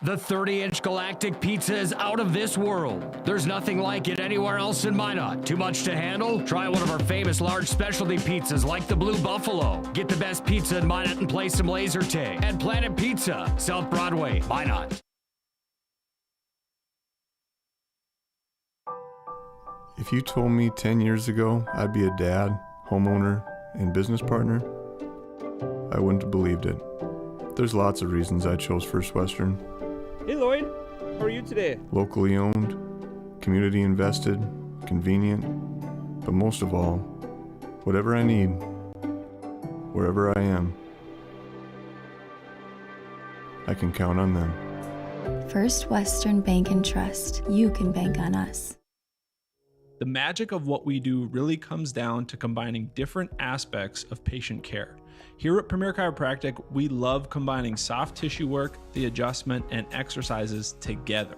The 30-inch Galactic Pizza is out of this world. There's nothing like it anywhere else in Minot. Too much to handle? Try one of our famous large specialty pizzas like the Blue Buffalo. Get the best pizza in Minot and play some laser tag at Planet Pizza, South Broadway, Minot. If you told me 10 years ago I'd be a dad, homeowner, and business partner, I wouldn't have believed it. There's lots of reasons I chose First Western. Hey Lloyd, how are you today? Locally owned, community invested, convenient, but most of all, whatever I need, wherever I am, I can count on them. First Western Bank and Trust. You can bank on us. The magic of what we do really comes down to combining different aspects of patient care. Here at Premier Chiropractic, we love combining soft tissue work, the adjustment, and exercises together.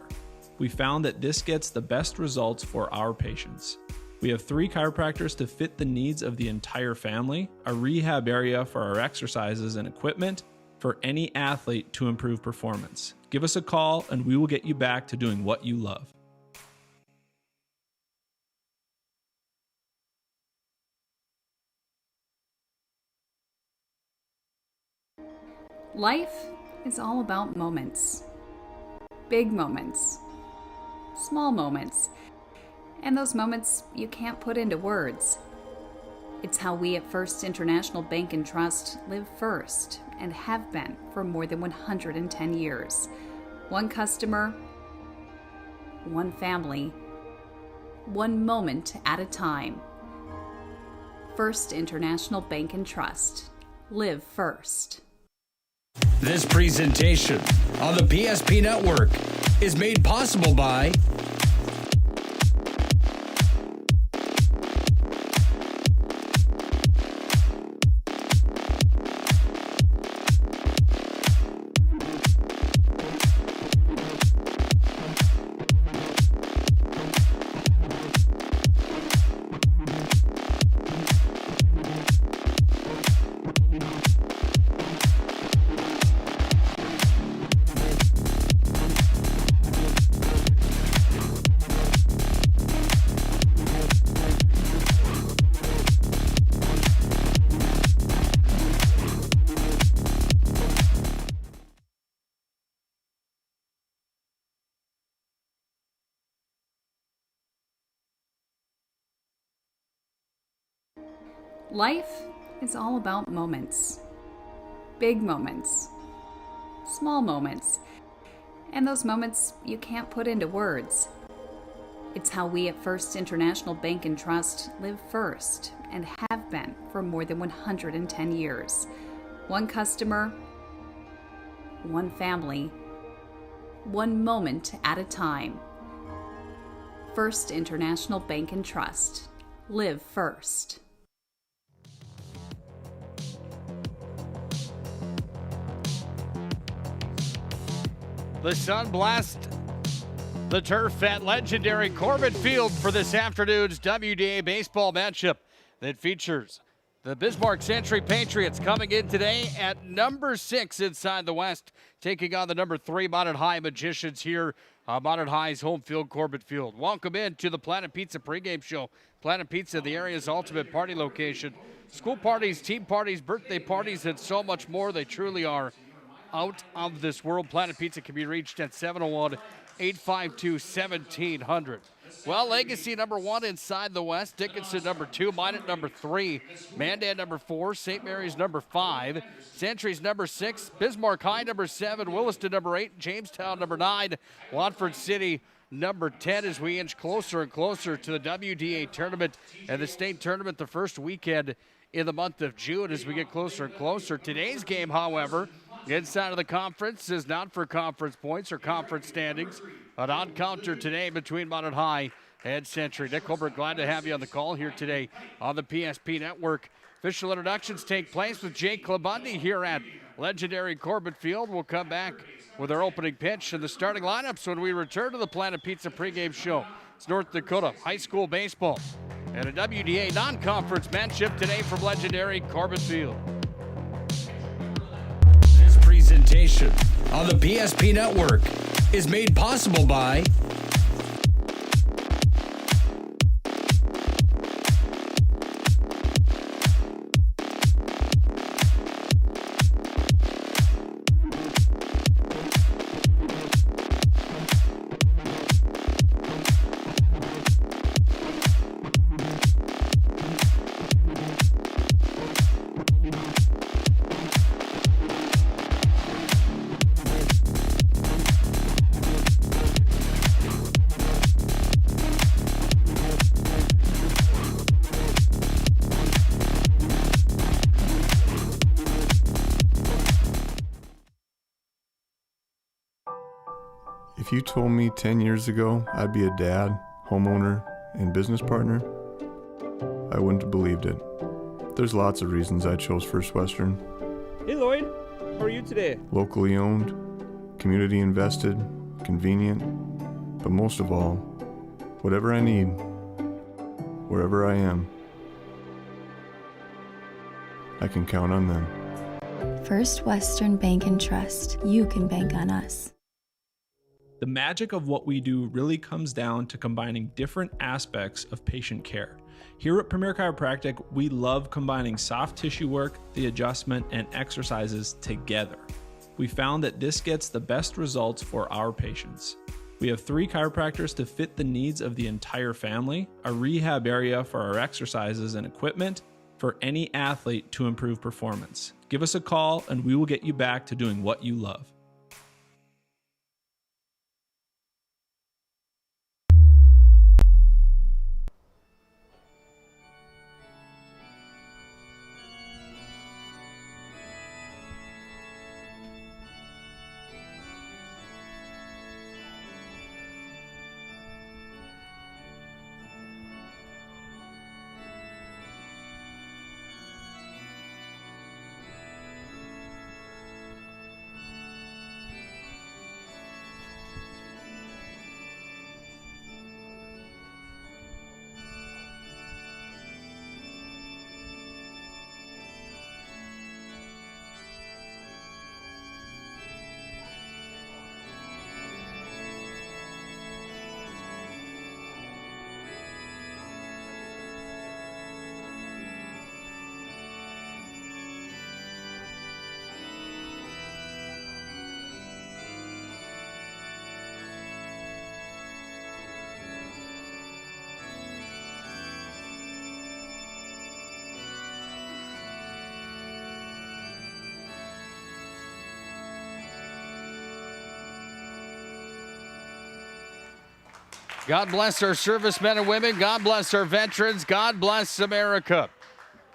We found that this gets the best results for our patients. We have 3 chiropractors to fit the needs of the entire family, a rehab area for our exercises and equipment, for any athlete to improve performance. Give us a call and we will get you back to doing what you love. Life is all about moments. Big moments. Small moments. And those moments you can't put into words. It's how we at First International Bank and Trust live first and have been for more than 110 years. One customer, one family, one moment at a time. First International Bank and Trust. Live first. This presentation on the PSP Network is made possible by Life is all about moments. Big moments. Small moments. And those moments you can't put into words. It's how we at First International Bank and Trust live first and have been for more than 110 years. One customer, one family, one moment at a time. First International Bank and Trust. Live first. The sun blast the turf at legendary Corbett Field for this afternoon's WDA baseball matchup that features the Bismarck Century Patriots coming in today at number 6 inside the West, taking on the number 3 Minot High Magicians here on Minot High's home field, Corbett Field. Welcome in to the Planet Pizza pregame show. Planet Pizza, the area's ultimate party location. School parties, team parties, birthday parties, and so much more. They truly are out of this world. Planet Pizza can be reached at 701-852-1700. Well, Legacy number 1 inside the West, Dickinson number 2, Minot number 3, Mandan number 4, St. Mary's number 5, Century's number 6, Bismarck High number 7, Williston number 8, Jamestown number 9, Watford City number 10 as we inch closer and closer to the WDA tournament and the state tournament the first weekend in the month of June as we get closer and closer. Today's game, however, inside of the conference is not for conference points or conference standings. An on-counter today between Minot High and Century. Nick Holbert, glad to have you on the call here today on the PSP Network. Official introductions take place with Jake Clabundi here at legendary Corbett Field. We'll come back with our opening pitch and the starting lineups when we return to the Planet Pizza pregame show. It's North Dakota High School Baseball and a WDA non-conference matchup today from legendary Corbett Field. this presentation presentation on the PSP Network is made possible by If you told me 10 years ago I'd be a dad, homeowner, and business partner, I wouldn't have believed it. There's lots of reasons I chose First Western. Hey Lloyd, how are you today? Locally owned, community invested, convenient, but most of all, whatever I need, wherever I am, I can count on them. First Western Bank and Trust. You can bank on us. The magic of what we do really comes down to combining different aspects of patient care. Here at Premier Chiropractic, we love combining soft tissue work, the adjustment, and exercises together. We found that this gets the best results for our patients. We have 3 chiropractors to fit the needs of the entire family, a rehab area for our exercises and equipment for any athlete to improve performance. Give us a call and we will get you back to doing what you love. God bless our servicemen and women. God bless our veterans. God bless America.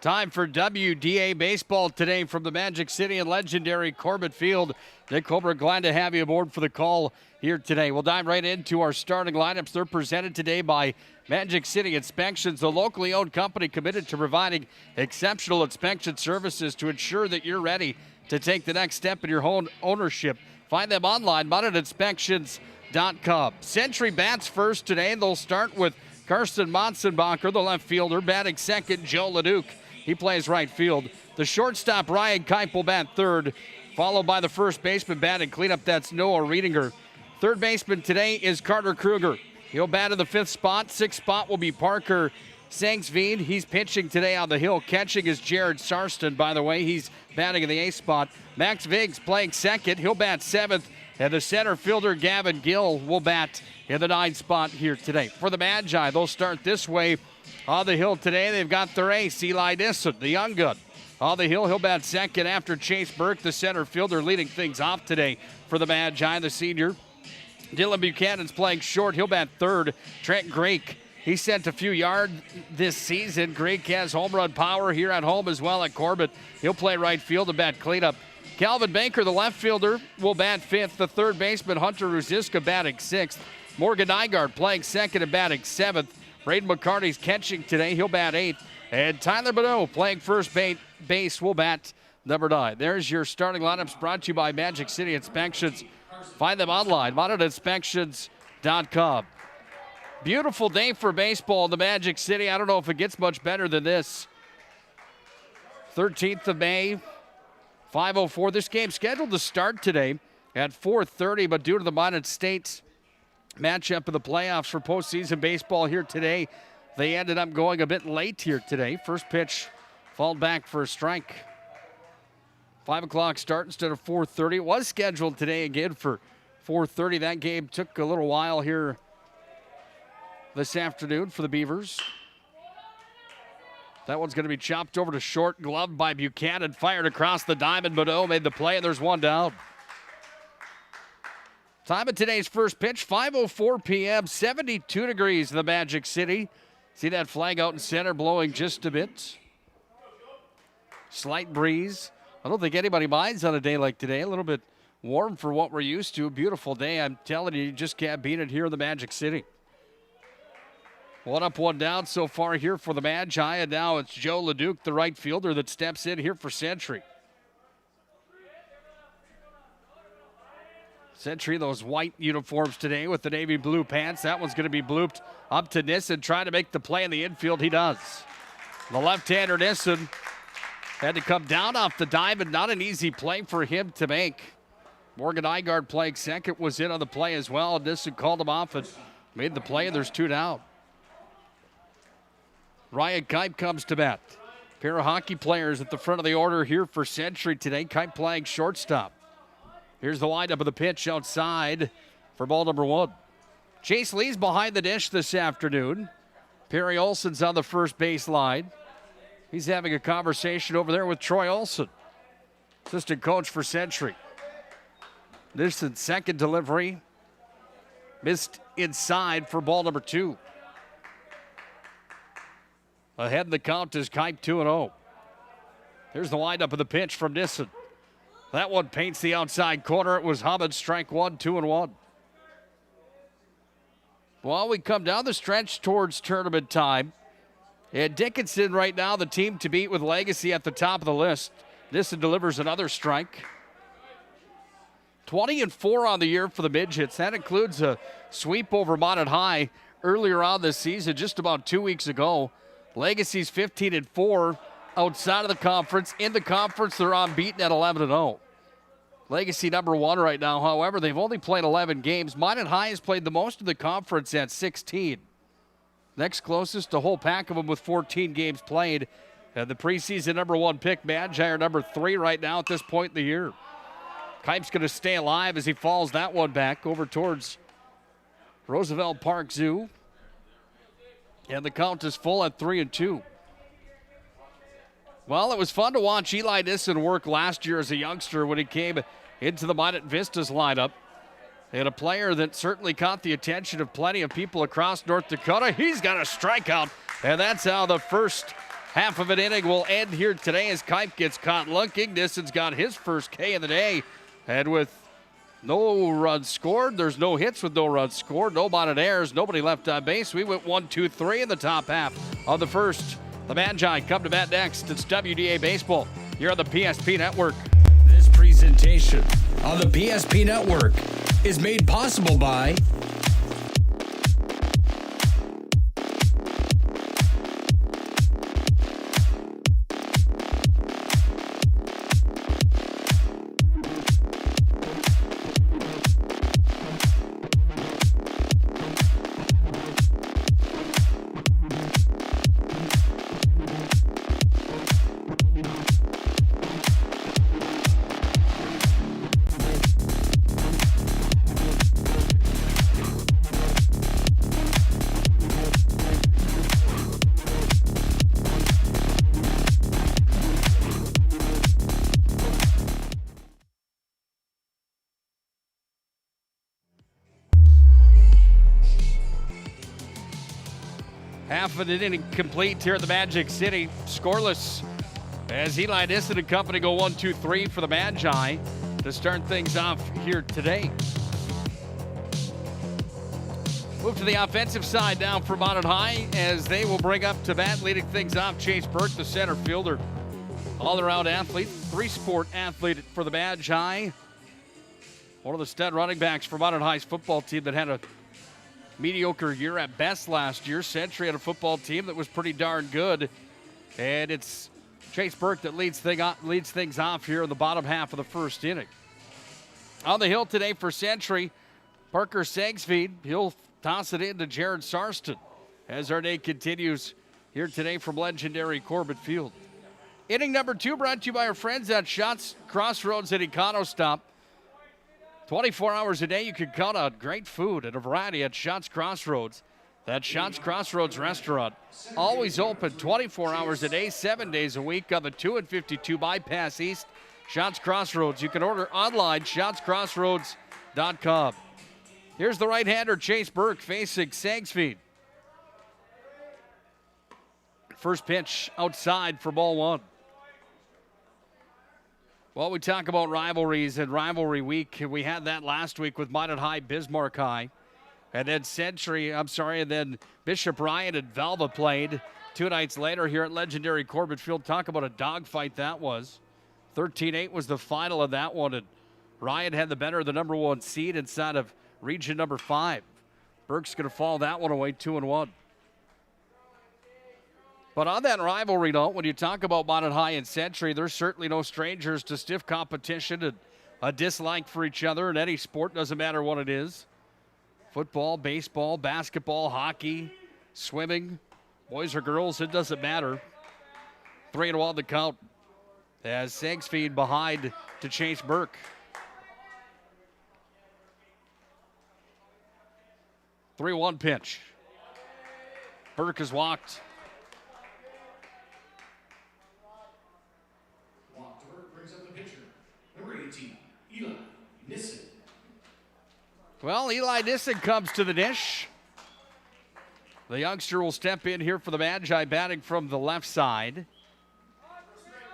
Time for WDA baseball today from the Magic City and legendary Corbett Field. Nick Holbrook, glad to have you aboard for the call here today. We'll dive right into our starting lineups. They're presented today by Magic City Inspections, the locally owned company committed to providing exceptional inspection services to ensure that you're ready to take the next step in your home ownership. Find them online, MinotInspections.com. Century bats first today. They'll start with Karsten Monsenbacher, the left fielder. Batting second, Joe Leduc. He plays right field. The shortstop, Ryan Kipe, will bat third, followed by the first baseman batting cleanup. That's Noah Riedinger. Third baseman today is Carter Kruger. He'll bat in the 5th spot. 6th spot will be Parker Sangsveen. He's pitching today on the hill. Catching is Jared Sarston, by the way. He's batting in the 8th spot. Max Viggs playing second. He'll bat 7th. And the center fielder, Gavin Gill, will bat in the 9th spot here today. For the Magi, they'll start this way on the hill today. They've got their ace, Eli Nissen, the young gun. On the hill, he'll bat second after Chase Burke, the center fielder, leading things off today for the Magi, the senior. Dylan Buchanan's playing short. He'll bat third. Trent Greek, he sent a few yards this season. Greek has home run power here at home as well at Corbett. He'll play right field and bat cleanup. Calvin Baker, the left fielder, will bat 5th. The third baseman, Hunter Ruziska, batting 6th. Morgan Nygaard playing second and batting 7th. Braden McCarty's catching today. He'll bat 8th. And Tyler Bonneau playing first base will bat number 9. There's your starting lineups brought to you by Magic City Inspections. Find them online, MinotInspections.com. Beautiful day for baseball in the Magic City. I don't know if it gets much better than this. 13th of May. 5:04. This game scheduled to start today at 4:30, but due to the Minot State matchup of the playoffs for postseason baseball here today, they ended up going a bit late here today. First pitch fouled back for a strike. 5 o'clock start instead of 4:30. It was scheduled today again for 4:30. That game took a little while here this afternoon for the Beavers. That one's going to be chopped over to short, gloved by Buchanan, fired across the diamond. Minot made the play, and there's one down. Time of today's first pitch, 5:04 p.m., 72 degrees in the Magic City. See that flag out in center blowing just a bit. Slight breeze. I don't think anybody minds on a day like today. A little bit warm for what we're used to. Beautiful day. I'm telling you, you just can't beat it here in the Magic City. One up, one down so far here for the Magi, and now it's Joe Leduc, the right fielder, that steps in here for Century. Century, those white uniforms today with the navy blue pants. That one's going to be blooped up to Nissen, trying to make the play in the infield. He does. The left-hander Nissen had to come down off the diamond. Not an easy play for him to make. Morgan Igard playing second was in on the play as well. Nissen called him off and made the play, and there's two down. Ryan Kipe comes to bat. Pair of hockey players at the front of the order here for Century today. Kipe playing shortstop. Here's the windup of the pitch outside for ball number one. Chase Lee's behind the dish this afternoon. Perry Olson's on the first base line. He's having a conversation over there with Troy Olson, assistant coach for Century. This is second delivery. Missed inside for ball number two. Ahead in the count is Kipe 2-0. Here's the windup of the pitch from Nissen. That one paints the outside corner. It was Hubbard, strike one, 2-1. Well, we come down the stretch towards tournament time. And Dickinson right now, the team to beat with Legacy at the top of the list. Nissen delivers another strike. 20-4 on the year for the Midgets. That includes a sweep over Minot High earlier on this season, just about 2 weeks ago. Legacy's 15-4 outside of the conference. In the conference, they're unbeaten at 11-0. Legacy number one right now. However, they've only played 11 games. Minot High has played the most of the conference at 16. Next closest, a whole pack of them with 14 games played. And the preseason number one pick, Magi, are number 3 right now at this point in the year. Kipe's going to stay alive as he falls that one back over towards Roosevelt Park Zoo. And the count is full at 3-2. Well, it was fun to watch Eli Nissen work last year as a youngster when he came into the Minot Vistas lineup. And a player that certainly caught the attention of plenty of people across North Dakota. He's got a strikeout, and that's how the first half of an inning will end here today as Kipe gets caught looking. Nissen's got his first K of the day, and with no runs scored, there's no hits with no runs scored, no Minot errors, nobody left on base. We went 1-2-3 in the top half of the first. The Magi come to bat next. It's WDA Baseball here on the PSP Network. This presentation on the PSP Network is made possible by half of an inning complete here at the Magic City. Scoreless as Eli Nissen and company go 1-2-3 for the Magi to start things off here today. Move to the offensive side now for Minot High as they will bring up to bat, leading things off Chase Burke, the center fielder. All-around athlete, three-sport athlete for the Magi. One of the stud running backs for Minot High's football team that had a mediocre year at best last year. Century had a football team that was pretty darn good. And it's Chase Burke that leads things off here in the bottom half of the first inning. On the hill today for Century, Parker Sagsfeed. He'll toss it into Jared Sarston as our day continues here today from legendary Corbett Field. Inning number 2 brought to you by our friends at Shots Crossroads at Econo Stop. 24 hours a day, you can count on great food and a variety at Shots Crossroads. That Shots Crossroads restaurant, always open 24 hours a day, 7 days a week on the 2 and 52 Bypass East. Shots Crossroads. You can order online, shotscrossroads.com. Here's the right-hander, Chase Burke, facing Sagsfeed. First pitch outside for ball 1. Well, we talk about rivalries and rivalry week. We had that last week with Minot High, Bismarck High. And then and then Bishop Ryan and Velva played 2 nights later here at legendary Corbett Field. Talk about a dogfight that was. 13-8 was the final of that one, and Ryan had the better of the number 1 seed inside of region number 5. Burke's going to fall that one away 2-1. But on that rivalry note, when you talk about Minot High and Century, there's certainly no strangers to stiff competition and a dislike for each other in any sport, doesn't matter what it is. Football, baseball, basketball, hockey, swimming, boys or girls, it doesn't matter. 3-1 the count as Sagsfeed behind to Chase Burke. 3-1 pitch. Burke has walked. Well, Eli Nissen comes to the dish. The youngster will step in here for the Magi, batting from the left side.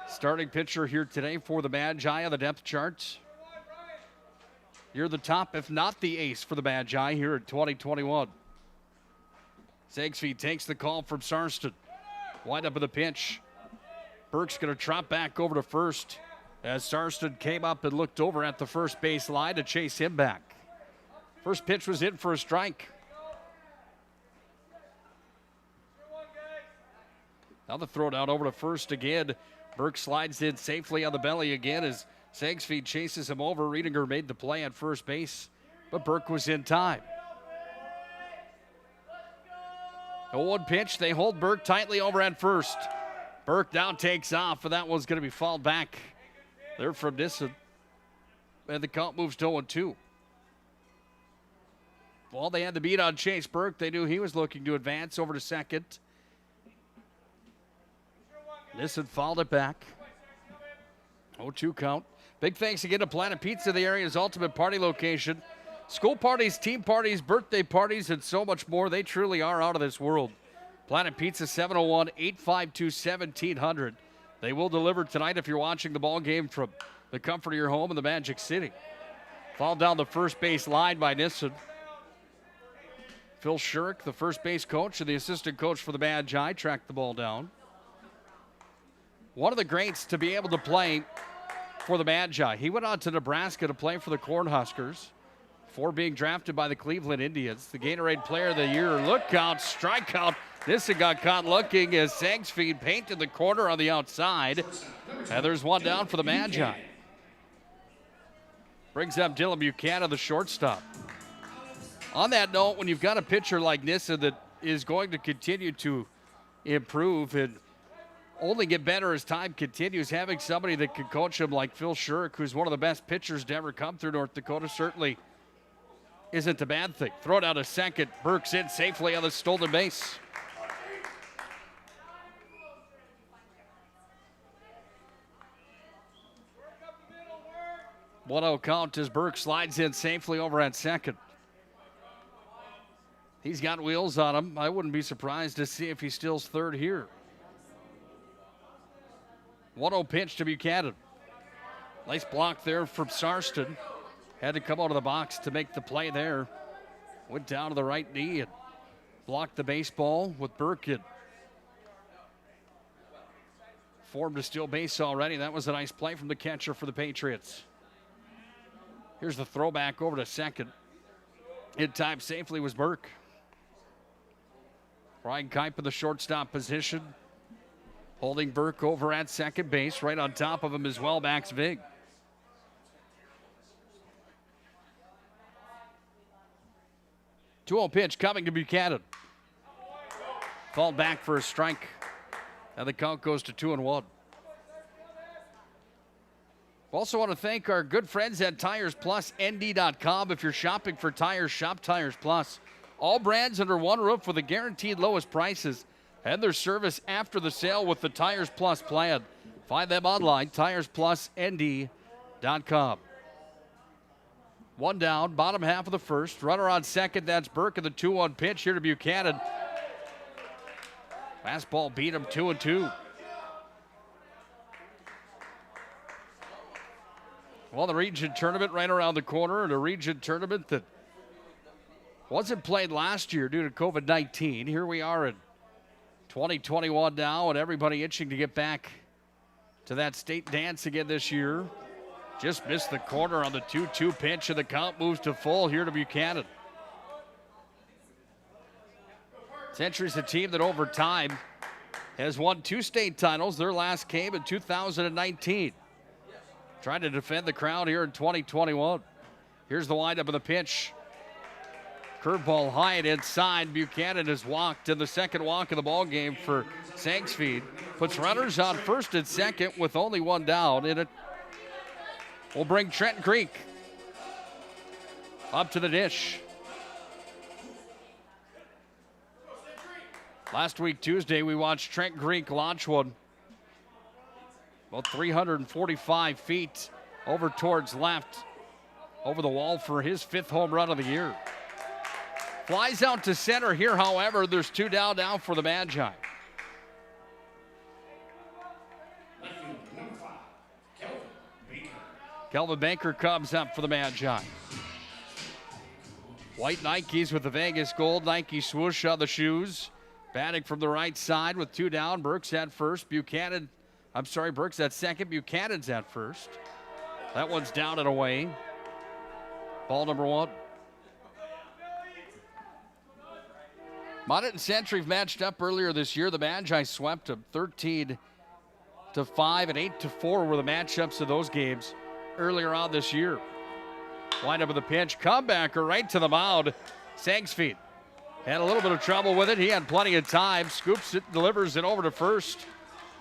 Starting pitcher here today for the Magi on the depth chart. You're the top, if not the ace, for the Magi here in 2021. Sagsfeed takes the call from Sarston. Wind up with a pitch. Burke's going to trot back over to first as Sarston came up and looked over at the first base line to chase him back. First pitch was in for a strike. Now the throw down over to first again. Burke slides in safely on the belly again as Sagsfeed chases him over. Riedinger made the play at first base, but Burke was in time. A 1 pitch. They hold Burke tightly over at first. Burke now takes off, and that one's going to be fouled back there from Nissen. And the count moves to 0-2. Well, they had the beat on Chase Burke. They knew he was looking to advance over to second. Nissen fouled it back. 0-2 count. Big thanks again to Planet Pizza, the area's ultimate party location. School parties, team parties, birthday parties, and so much more. They truly are out of this world. Planet Pizza, 701-852-1700. They will deliver tonight if you're watching the ball game from the comfort of your home in the Magic City. Fouled down the first base line by Nissen. Phil Shirk, the first base coach and the assistant coach for the Magi, tracked the ball down. One of the greats to be able to play for the Magi. He went on to Nebraska to play for the Cornhuskers before being drafted by the Cleveland Indians. The Gatorade Player of the Year. Look out, strikeout. Nissen got caught looking as Sagsfeed painted the corner on the outside. And there's one down for the Magi. Brings up Dylan Buchanan, the shortstop. On that note, when you've got a pitcher like Nissen that is going to continue to improve and only get better as time continues, having somebody that can coach him like Phil Shirk, who's one of the best pitchers to ever come through North Dakota, certainly isn't a bad thing. Throw down to second. Burke's in safely on the stolen base. One-0 count as Burke slides in safely over at second. He's got wheels on him. I wouldn't be surprised to see if he steals third here. 1-0 pitch to Buchanan. Nice block there from Sarston. Had to come out of the box to make the play there. Went down to the right knee and blocked the baseball with Burke in. Formed a steal base already. That was a nice play from the catcher for the Patriots. Here's the throwback over to second. In time safely was Burke. Ryan Kipe in the shortstop position. Holding Burke over at second base. Right on top of him is well Max Vig. 2-0 pitch coming to Buchanan. Fall back for a strike. And the count goes to 2-1. Also want to thank our good friends at TiresPlusND.com. If you're shopping for tires, shop Tires Plus. All brands under one roof with the guaranteed lowest prices and their service after the sale with the Tires Plus plan. Find them online, TiresPlusND.com. One down, bottom half of the first. Runner on second, that's Burke, and the 2-1 pitch here to Buchanan. Fastball beat him 2-2. Well, the region tournament right around the corner, and a region tournament that wasn't played last year due to COVID-19. Here we are in 2021 now, and everybody itching to get back to that state dance again this year. Just missed the corner on the 2-2 pitch, and the count moves to full here to Buchanan. Century's a team that over time has won 2 state titles. Their last came in 2019. Trying to defend the crown here in 2021. Here's the windup of the pitch. Curveball high and inside. Buchanan is walked in the second walk of the ball game for Sangsfeed. Puts runners on first and second with only one down, and it will bring Trenton Creek up to the dish. Last week, Tuesday, we watched Trenton Creek launch one about 345 feet over towards left, over the wall for his 5th home run of the year. Flies out to center here, however, there's 2 down now for the Magi. Kelvin Baker comes up for the Magi. White Nikes with the Vegas gold Nike swoosh on the shoes. Batting from the right side with 2 down. Burke's at first. Burke's at second. Buchanan's at first. That one's down and away. Ball number 1. Minot and Century matched up earlier this year. The Magi swept them 13-5 and 8-4 were the matchups of those games earlier on this year. Wind up with a pitch. Comebacker right to the mound. Sangsfeed had a little bit of trouble with it. He had plenty of time. Scoops it, delivers it over to first.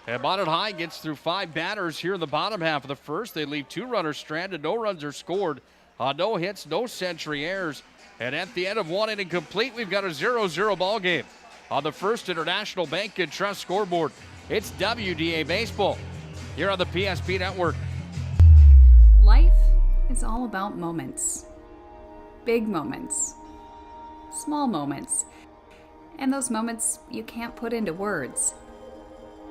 And Minot High gets through 5 batters here in the bottom half of the first. They leave 2 runners stranded. No runs are scored. No hits, no Century errors. And at the end of 1 inning complete, we've got a 0-0 ball game on the First International Bank and Trust scoreboard. It's WDA Baseball here on the PSP Network. Life is all about moments. Big moments. Small moments. And those moments you can't put into words.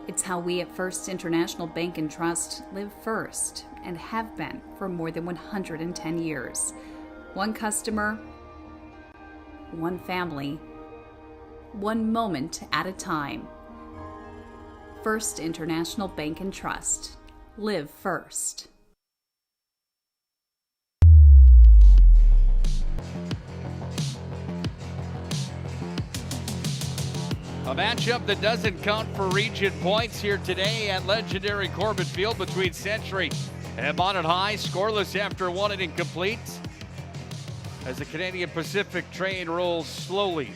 It's how we at First International Bank and Trust live first and have been for more than 110 years. One customer, one family, one moment at a time. First International Bank and Trust. Live first. A matchup that doesn't count for region points here today at legendary Corbett Field between Century and Minot High. Scoreless after 1 inning complete as the Canadian Pacific train rolls slowly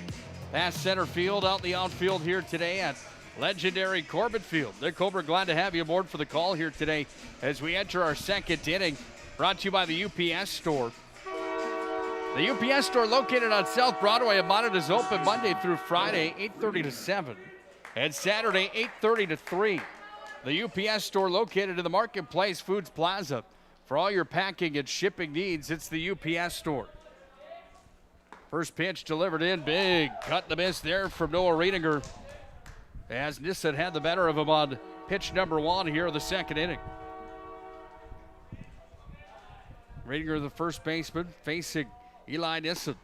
past center field, out the outfield here today at legendary Corbett Field. Nick Holbert, glad to have you aboard for the call here today as we enter our second inning. Brought to you by the UPS Store. The UPS Store located on South Broadway in Minot is open Monday through Friday, 8:30 to 7, and Saturday, 8:30 to 3. The UPS Store located in the Marketplace Foods Plaza. For all your packing and shipping needs, it's the UPS Store. First pitch delivered in big. Cut the miss there from Noah Riedinger as Nissen had the better of him on pitch number 1 here in the second inning. Riedinger, the first baseman, facing Eli Nissen.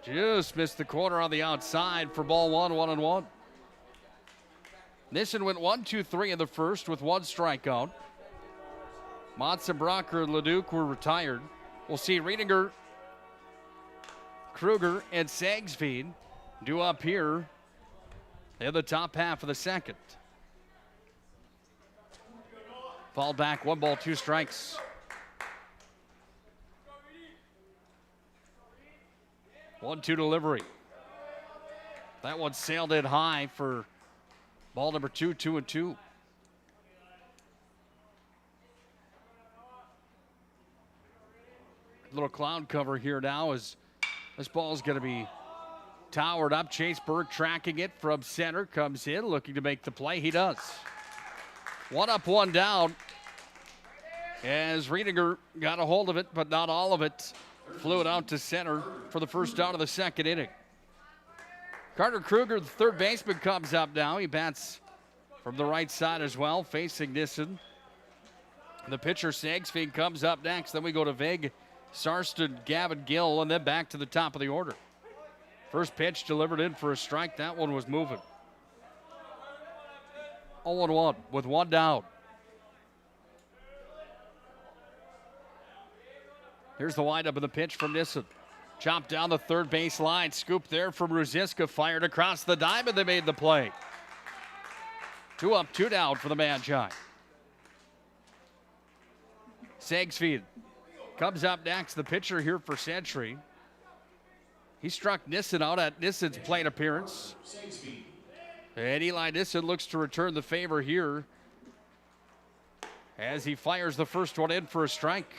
Just missed the corner on the outside for ball 1, 1-1. Nissen went 1-2-3 in the first with 1 strikeout. Motzenbrocker and Leduc were retired. We'll see Riedinger, Kruger, and Sagsfeed due up here in the top half of the second. Fall back, 1 ball, 2 strikes. 1-2 delivery. That one sailed in high for ball number 2, 2-2. Little cloud cover here now as this ball is going to be towered up. Chase Berg tracking it from center, comes in, looking to make the play. He does. 1 up, 1 down. As Riedinger got a hold of it, but not all of it. Flew it out to center for the first out of the second inning. Carter Kruger, the third baseman, comes up now. He bats from the right side as well, facing Nissen. The pitcher, Sagsfield, comes up next. Then we go to Vig, Sarston, Gavin Gill, and then back to the top of the order. First pitch delivered in for a strike. That one was moving. 0-1 with 1 down. Here's the windup of the pitch from Nissen. Chopped down the third base line. Scoop there from Ruziska. Fired across the diamond. They made the play. 2 up, 2 down for the Magi. Sagsfield comes up next. The pitcher here for Century. He struck Nissen out at Nissen's plate appearance. And Eli Nissen looks to return the favor here as he fires the first one in for a strike.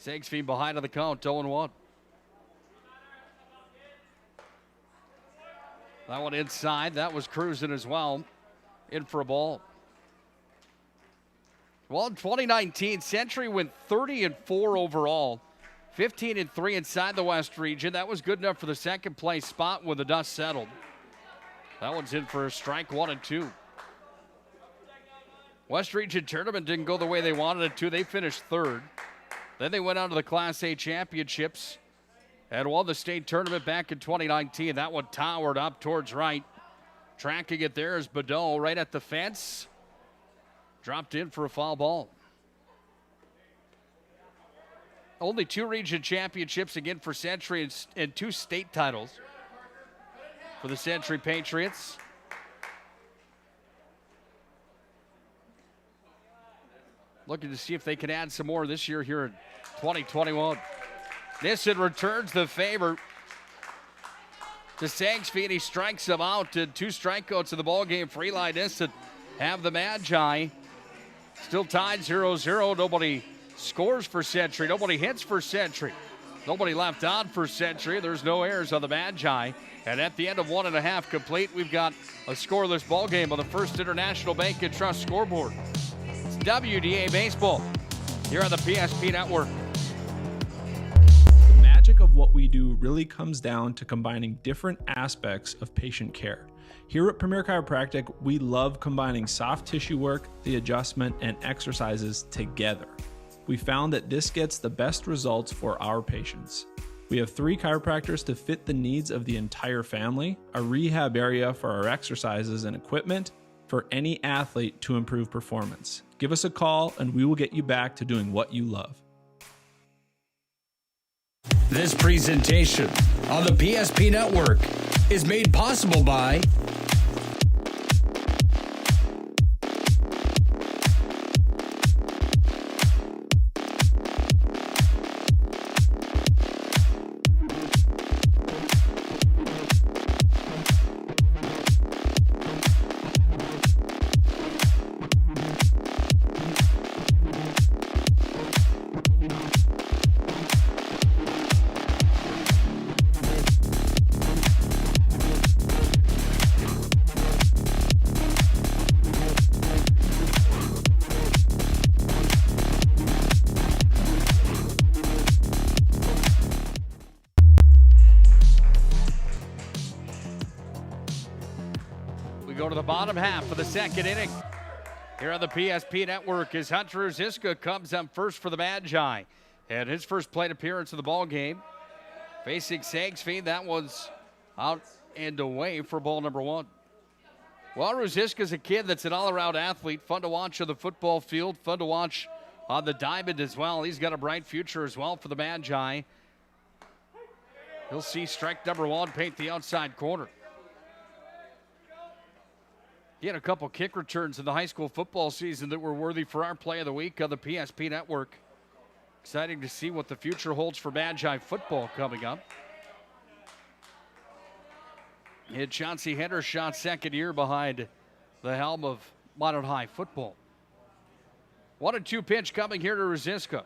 Sagsfield behind on the count, 0-1. That one inside. That was cruising as well. In for a ball. Well, in 2019, Century went 30-4 overall. 15-3 inside the West region. That was good enough for the second place spot when the dust settled. That one's in for a strike, 1-2. West region tournament didn't go the way they wanted it to. They finished third. Then they went on to the Class A championships and won the state tournament back in 2019. That one towered up towards right. Tracking it there is Badeau right at the fence. Dropped in for a foul ball. Only 2 region championships again for Century and 2 state titles for the Century Patriots. Looking to see if they can add some more this year here in 2021. Nissen returns the favor to Sagsfield. He strikes him out, and 2 strikeouts in the ballgame for Eli Nissen. Have the Magi still tied 0-0. Nobody scores for Century. Nobody hits for Century. Nobody left on for Century. There's no errors on the Magi. And at the end of 1.5 complete, we've got a scoreless ballgame on the First International Bank and Trust scoreboard. It's WDA Baseball here on the PSP Network. The magic of what we do really comes down to combining different aspects of patient care. Here at Premier Chiropractic, we love combining soft tissue work, the adjustment, and exercises together. We found that this gets the best results for our patients. We have 3 chiropractors to fit the needs of the entire family, a rehab area for our exercises and equipment for any athlete to improve performance. Give us a call and we will get you back to doing what you love. This presentation on the PSP Network is made possible by Go to the bottom half of the second inning. Here on the PSP Network as Hunter Ziska comes up first for the Magi. And his first plate appearance of the ball game. Facing Sagsfield, that was out and away for ball number 1. Well, Ruziska's a kid that's an all-around athlete. Fun to watch on the football field. Fun to watch on the diamond as well. He's got a bright future as well for the Magi. He'll see strike number 1 paint the outside corner. He had a couple kick returns in the high school football season that were worthy for our play of the week on the PSP Network. Exciting to see what the future holds for Magi football coming up. And Chauncey Hendershot, second year behind the helm of Minot High football. 1-2 pitch coming here to Rosiska.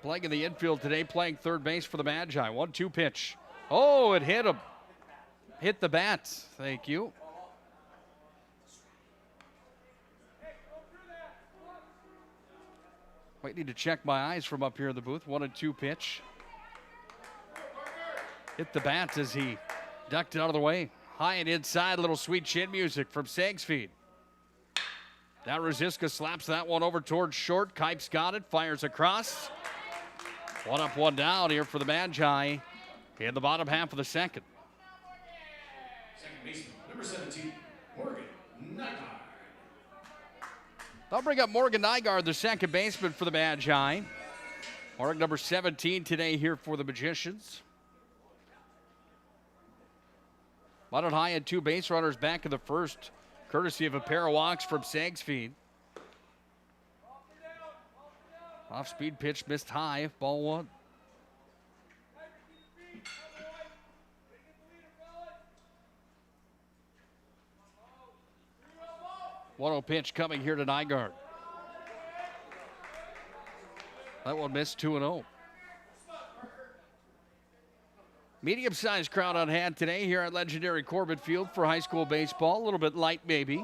Playing in the infield today, playing third base for the Magi. 1-2 pitch. Oh, it hit him. Hit the bat. Thank you. Might need to check my eyes from up here in the booth. 1-2 pitch. Hit the bat as he ducked it out of the way. High and inside, little sweet chin music from Sagsfeed. Now Rosiska slaps that one over towards short. Kipes got it, fires across. 1 up, 1 down here for the Magi in the bottom half of the second. Second baseman, number 17, Morgan Nygaard. I'll bring up Morgan Nygaard, the second baseman for the Magi. Morgan, number 17 today here for the Magicians. Minot High had 2 base runners back in the first, courtesy of a pair of walks from Sagsfeed. Off-speed pitch missed high, ball 1. 1-0 pitch coming here to Nygaard. That one missed 2-0. Medium-sized crowd on hand today here at legendary Corbett Field for high school baseball. A little bit light, maybe.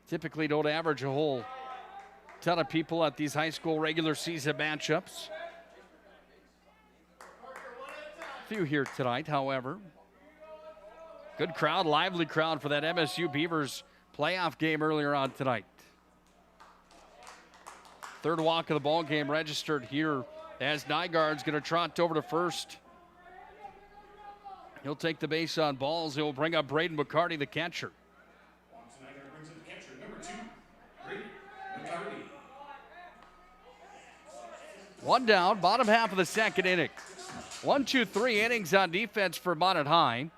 Typically don't average a whole ton of people at these high school regular season matchups. A few here tonight, however. Good crowd, lively crowd for that MSU Beavers playoff game earlier on tonight. Third walk of the ball game registered here as Nygaard's going to trot over to first. He'll take the base on balls. He'll bring up Braden McCarty, the catcher. Nygaard brings up the catcher, number 2, Braden McCarty. 1 down, bottom half of the second inning. 1, 2, 3 innings on defense for Minot High.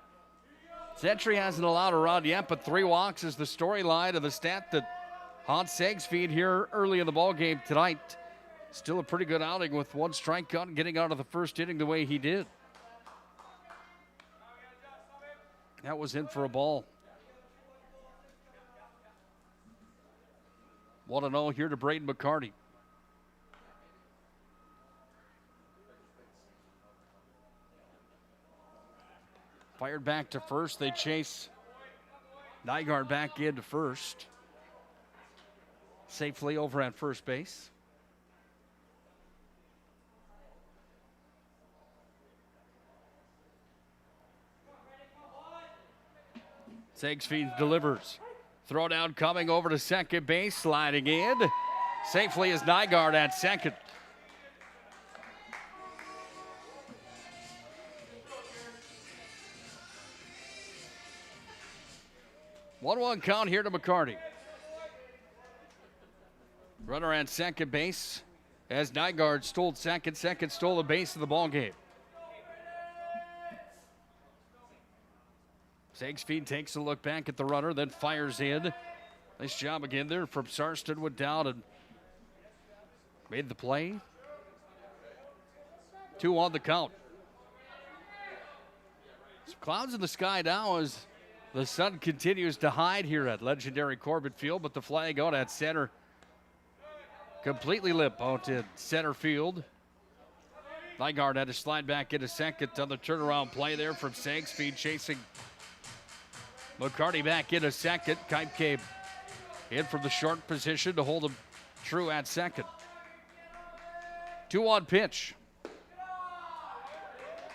Century hasn't allowed a run yet, but 3 walks is the storyline of the stat that haunts Sagsfeed here early in the ball game tonight. Still a pretty good outing with 1 strikeout and getting out of the first inning the way he did. That was in for a ball. 1-0 here to Braden McCarty. Fired back to first. They chase Nygaard back into first. Safely over at first base. Sagsfeed delivers. Throw down coming over to second base, sliding in. Safely is Nygaard at second. One count here to McCarty. Runner at second base as Nygaard stole second. Second stole the base of the ball game. Sagsfeed takes a look back at the runner, then fires in. Nice job again there from Sarston. Went down and made the play. 2 on the count. Some clouds in the sky now as the sun continues to hide here at legendary Corbett Field, but the flag out at center. Completely limp out in center field. Nygaard had to slide back into second on the turnaround play there from Sagsfeed, chasing McCarty back into second. Kipe came in from the short position to hold him true at second. 2-1 pitch.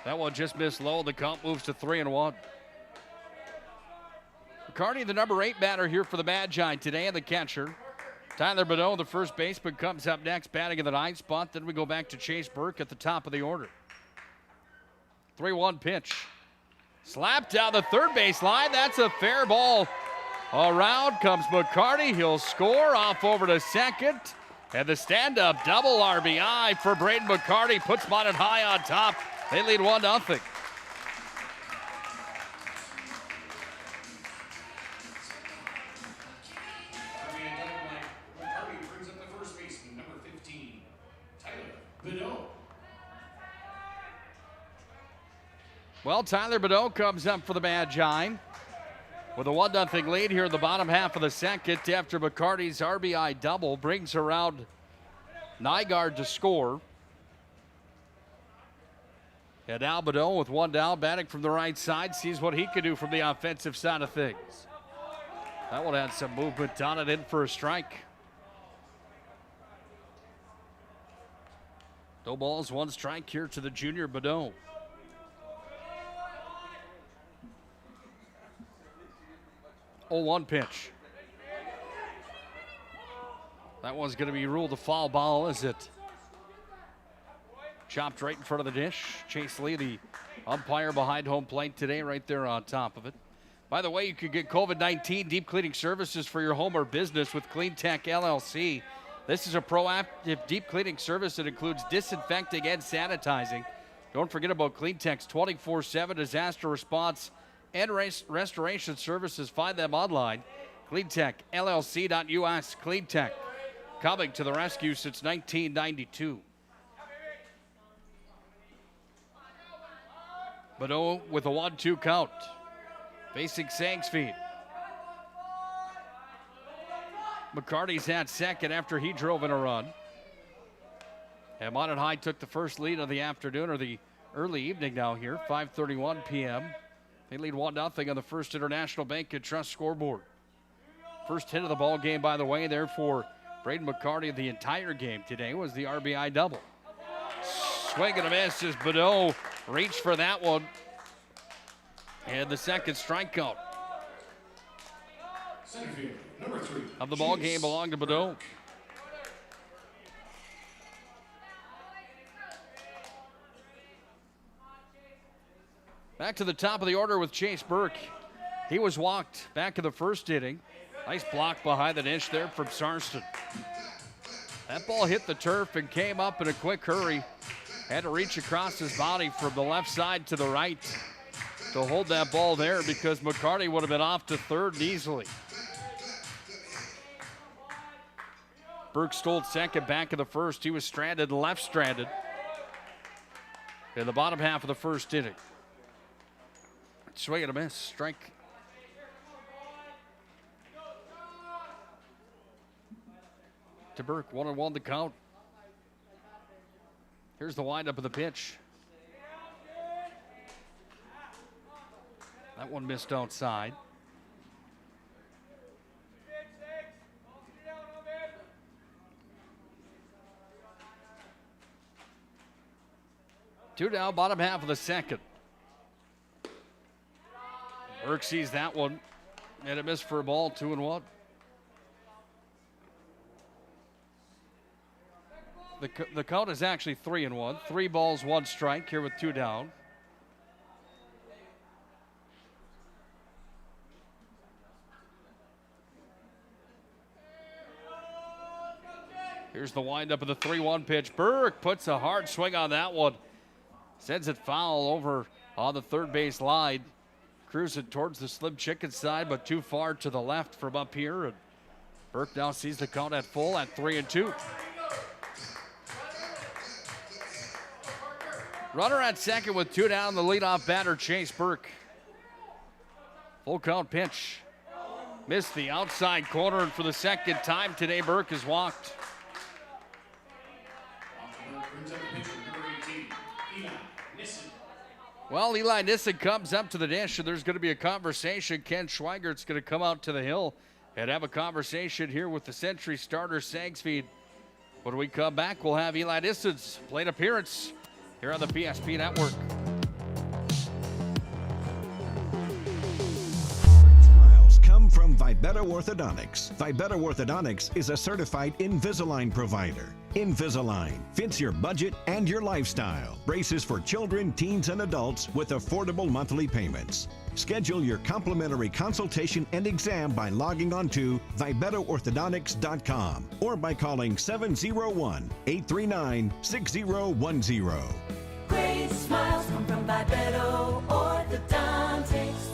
That one just missed low. The count moves to 3-1. McCarty, the number 8 batter here for the Magi today, and the catcher. Tyler Minot, the first baseman, comes up next, batting in the 9th spot. Then we go back to Chase Burke at the top of the order. 3-1 pitch. Slapped down the third base line. That's a fair ball. Around comes McCarty. He'll score off over to second. And the stand-up double RBI for Braden McCarty puts Minot High on top. They lead 1-0. Well, Tyler Minot comes up for the Magi with a 1-0 lead here in the bottom half of the second after McCarty's RBI double brings around Nygaard to score. And now Minot with one down, batting from the right side, sees what he can do from the offensive side of things. That one had some movement on it, in for a strike. No balls, one strike here to the junior Minot. Oh, 1 pitch. That one's going to be ruled a foul ball, is it? Chopped right in front of the dish. Chase Lee, the umpire behind home plate today, right there on top of it. By the way, you can get COVID-19 deep cleaning services for your home or business with Clean Tech LLC. This is a proactive deep cleaning service that includes disinfecting and sanitizing. Don't forget about Clean Tech's 24/7 disaster response and restoration services. Find them online. CleanTechLLC.us. Clean Tech, coming to the rescue since 1992. Minot with a 1-2 count. Facing Sangsfield. McCarty's at second after he drove in a run. And Minot High took the first lead of the afternoon, or the early evening now here, 5:31 p.m. They lead 1-0 on the First International Bank and Trust scoreboard. First hit of the ball game, by the way, there for Braden McCarty the entire game today was the RBI double. Swing and a miss as Minot reached for that one. And the second strikeout Center field, number 3. of the ball game belonged to Minot. Back to the top of the order with Chase Burke. He was walked back in the first inning. Nice block behind the dish there from Sarston. That ball hit the turf and came up in a quick hurry. Had to reach across his body from the left side to the right to hold that ball there, because McCarty would have been off to third easily. Burke stole second back in the first. He was stranded, left stranded in the bottom half of the first inning. Swing and a miss, strike. To Burke, 1-1 the count. Here's the windup of the pitch. That one missed outside. Two down, bottom half of the second. Burke sees that one, and it missed for a ball, 2-1. The count is actually 3-1. 3 balls, 1 strike here with 2 down. Here's the windup of the 3-1 pitch. Burke puts a hard swing on that one. Sends it foul over on the third base line. Cruising towards the Slim Chicken side, but too far to the left from up here. And Burke now sees the count at full at 3-2. Runner at second with 2 down, the leadoff batter, Chase Burke. Full count pitch. Missed the outside corner, and for the second time today, Burke is walked. Brings up the pitcher, number 18, Eli Nissen. Well, Eli Nissen comes up to the dish, and there's going to be a conversation. Ken Schweigert's going to come out to the hill and have a conversation here with the Century starter, Sangsfield. When we come back, we'll have Eli Nissen's plate appearance here on the PSP Network. Smiles come from Vibetta Orthodontics. Vibetta Orthodontics is a certified Invisalign provider. Invisalign fits your budget and your lifestyle. Braces for children, teens, and adults with affordable monthly payments. Schedule your complimentary consultation and exam by logging on to VibettaOrthodontics.com or by calling 701-839-6010. Great smiles come from Vibetta Orthodontics.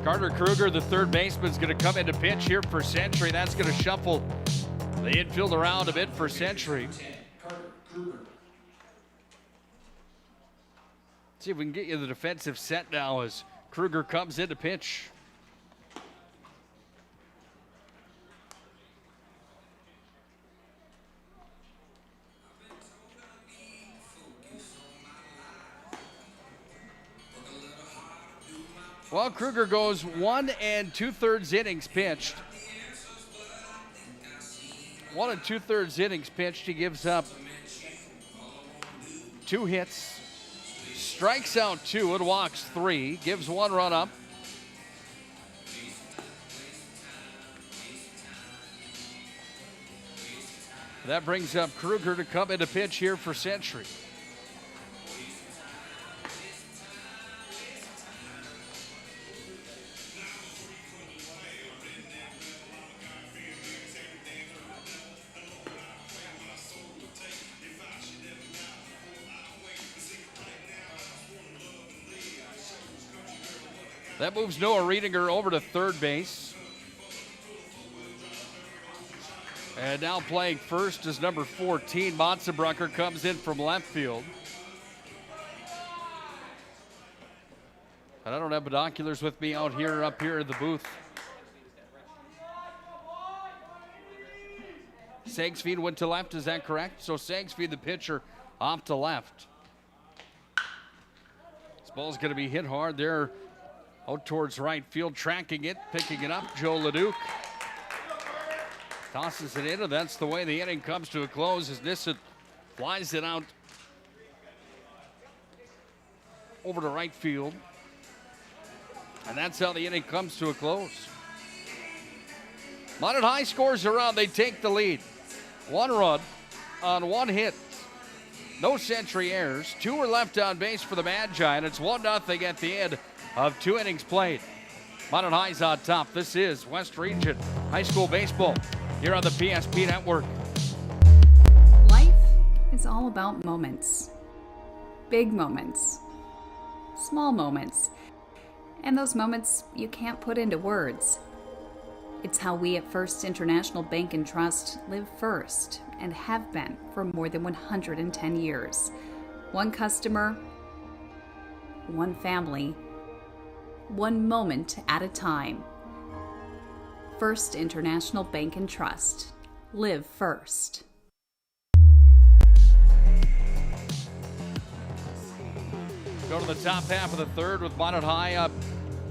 Carter Kruger, the third baseman, is going to come into pitch here for Century. That's going to shuffle the infield around a bit for Century. See if we can get you the defensive set now as Kruger comes into pitch. Well, Kruger goes 1 2/3 innings pitched. 1 2/3 innings pitched. He gives up 2 hits, strikes out 2 and walks 3, gives 1 run up. That brings up Kruger to come into pitch here for Century. That moves Noah Riedinger over to third base. And now playing first is number 14. Monsenbrucker comes in from left field. And I don't have binoculars with me up here in the booth. Sagsfeed went to left, is that correct? So Sagsfeed, the pitcher, off to left. This ball's going to be hit hard there out towards right field, tracking it, picking it up. Joe Leduc tosses it in, and that's the way the inning comes to a close as Nissen flies it out over to right field. And that's how the inning comes to a close. Minot High scores a run. They take the lead. 1 run on 1 hit. No Century errors. 2 were left on base for the Magi, and it's 1-0 at the end of 2 innings played. Minot High's on top. This is West Region High School Baseball here on the PSP Network. Life is all about moments. Big moments. Small moments. And those moments you can't put into words. It's how we at First International Bank and Trust live first and have been for more than 110 years. One customer, one family, one moment at a time. First International Bank and Trust. Live first. Go to the top half of the third with Minot High up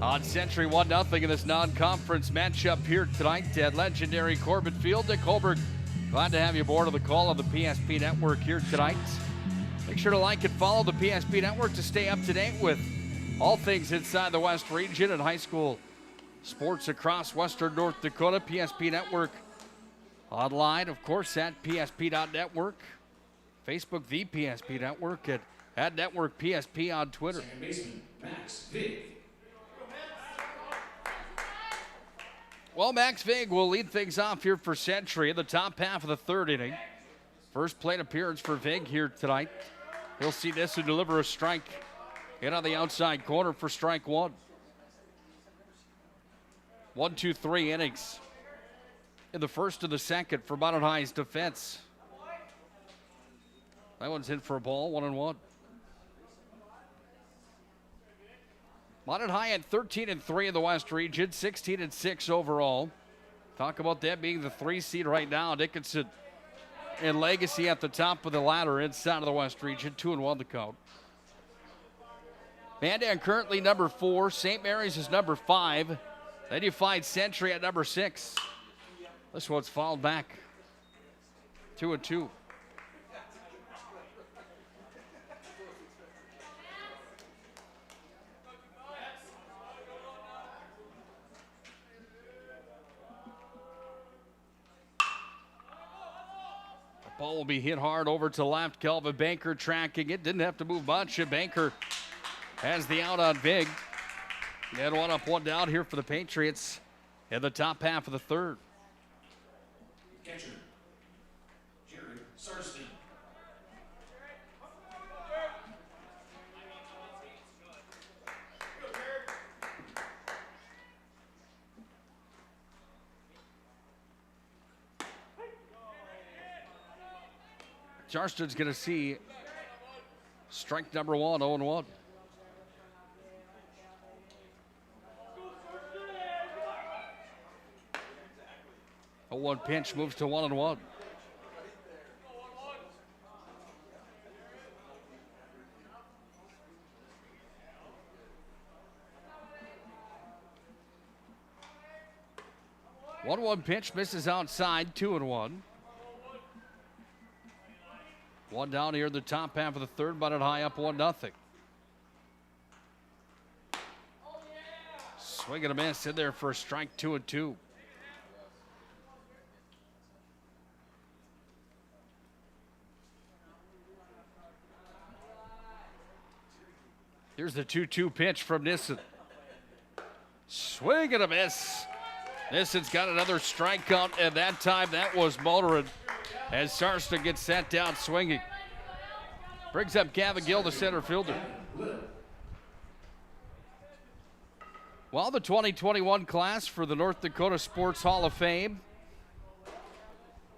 on Century 1-0 in this non-conference matchup here tonight at legendary Corbett Field. Dick Holberg, glad to have you aboard on the call on the PSP Network here tonight. Make sure to like and follow the PSP Network to stay up to date with all things inside the West Region and high school sports across Western North Dakota. PSP Network online, of course, at psp.network. Facebook, the PSP Network, at Network PSP on Twitter. Second baseman, Max Vig. Well, Max Vig will lead things off here for Century in the top half of the third inning. First plate appearance for Vig here tonight. He'll see this and deliver a strike. In on the outside corner for strike 1. 1, 2, 3 innings in the first and the second for Minot High's defense. That one's in for a ball, 1-1. Minot High at 13-3 in the West Region, 16-6 overall. Talk about that being the 3 seed right now. Dickinson and Legacy at the top of the ladder inside of the West Region, 2-1 the count. Mandan currently number 4. St. Mary's is number 5. Then you find Century at number 6. This one's fouled back. 2-2. Ball will be hit hard over to left. Kelvin Banker tracking it. Didn't have to move much. Banker has the out on Vig. And 1 up, 1 down here for the Patriots in the top half of the third. Catcher, Jared Sarston. Charleston's going to see strike number 1, 0-1. 0-1 pitch moves to 1-1. One pitch misses outside, 2-1. One down here in the top half of the third, but it high up 1-0. Swing and a miss in there for a strike, 2-2. Here's the 2-2 pitch from Nissen. Swing and a miss. Nissen's got another strikeout, and that time that was Mulderin as Sarston gets sat down swinging. Brings up Gavin Gill, the center fielder. Well, the 2021 class for the North Dakota Sports Hall of Fame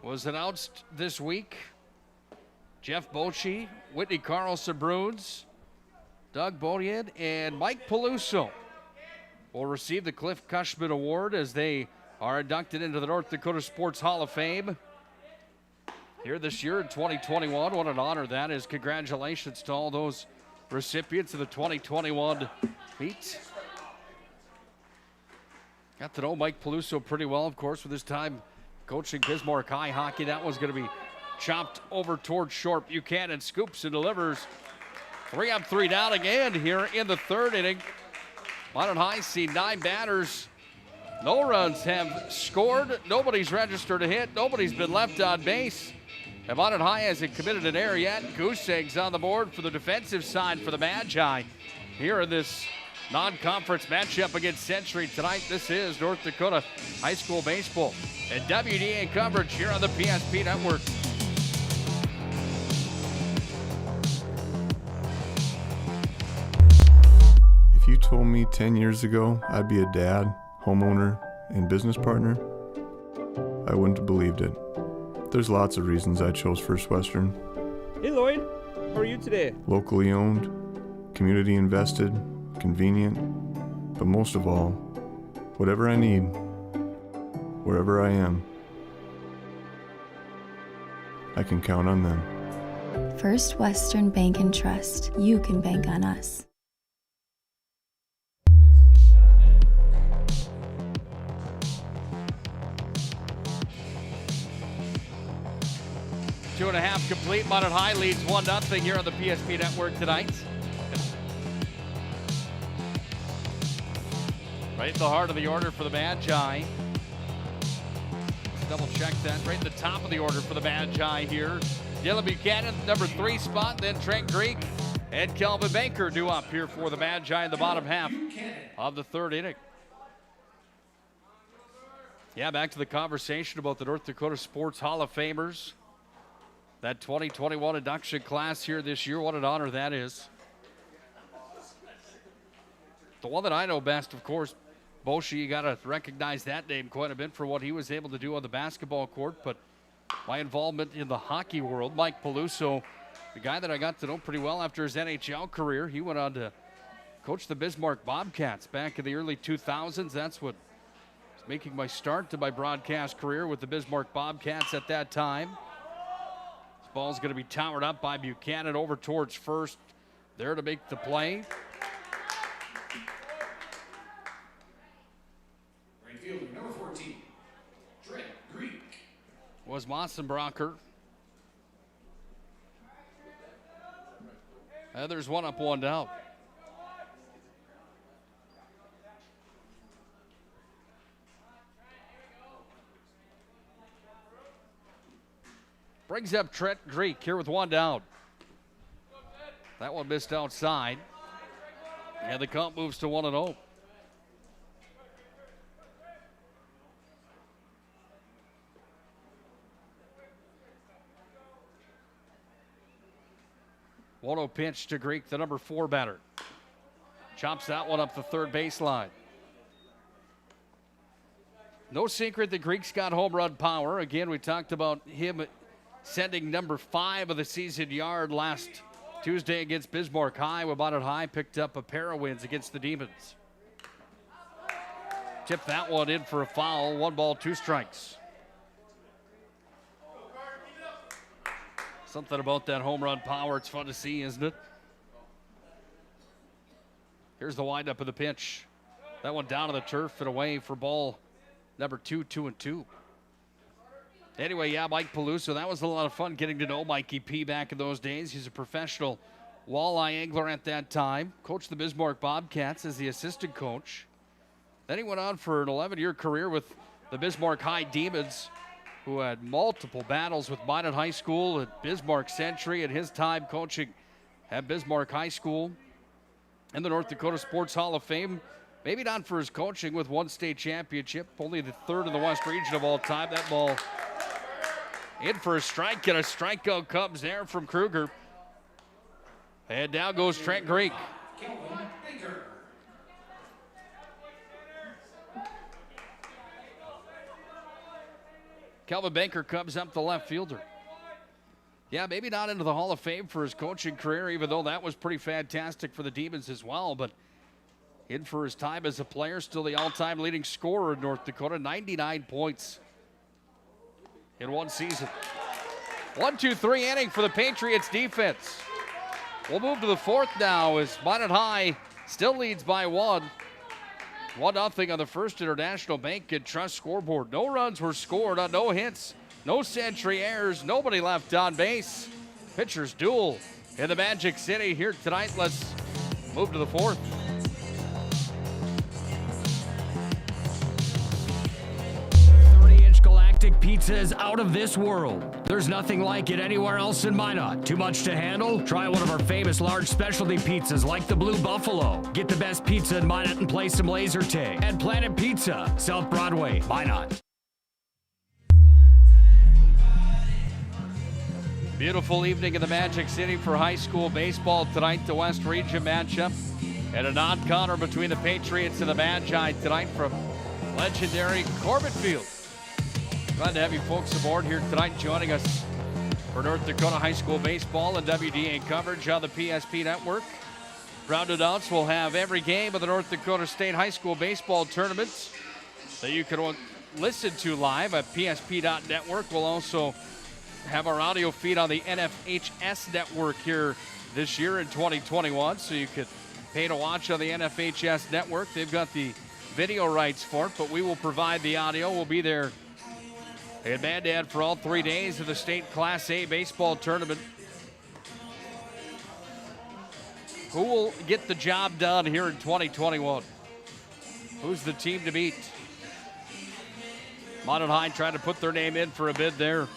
was announced this week. Jeff Bochy, Whitney Carlson-Bruns, Doug Bodian, and Mike Peluso will receive the Cliff Cushman Award as they are inducted into the North Dakota Sports Hall of Fame here this year in 2021. What an honor that is. Congratulations to all those recipients of the 2021 meet. Got to know Mike Peluso pretty well, of course, with his time coaching Bismarck High hockey. That one's going to be chopped over towards short. Buchanan scoops and delivers. 3 up, 3 down again here in the third inning. Minot High see 9 batters. No runs have scored. Nobody's registered a hit. Nobody's been left on base. And Minot High hasn't committed an error yet. Goose eggs on the board for the defensive side for the Magi here in this non-conference matchup against Century tonight. This is North Dakota High School Baseball and WDA coverage here on the PSP Network. If you told me 10 years ago I'd be a dad, homeowner, and business partner, I wouldn't have believed it. There's lots of reasons I chose First Western. Hey Lloyd, how are you today? Locally owned, community invested, convenient, but most of all, whatever I need, wherever I am, I can count on them. First Western Bank and Trust. You can bank on us. Two and a half complete. Minot High leads 1-0 here on the PSP Network tonight. Right in the heart of the order for the Magi. Let's double check that. Right in the top of the order for the Magi here. Dylan Buchanan, number 3 spot. Then Trent Greek and Kelvin Baker due up here for the Magi in the bottom half of the third inning. Yeah, back to the conversation about the North Dakota Sports Hall of Famers. That 2021 induction class here this year, what an honor that is. The one that I know best, of course, Bochy, you got to recognize that name quite a bit for what he was able to do on the basketball court, but my involvement in the hockey world, Mike Peluso, the guy that I got to know pretty well after his NHL career, he went on to coach the Bismarck Bobcats back in the early 2000s. That's what was making my start to my broadcast career with the Bismarck Bobcats at that time. Ball's going to be towered up by Buchanan over towards first. There to make the play. Right fielder, number 14, Trent Greek. Was Mossenbrocker. And there's 1 up, 1 down. Brings up Trent Greek here with 1 down. That one missed outside. And the count moves to 1-0. One-0 pitch to Greek, the number 4 batter. Chops that one up the third baseline. No secret that Greek's got home run power. Again, we talked about him sending number 5 of the season yard last Tuesday against Bismarck High. Minot High picked up a pair of wins against the Demons. Tip that one in for a foul. 1 ball, 2 strikes. Something about that home run power. It's fun to see, isn't it? Here's the windup of the pitch. That one down to the turf and away for ball number 2, 2-2. Anyway, yeah, Mike Peluso, that was a lot of fun getting to know Mikey P back in those days. He's a professional walleye angler at that time. Coached the Bismarck Bobcats as the assistant coach. Then he went on for an 11-year career with the Bismarck High Demons, who had multiple battles with Minot High School at Bismarck Century at his time coaching at Bismarck High School. In the North Dakota Sports Hall of Fame. Maybe not for his coaching with 1 state championship, only the 3rd in the West region of all time. That ball in for a strike, and a strikeout comes there from Kruger. And down goes Trent Greek. Kelvin Banker comes up the left fielder. Yeah, maybe not into the Hall of Fame for his coaching career, even though that was pretty fantastic for the Demons as well. But in for his time as a player, still the all-time leading scorer in North Dakota, 99 points in 1 season. 1-2-3 inning for the Patriots defense. We'll move to the 4th now as Minot High still leads by 1. 1-0 on the First International Bank and Trust scoreboard. No runs were scored on no hits. No Century errors, nobody left on base. Pitchers duel in the Magic City here tonight. Let's move to the 4th. Galactic pizza is out of this world. There's nothing like it anywhere else in Minot. Too much to handle? Try one of our famous large specialty pizzas like the Blue Buffalo. Get the best pizza in Minot and play some laser tag at Planet Pizza, South Broadway, Minot. Beautiful evening in the Magic City for high school baseball tonight. The West Region matchup and a non-counter between the Patriots and the Magi tonight from legendary Corbett Field. Glad to have you folks aboard here tonight, joining us for North Dakota high school baseball and WDA coverage on the PSP network. Proud to announce we'll have every game of the North Dakota State High School Baseball Tournament that you can listen to live at PSP.network. We'll also have our audio feed on the NFHS network here this year in 2021, so you could pay to watch on the NFHS network. They've got the video rights for it, but we will provide the audio. We'll be there in Mandan for all 3 days of the state Class A baseball tournament. Who will get the job done here in 2021? Who's the team to beat? Minot High trying to put their name in for a bid there.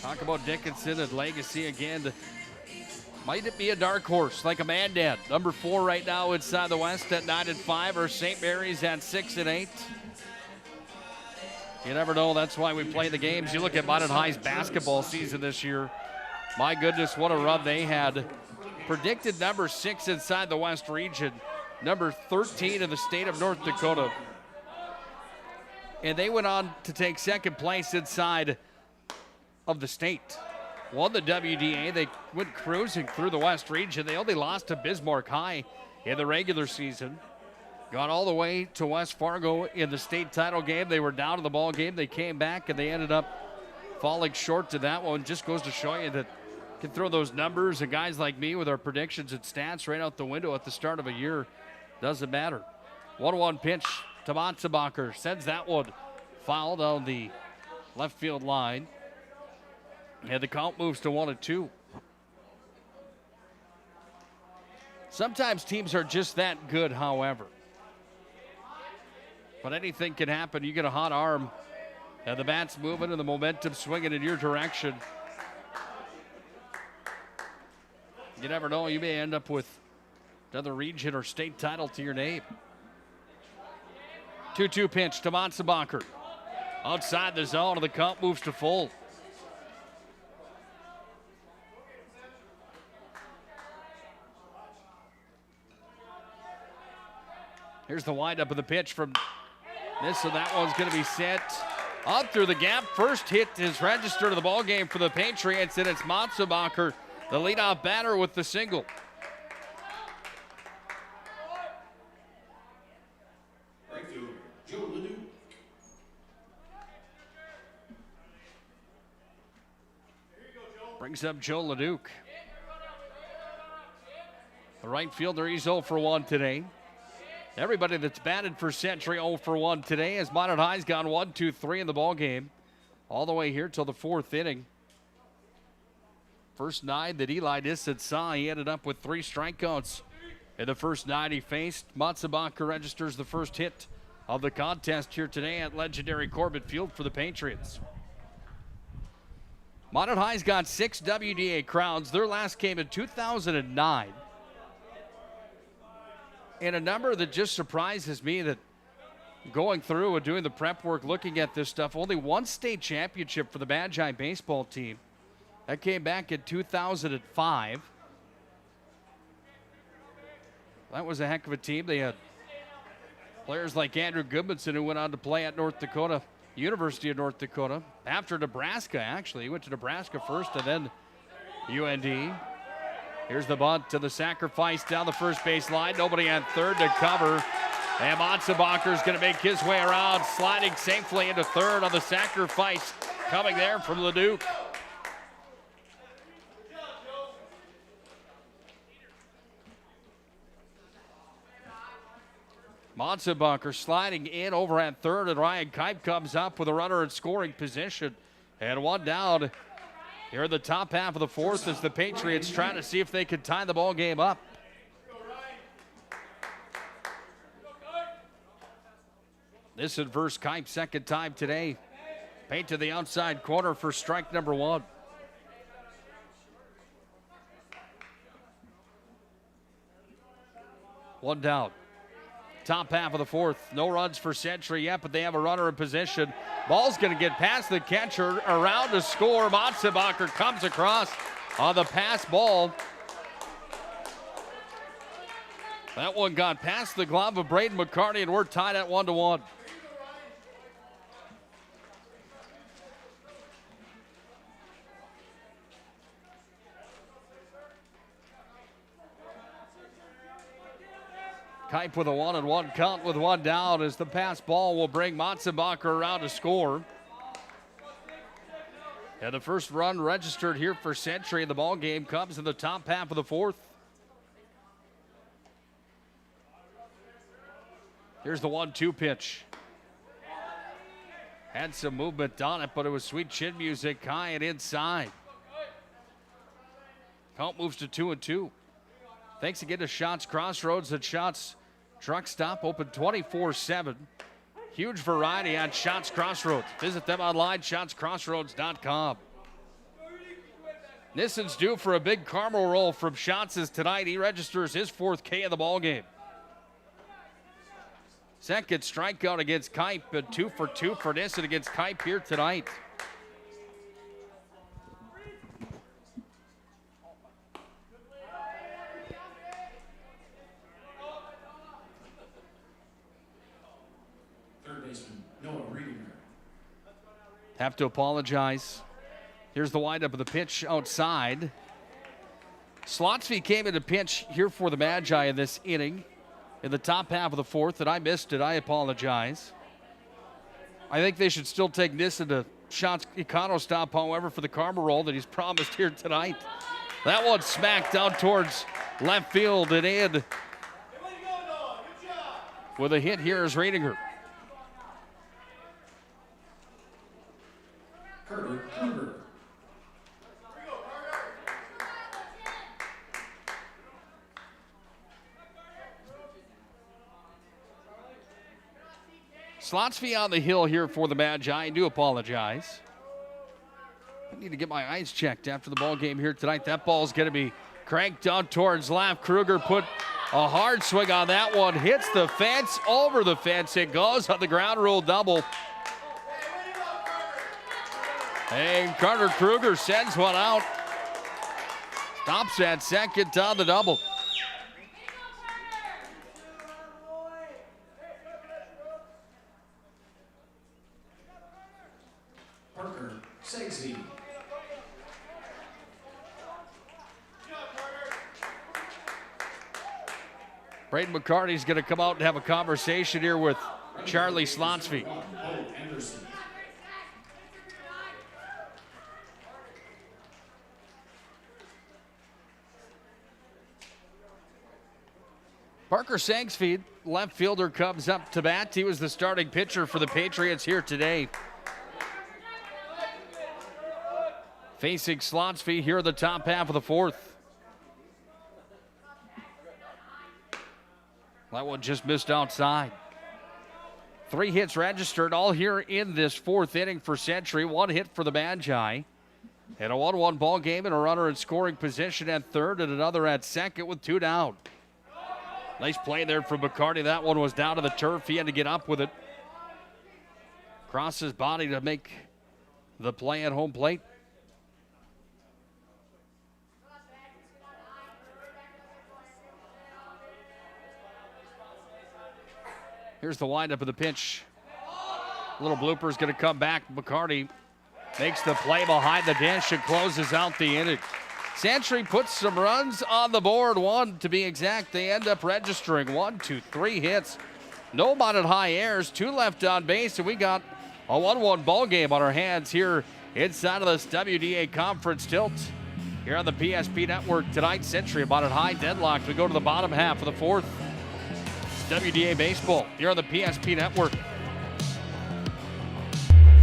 Talk about Dickinson and legacy again. Might it be a dark horse like a Mandan? Number 4 right now inside the West at 9-5, or St. Mary's at 6-8. You never know. That's why we play the games. You look at Minot High's basketball season this year. My goodness, what a run they had. Predicted number 6 inside the West region, number 13 in the state of North Dakota. And they went on to take 2nd place inside of the state. Won the WDA. They went cruising through the West region. They only lost to Bismarck High in the regular season. Got all the way to West Fargo in the state title game. They were down in the ball game. They came back and they ended up falling short to that one. Just goes to show you that you can throw those numbers and guys like me with our predictions and stats right out the window at the start of a year. Doesn't matter. 1-1 pitch to Matzebacher. Sends that one foul down the left field line. And the count moves to 1-2. Sometimes teams are just that good, however. But anything can happen. You get a hot arm, and the bat's moving and the momentum swinging in your direction. You never know. You may end up with another region or state title to your name. 2-2 pitch to Matzebacher. Outside the zone, and the count moves to full. Here's the windup of the pitch from this, so that one's going to be set Out through the gap. First hit is registered to the ball game for the Patriots, and it's Matzebacher, the leadoff batter, with the single. Right fielder, Joe Ledoux. Brings up Joe Leduc. The right fielder, he's 0 for 1 today. Everybody that's batted for Century 0 for 1 today, as Minot High's gone 1, 2, 3 in the ball game, all the way here till the 4th inning. First 9 that Eli Dissett saw, he ended up with 3 strikeouts in the first 9 he faced. Matzebacher registers the first hit of the contest here today at legendary Corbett Field for the Patriots. Minot High's got 6 WDA crowns. Their last came in 2009. And a number that just surprises me, that going through and doing the prep work, looking at this stuff, only 1 state championship for the Magi baseball team. That came back in 2005. That was a heck of a team. They had players like Andrew Goodmanson, who went on to play at North Dakota, University of North Dakota, after Nebraska, actually. He went to Nebraska first and then UND. Here's the bunt to the sacrifice down the first base line. Nobody on third to cover. And Matzebacher's going to make his way around, sliding safely into third on the sacrifice. Coming there from Leduc. Matzebacher sliding in over at third, and Ryan Kipe comes up with a runner in scoring position. And 1 down here in the top half of the 4th as the Patriots trying to see if they can tie the ball game up. This inverse Kipe, second time today. Paint to the outside corner for strike number 1. One down. Top half of the 4th. No runs for Century yet, but they have a runner in position. Ball's going to get past the catcher, around to score. Matzebacher comes across on the pass ball. That one got past the glove of Braden McCarty, and we're tied at 1-1. Kipe with a 1-1 count with 1 down, as the pass ball will bring Matzebacher around to score. And the first run registered here for Century in the ball game comes in the top half of the 4th. Here's the 1-2 pitch. Had some movement on it, but it was sweet chin music high and inside. Count moves to 2-2. Thanks again to Shots Crossroads at Shots Truck Stop, open 24/7. Huge variety on Shots Crossroads. Visit them online, shotscrossroads.com. Nissen's due for a big caramel roll from Shots tonight. He registers his 4th K of the ballgame. Second strikeout against Kipe, and 2 for 2 for Nissen against Kipe here tonight. Have to apologize. Here's the windup of the pitch outside. Slotsky came in to pitch here for the Magi in this inning in the top half of the 4th, and I missed it. I apologize. I think they should still take Nissen to Shots Econo stop, however, for the karma roll that he's promised here tonight. That one smacked down towards left field and in. With a hit here is Radinger. Carter Kruger. Slotsky on the hill here for the Magi. I do apologize. I need to get my eyes checked after the ball game here tonight. That ball's going to be cranked down towards left. Kruger put a hard swing on that one. Hits the fence, over the fence. It goes on the ground rule double. And Carter Kruger sends one out. Stops at second on the double. Braden McCarty's going to come out and have a conversation here with Charlie Slotsky. Parker Sangsfeed, left fielder, comes up to bat. He was the starting pitcher for the Patriots here today. Facing Slotsky here in the top half of the fourth. That one just missed outside. 3 hits registered all here in this fourth inning for Century. 1 hit for the Magi. And a 1-1 ball game, and a runner in scoring position at third and another at second with 2 down. Nice play there from McCarty. That one was down to the turf. He had to get up with it. Cross his body to make the play at home plate. Here's the windup of the pitch. Little blooper is going to come back. McCarty makes the play behind the dish and closes out the inning. Century puts some runs on the board, 1 to be exact. They end up registering 1, 2, 3 hits. No mounted high airs, 2 left on base, and we got a 1-1 ball game on our hands here inside of this WDA conference tilt. Here on the PSP Network tonight, Century about at high deadlock. We go to the bottom half of the fourth. WDA Baseball here on the PSP Network.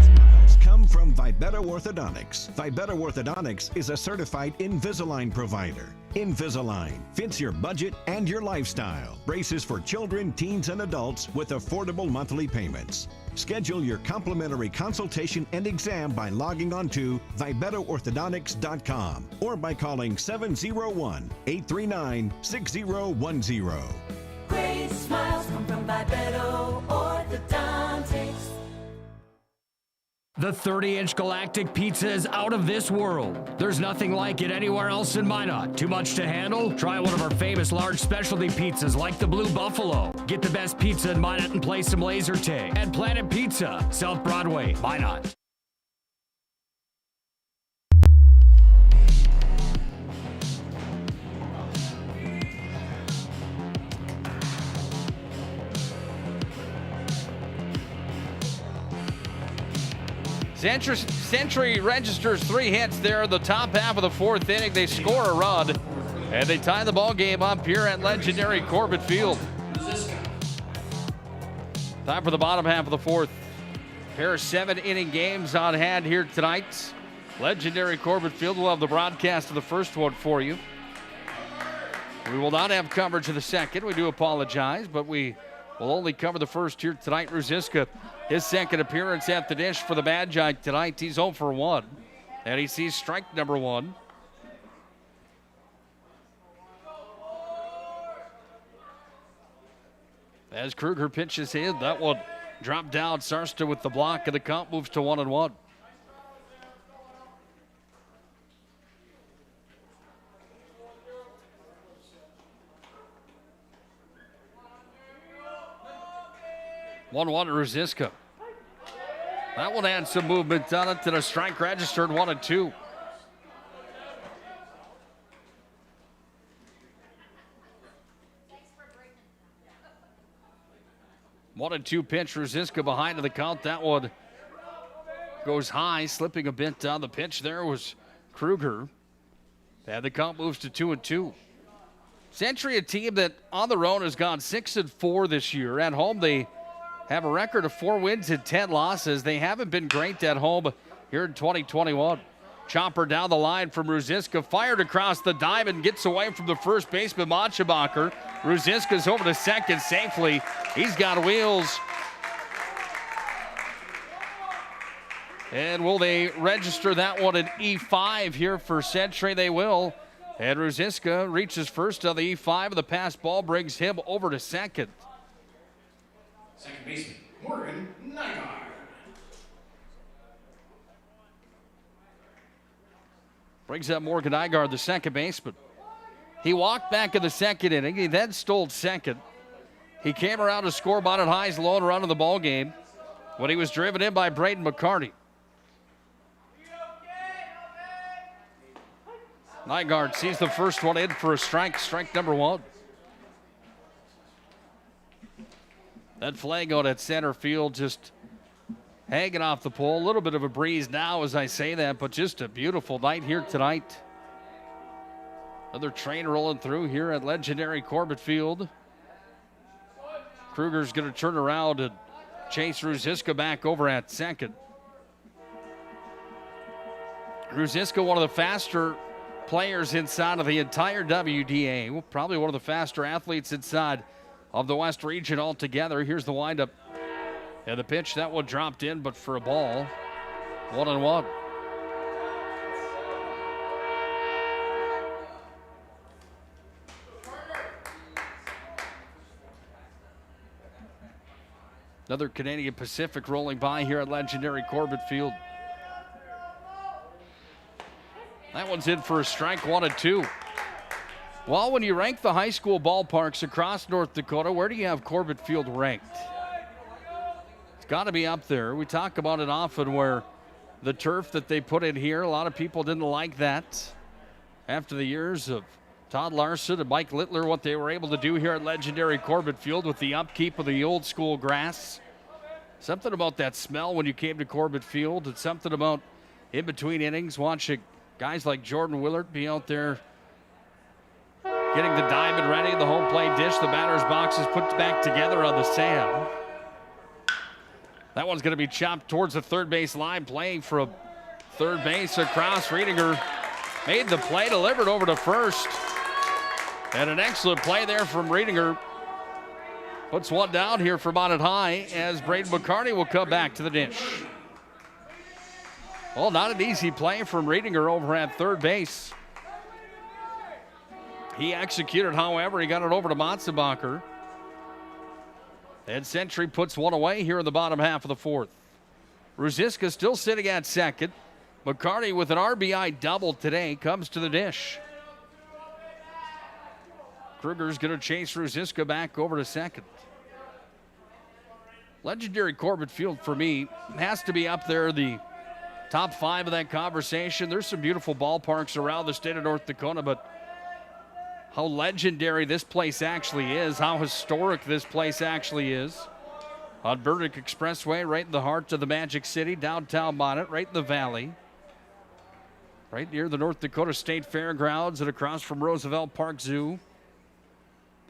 Smiles come from Vibetta Orthodontics. Vibetta Orthodontics is a certified Invisalign provider. Invisalign fits your budget and your lifestyle. Braces for children, teens, and adults with affordable monthly payments. Schedule your complimentary consultation and exam by logging on to VibettaOrthodontics.com or by calling 701-839-6010. Great smiles come from Vibetta Orthodontics. The 30-inch Galactic Pizza is out of this world. There's nothing like it anywhere else in Minot. Too much to handle? Try one of our famous large specialty pizzas like the Blue Buffalo. Get the best pizza in Minot and play some laser tag. At Planet Pizza, South Broadway, Minot. Century registers 3 hits there in the top half of the fourth inning. They score a run, and they tie the ball game up here at legendary Corbett Field. Time for the bottom half of the fourth. Pair of 7-inning games on hand here tonight. Legendary Corbett Field will have the broadcast of the first one for you. We will not have coverage of the second. We do apologize, but we will only cover the first here tonight. Ruziska, his second appearance at the dish for the Magi tonight. He's 0 for 1, and he sees strike number 1. As Kruger pitches in, that one dropped down. Sarsta with the block, and the count moves to 1-1. One to Ruziska. That one had some movement on it, and a strike registered 1-2. One and two pitch, Ruziska behind to the count. That one goes high, slipping a bit down the pitch. There was Kruger. And the count moves to 2-2. Century, a team that on the road has gone 6-4 this year. At home, they have a record of 4 wins and 10 losses. They haven't been great at home here in 2021. Chopper down the line from Ruziska, fired across the diamond, gets away from the first baseman, Machabacher. Ruziska's over to second safely. He's got wheels. And will they register that one at E5 here for Century? They will. And Ruziska reaches first on the E5, and the pass ball brings him over to second. Second baseman, Morgan Nygaard. Brings up Morgan Nygaard, the second baseman. He walked back in the second inning. He then stole second. He came around to score Bonnet High's lone run of the ball game when he was driven in by Braden McCarty. Nygaard sees the first one in for a strike, strike number 1. That flag out at center field just hanging off the pole. A little bit of a breeze now as I say that, but just a beautiful night here tonight. Another train rolling through here at legendary Corbett Field. Kruger's going to turn around and chase Ruziska back over at second. Ruziska, one of the faster players inside of the entire WDA. Probably one of the faster athletes inside of the West region altogether. Here's the windup. And the pitch, that one dropped in, but for a ball. 1-1. Another Canadian Pacific rolling by here at legendary Corbett Field. That one's in for a strike, 1-2. Well, when you rank the high school ballparks across North Dakota, where do you have Corbett Field ranked? It's got to be up there. We talk about it often where the turf that they put in here, a lot of people didn't like that. After the years of Todd Larson and Mike Littler, what they were able to do here at legendary Corbett Field with the upkeep of the old school grass. Something about that smell when you came to Corbett Field. It's something about in between innings, watching guys like Jordan Willard be out there getting the diamond ready, the home plate dish, the batter's box is put back together on the sand. That one's going to be chopped towards the third base line, playing for a third base across. Riedinger made the play, delivered over to first. And an excellent play there from Riedinger. Puts one down here for Minot High as Braden McCarty will come back to the dish. Well, not an easy play from Riedinger over at third base. He executed, however, he got it over to Matzenbacher. And Century puts one away here in the bottom half of the fourth. Ruziska still sitting at second. McCarty with an RBI double today comes to the dish. Kruger's going to chase Ruziska back over to second. Legendary Corbett Field, for me, has to be up there, the top 5 of that conversation. There's some beautiful ballparks around the state of North Dakota, but how legendary this place actually is, how historic this place actually is. On Burdick Expressway, right in the heart of the Magic City, downtown Minot, right in the valley. Right near the North Dakota State Fairgrounds and across from Roosevelt Park Zoo.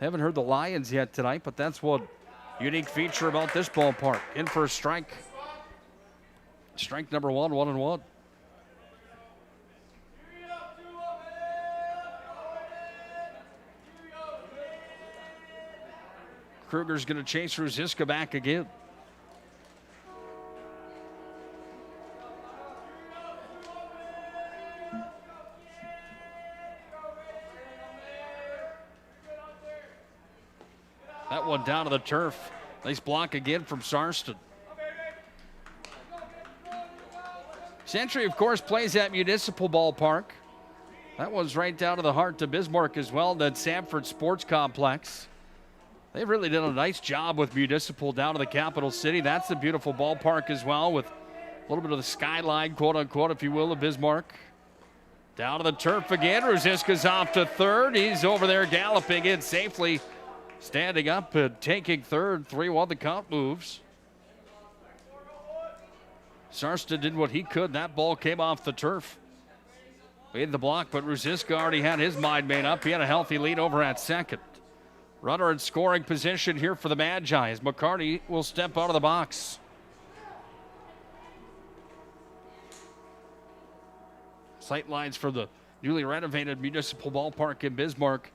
Haven't heard the Lions yet tonight, but that's one unique feature about this ballpark. In for a strike. Strike number 1, 1-1. Kruger's going to chase Ruziska back again. That one down to the turf. Nice block again from Sarston. Century, of course, plays at Municipal Ballpark. That one's right down to the heart of Bismarck as well, that Sanford Sports Complex. They've really done a nice job with Municipal down to the capital city. That's a beautiful ballpark as well, with a little bit of the skyline, quote unquote, if you will, of Bismarck. Down to the turf again. Ruziska's off to third. He's over there galloping in safely, standing up and taking third. 3-1 the count moves. Sarston did what he could. That ball came off the turf. Made the block, but Ruziska already had his mind made up. He had a healthy lead over at second. Runner in scoring position here for the Magi as McCarty will step out of the box. Sight lines for the newly renovated Municipal Ballpark in Bismarck.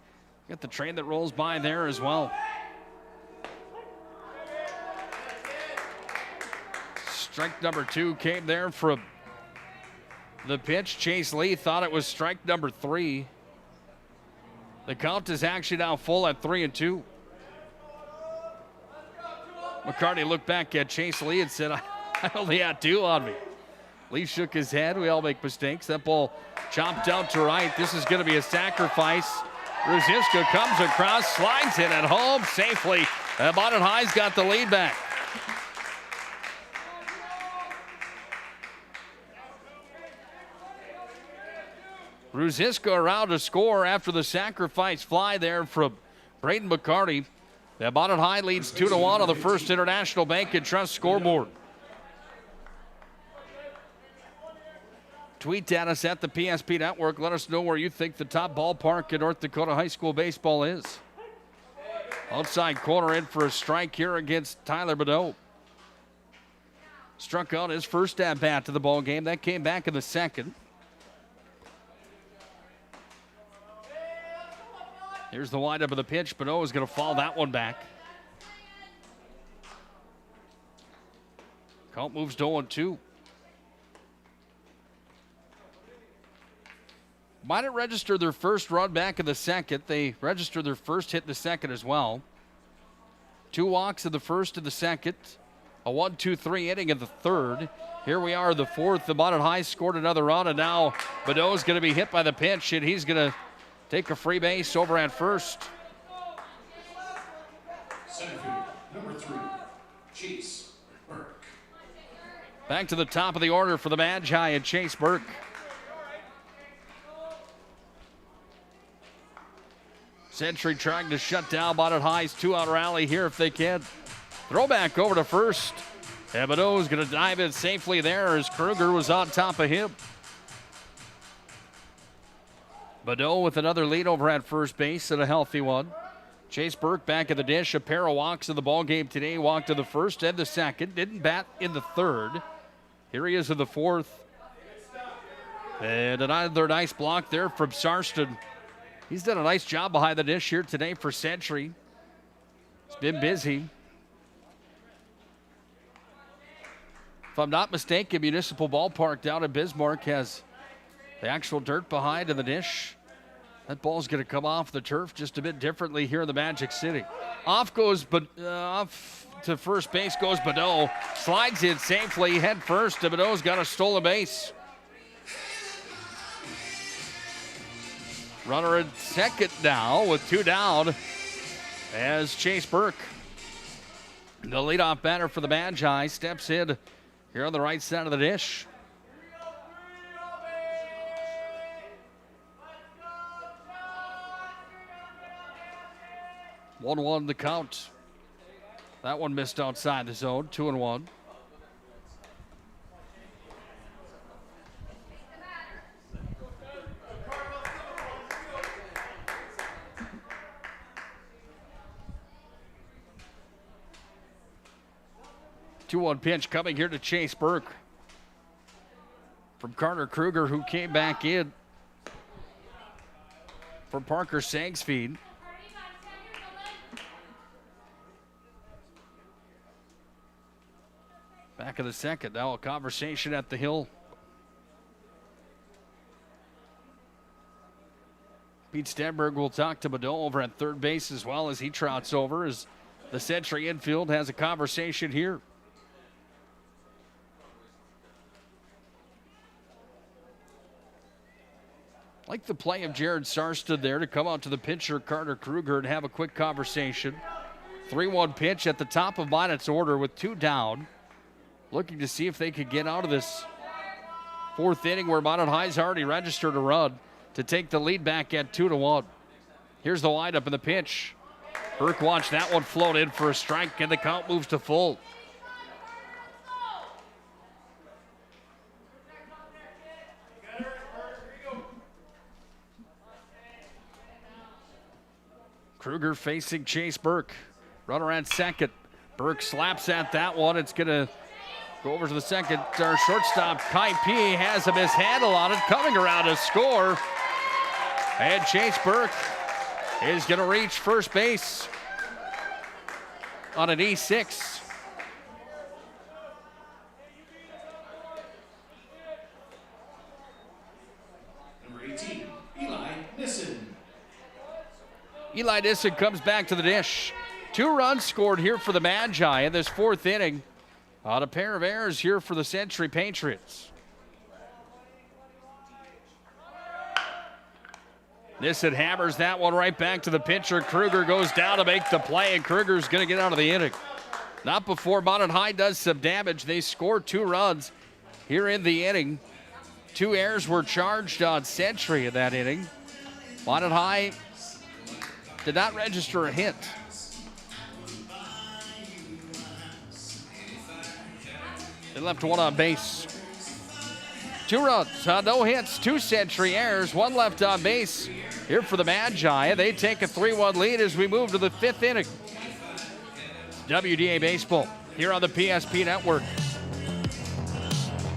Got the train that rolls by there as well. Strike number 2 came there from the pitch. Chase Lee thought it was strike number 3. The count is actually now full at 3-2. McCarty looked back at Chase Lee and said, I only had 2 on me. Lee shook his head. We all make mistakes. That ball chopped out to right. This is going to be a sacrifice. Ruziska comes across, slides it at home safely. Minot High's got the lead back. Ruziska around to score after the sacrifice fly there from Braden McCarty. The Minot High leads 2-1 on the First International Bank and Trust scoreboard. Tweet at us at the PSP Network. Let us know where you think the top ballpark in North Dakota high school baseball is. Outside corner in for a strike here against Tyler Minot. Struck out his first at-bat to the ball game. That came back in the second. Here's the windup of the pitch. Minot is going to foul that one back. Count moves to 0-2. Minot registered their first run back in the second. They registered their first hit in the second as well. 2 walks in the first and the second. A 1-2-3 inning in the third. Here we are, the fourth. The Minot High scored another run, and now Minot's going to be hit by the pitch, and he's going to take a free base over at first. Center field, number 3, Chase Burke. Back to the top of the order for the Magi and Chase Burke. Century trying to shut down Minot High's 2-out rally here if they can. Throwback over to first. And Minot's going to dive in safely there as Kruger was on top of him. Minot with another lead over at first base and a healthy one. Chase Burke back in the dish. A pair of walks in the ball game today. Walked in the first and the second. Didn't bat in the third. Here he is in the fourth. And another nice block there from Sarston. He's done a nice job behind the dish here today for Century. He's been busy. If I'm not mistaken, Municipal Ballpark down in Bismarck has the actual dirt behind in the dish. That ball's going to come off the turf just a bit differently here in the Magic City. Off to first base goes Minot. Slides in safely, head first, and Minot's got a stolen base. Runner at second now with 2 down as Chase Burke, the leadoff batter for the Magi, steps in here on the right side of the dish. One the count. That one missed outside the zone. 2-1. Two-one pitch coming here to Chase Burke from Carter Kruger, who came back in for Parker Sangsfeed. Back in the second. Now a conversation at the hill. Pete Stenberg will talk to Minot over at third base as well as he trots over as the Century infield has a conversation here. Like the play of Jared Sarsted there to come out to the pitcher, Carter Kruger, and have a quick conversation. 3-1 pitch at the top of Minot's order with 2 down. Looking to see if they could get out of this fourth inning where Minot High's already registered a run to take the lead back at 2-1. Here's the windup and the pitch. Burke watched that one float in for a strike, and the count moves to full. Kruger facing Chase Burke. Runner at second. Burke slaps at that one. It's going to go over to the second. Our shortstop, Kai P, has a mishandle on it. Coming around to score. And Chase Burke is going to reach first base on an E6. Number 18, Eli Nissen. Eli Nissen comes back to the dish. 2 runs scored here for the Magi in this fourth inning on a pair of errors here for the Century Patriots. Nissen hammers that one right back to the pitcher. Kruger goes down to make the play, and Kruger's going to get out of the inning. Not before Minot High does some damage. They score 2 runs here in the inning. 2 errors were charged on Century in that inning. Minot High did not register a hit. They left one on base. 2 runs, no hits, 2 Century errors, 1 left on base. Here for the Magi, they take a 3-1 lead as we move to the 5th inning. WDA Baseball here on the PSP Network.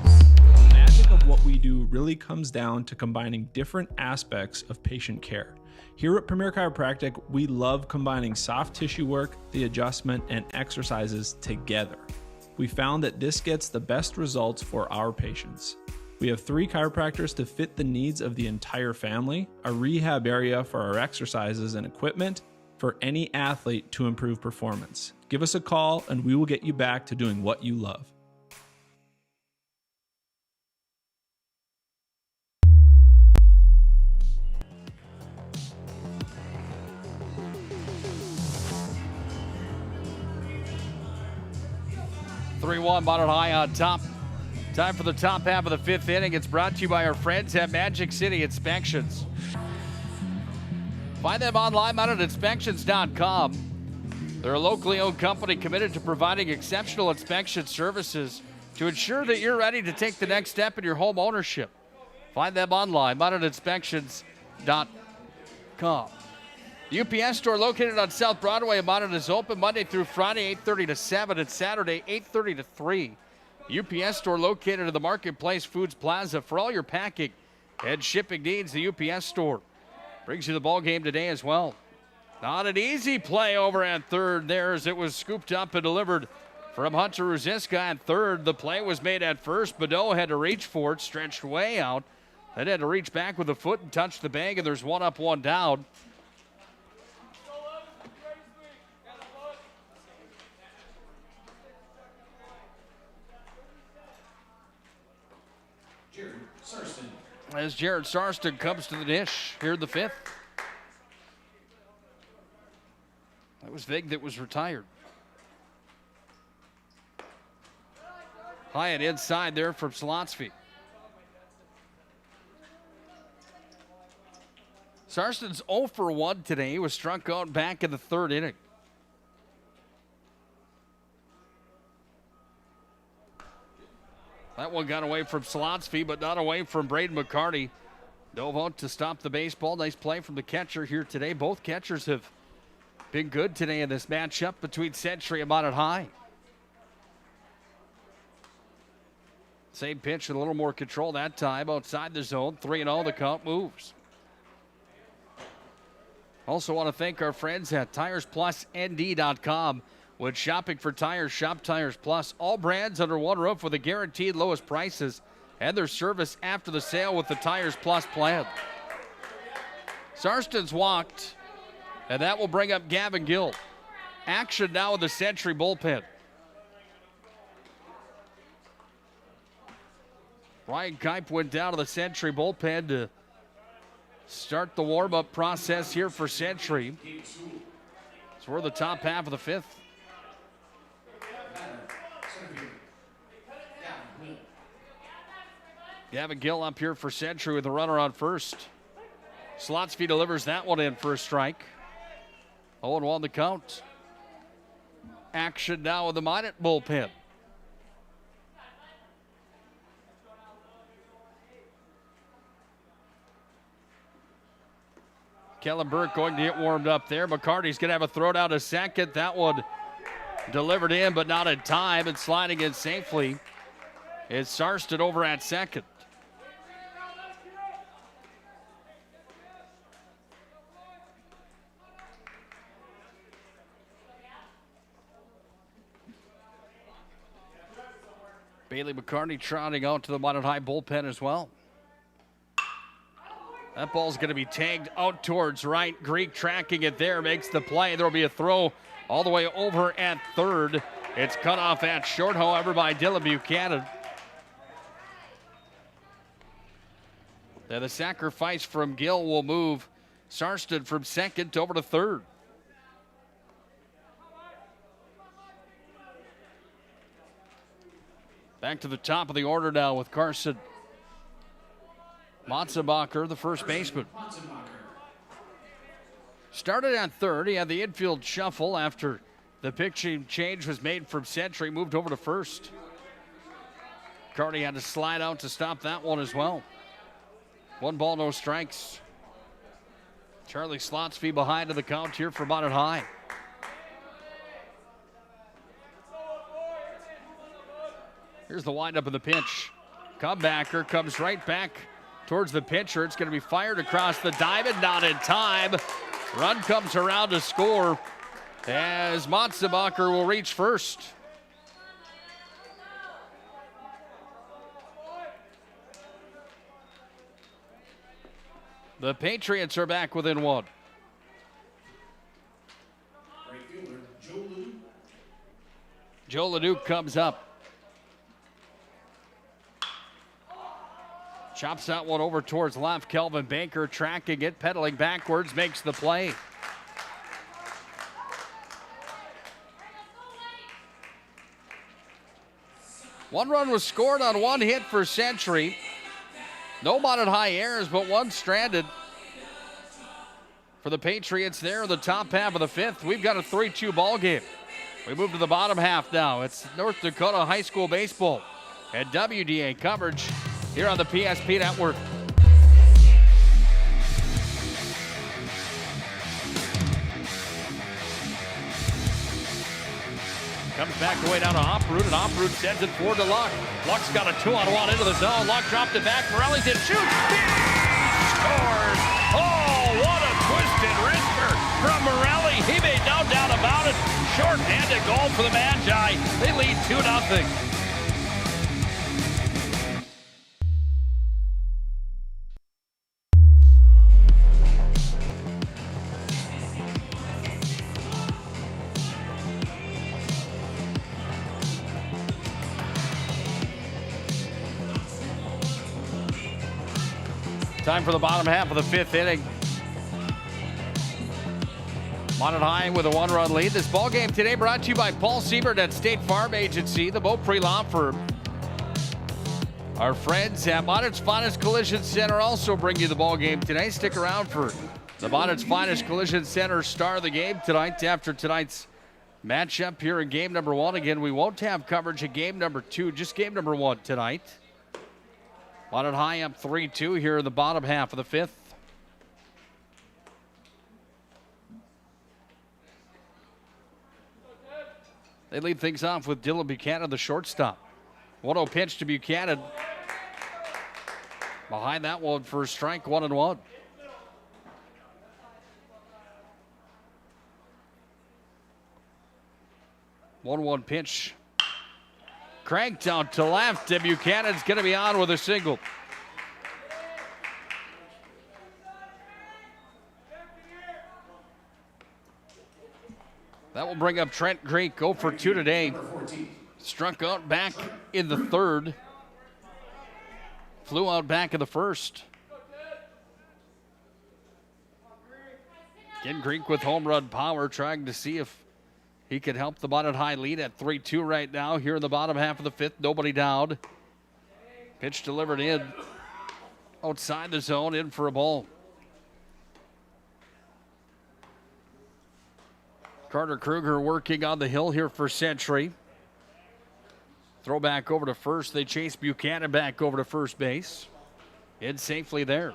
The magic of what we do really comes down to combining different aspects of patient care. Here at Premier Chiropractic, we love combining soft tissue work, the adjustment, and exercises together. We found that this gets the best results for our patients. We have 3 chiropractors to fit the needs of the entire family, a rehab area for our exercises and equipment for any athlete to improve performance. Give us a call and we will get you back to doing what you love. Three-one, Minot High on top. Time for the top half of the 5th inning. It's brought to you by our friends at Magic City Inspections. Find them online, MinotInspections.com. They're a locally owned company committed to providing exceptional inspection services to ensure that you're ready to take the next step in your home ownership. Find them online, MinotInspections.com. The UPS store located on South Broadway in Minot is open Monday through Friday, 8:30 to 7, and Saturday, 8:30 to 3. UPS store located in the Marketplace Foods Plaza for all your packing and shipping needs. The UPS store brings you the ball game today as well. Not an easy play over at third there as it was scooped up and delivered from Hunter Ruziska at third. The play was made at first. Minot had to reach for it, stretched way out. Then had to reach back with a foot and touch the bag, and there's 1 up, 1 down. As Jared Sarston comes to the dish here in the 5th. That was Vig that was retired. High and inside there from Slotsky. Sarston's 0 for 1 today. He was struck out back in the 3rd inning. That one got away from Slotsky, but not away from Braden McCarty. Dove out to stop the baseball. Nice play from the catcher here today. Both catchers have been good today in this matchup between Century and Minot High. Same pitch with a little more control that time outside the zone. 3-0, the count moves. Also want to thank our friends at TiresPlusND.com. When shopping for tires, shop Tires Plus. All brands under one roof with the guaranteed lowest prices and their service after the sale with the Tires Plus plan. Sarston's walked, and that will bring up Gavin Gill. Action now in the Century bullpen. Ryan Kipe went down to the Century bullpen to start the warm-up process here for Century. So we're in the top half of the 5th. Gavin Gill up here for Century with a runner on first. Slotsky delivers that one in for a strike. 0-1 the count. Action now in the Minot bullpen. Kellen Burke going to get warmed up there. McCarty's going to have a throw down to second. That one delivered in, but not in time, and sliding in safely is Sarston over at second. Bailey McCartney trotting out to the Minot High bullpen as well. That ball's going to be tagged out towards right. Greek tracking it there, makes the play. There will be a throw all the way over at third. It's cut off at short, however, by Dylan Buchanan. Then the sacrifice from Gill will move Sarston from second over to third. Back to the top of the order now with Carson Matzenbacher, the first baseman. Started at third. He had the infield shuffle after the pitching change was made from Century, moved over to first. Carney had to slide out to stop that one as well. 1 ball, no strikes. Charlie Slotsby behind to the count here for Minot High. Here's the windup of the pitch. Comebacker comes right back towards the pitcher. It's going to be fired across the diamond, not in time. Run comes around to score as Matzebacher will reach first. The Patriots are back within 1. Right fielder, Joe Leduc. Joe Leduc comes up. Chops that one over towards left. Kelvin Baker tracking it, pedaling backwards, makes the play. One run was scored on 1 hit for Century. No Minot High errors, but 1 stranded for the Patriots there in the top half of the 5th. We've got a 3-2 ball game. We move to the bottom half now. It's North Dakota High School Baseball and WDA coverage here on the PSP Network. Comes back away down to Oproot, and Oproot sends it forward to Luck. Luck's got a 2-on-1 into the zone. Luck dropped it back. Morelli did shoot. He scores! Oh, what a twisted wrister from Morelli. He made no doubt about it. Short-handed goal for the Magi. They lead 2-0. Time for the bottom half of the 5th inning. Minot High with a 1-run lead. This ball game today brought to you by Paul Siebert at State Farm Agency, the Beaupre Law Firm. Our friends at Minot's Finest Collision Center also bring you the ball game today. Stick around for the Minot's Finest Collision Center star of the game tonight after tonight's matchup here in game number 1. Again, we won't have coverage of game number 2, just game number 1 tonight. Minot High up 3-2 here in the bottom half of the 5th. They lead things off with Dylan Buchanan, the shortstop. 1-0 pitch to Buchanan. Behind that one for a strike, 1-1. One pitch. Cranked out to left, and Buchanan's going to be on with a single. That will bring up Trent Greek, 0 for 2 today. Struck out back in the 3rd. Flew out back in the 1st. Again, Greek with home run power, trying to see if he could help the Minot High lead at 3-2 right now here in the bottom half of the 5th. Nobody down. Pitch delivered in. Outside the zone, in for a ball. Carter Kruger working on the hill here for Century. Throw back over to first. They chase Buchanan back over to first base. In safely there.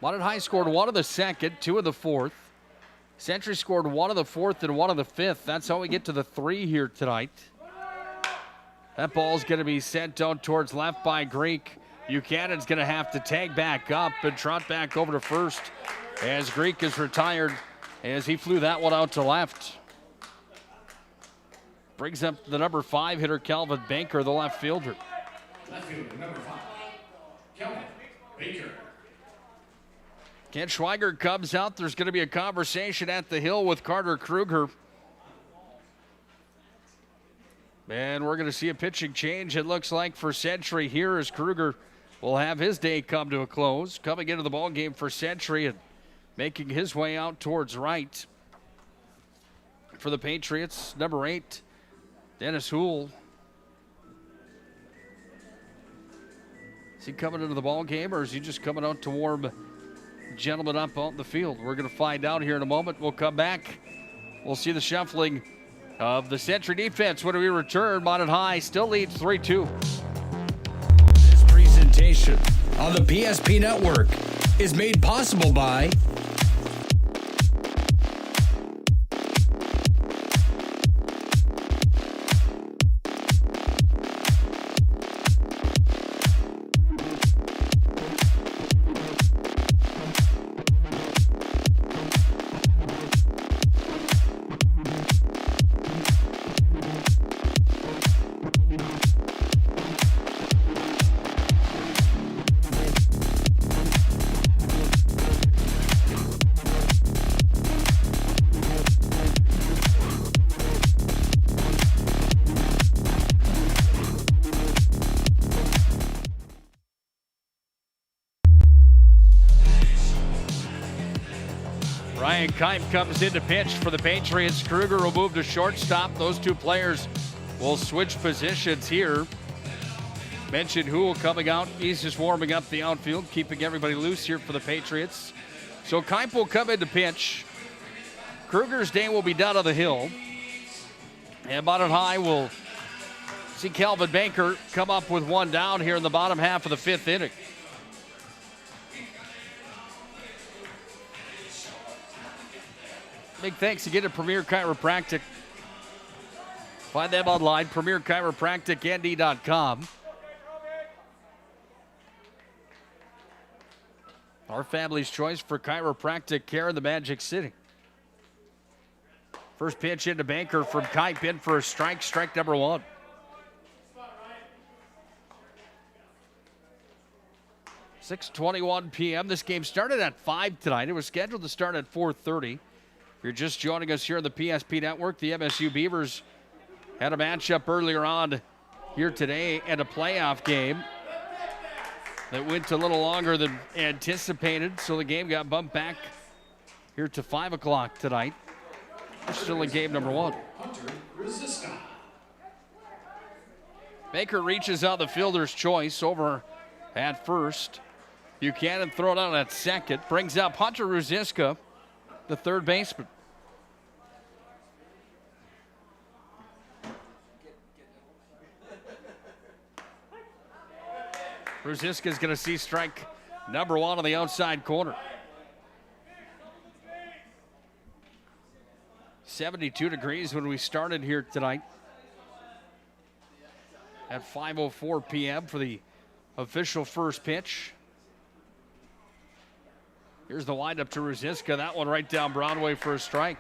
Minot High scored 1 of the 2nd, 2 of the 4th. Century scored 1 of the 4th and 1 of the 5th. That's how we get to the 3 here tonight. That ball's going to be sent down towards left by Greek. Buchanan's going to have to tag back up and trot back over to first as Greek is retired as he flew that one out to left. Brings up the number 5 hitter, Calvin Baker, the left fielder. Left fielder, number 5, Kelvin Baker. Ken Schweiger comes out. There's going to be a conversation at the hill with Carter Kruger. And we're going to see a pitching change, it looks like, for Century here as Kruger will have his day come to a close. Coming into the ball game for Century and making his way out towards right. For the Patriots, number 8, Dennis Houle. Is he coming into the ball game, or is he just coming out to warm gentlemen up on the field? We're going to find out here in a moment. We'll come back. We'll see the shuffling of the Century defense. When we return, Minot High still leads 3-2. This presentation on the PSP Network is made possible by Ryan Keim comes in to pitch for the Patriots. Kruger will move to shortstop. Those two players will switch positions here. Mentioned Houle coming out. He's just warming up the outfield, keeping everybody loose here for the Patriots. So Keim will come in to pitch. Kruger's day will be done on the hill. And Minot High will see Calvin Banker come up with one down here in the bottom half of the fifth inning. Big thanks again to Premier Chiropractic. Find them online, premierchiropracticnd.com. Our family's choice for chiropractic care in the Magic City. First pitch into Banker from Kipe in for a strike, strike number one. .6:21 p.m. This game started at 5 tonight. It was scheduled to start at 4:30. If you're just joining us here on the PSP Network, the MSU Beavers had a matchup earlier on here today and a playoff game that went a little longer than anticipated, so the game got bumped back here to 5 o'clock tonight. We're still in game number one. Baker reaches out the fielder's choice over at first. Buchanan thrown out at second. Brings up Hunter Ruziska, the third baseman. Ruziska is going to see strike number one on the outside corner. 72 degrees when we started here tonight at 5:04 p.m. for the official first pitch. Here's the windup to Ruziska. That one right down Broadway for a strike.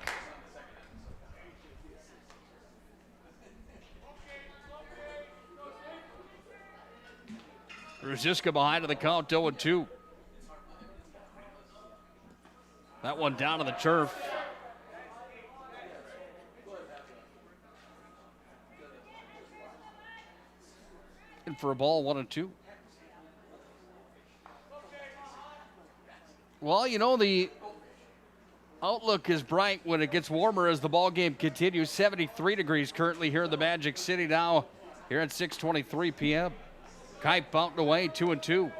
Ruziska behind in the count, 0-2. That one down to the turf. In for a ball, 1-2. Well, you know, the outlook is bright when it gets warmer as the ball game continues. 73 degrees currently here in the Magic City now, here at 6:23 p.m. Kipe bounced away, 2-2.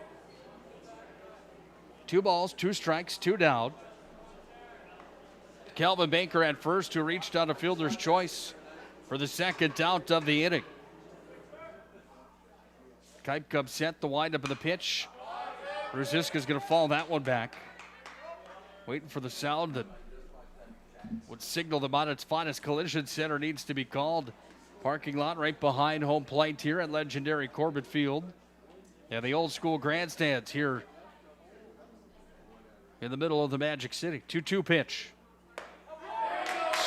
2 balls, 2 strikes, 2 down. Calvin Banker at first, who reached out a fielder's choice for the second out of the inning. Kipe comes set, the windup of the pitch. Ruziska's going to fall that one back. Waiting for the sound that would signal the Minot's finest collision center needs to be called. Parking lot right behind home plate here at legendary Corbett Field. And the old school grandstands here in the middle of the Magic City. 2-2 pitch.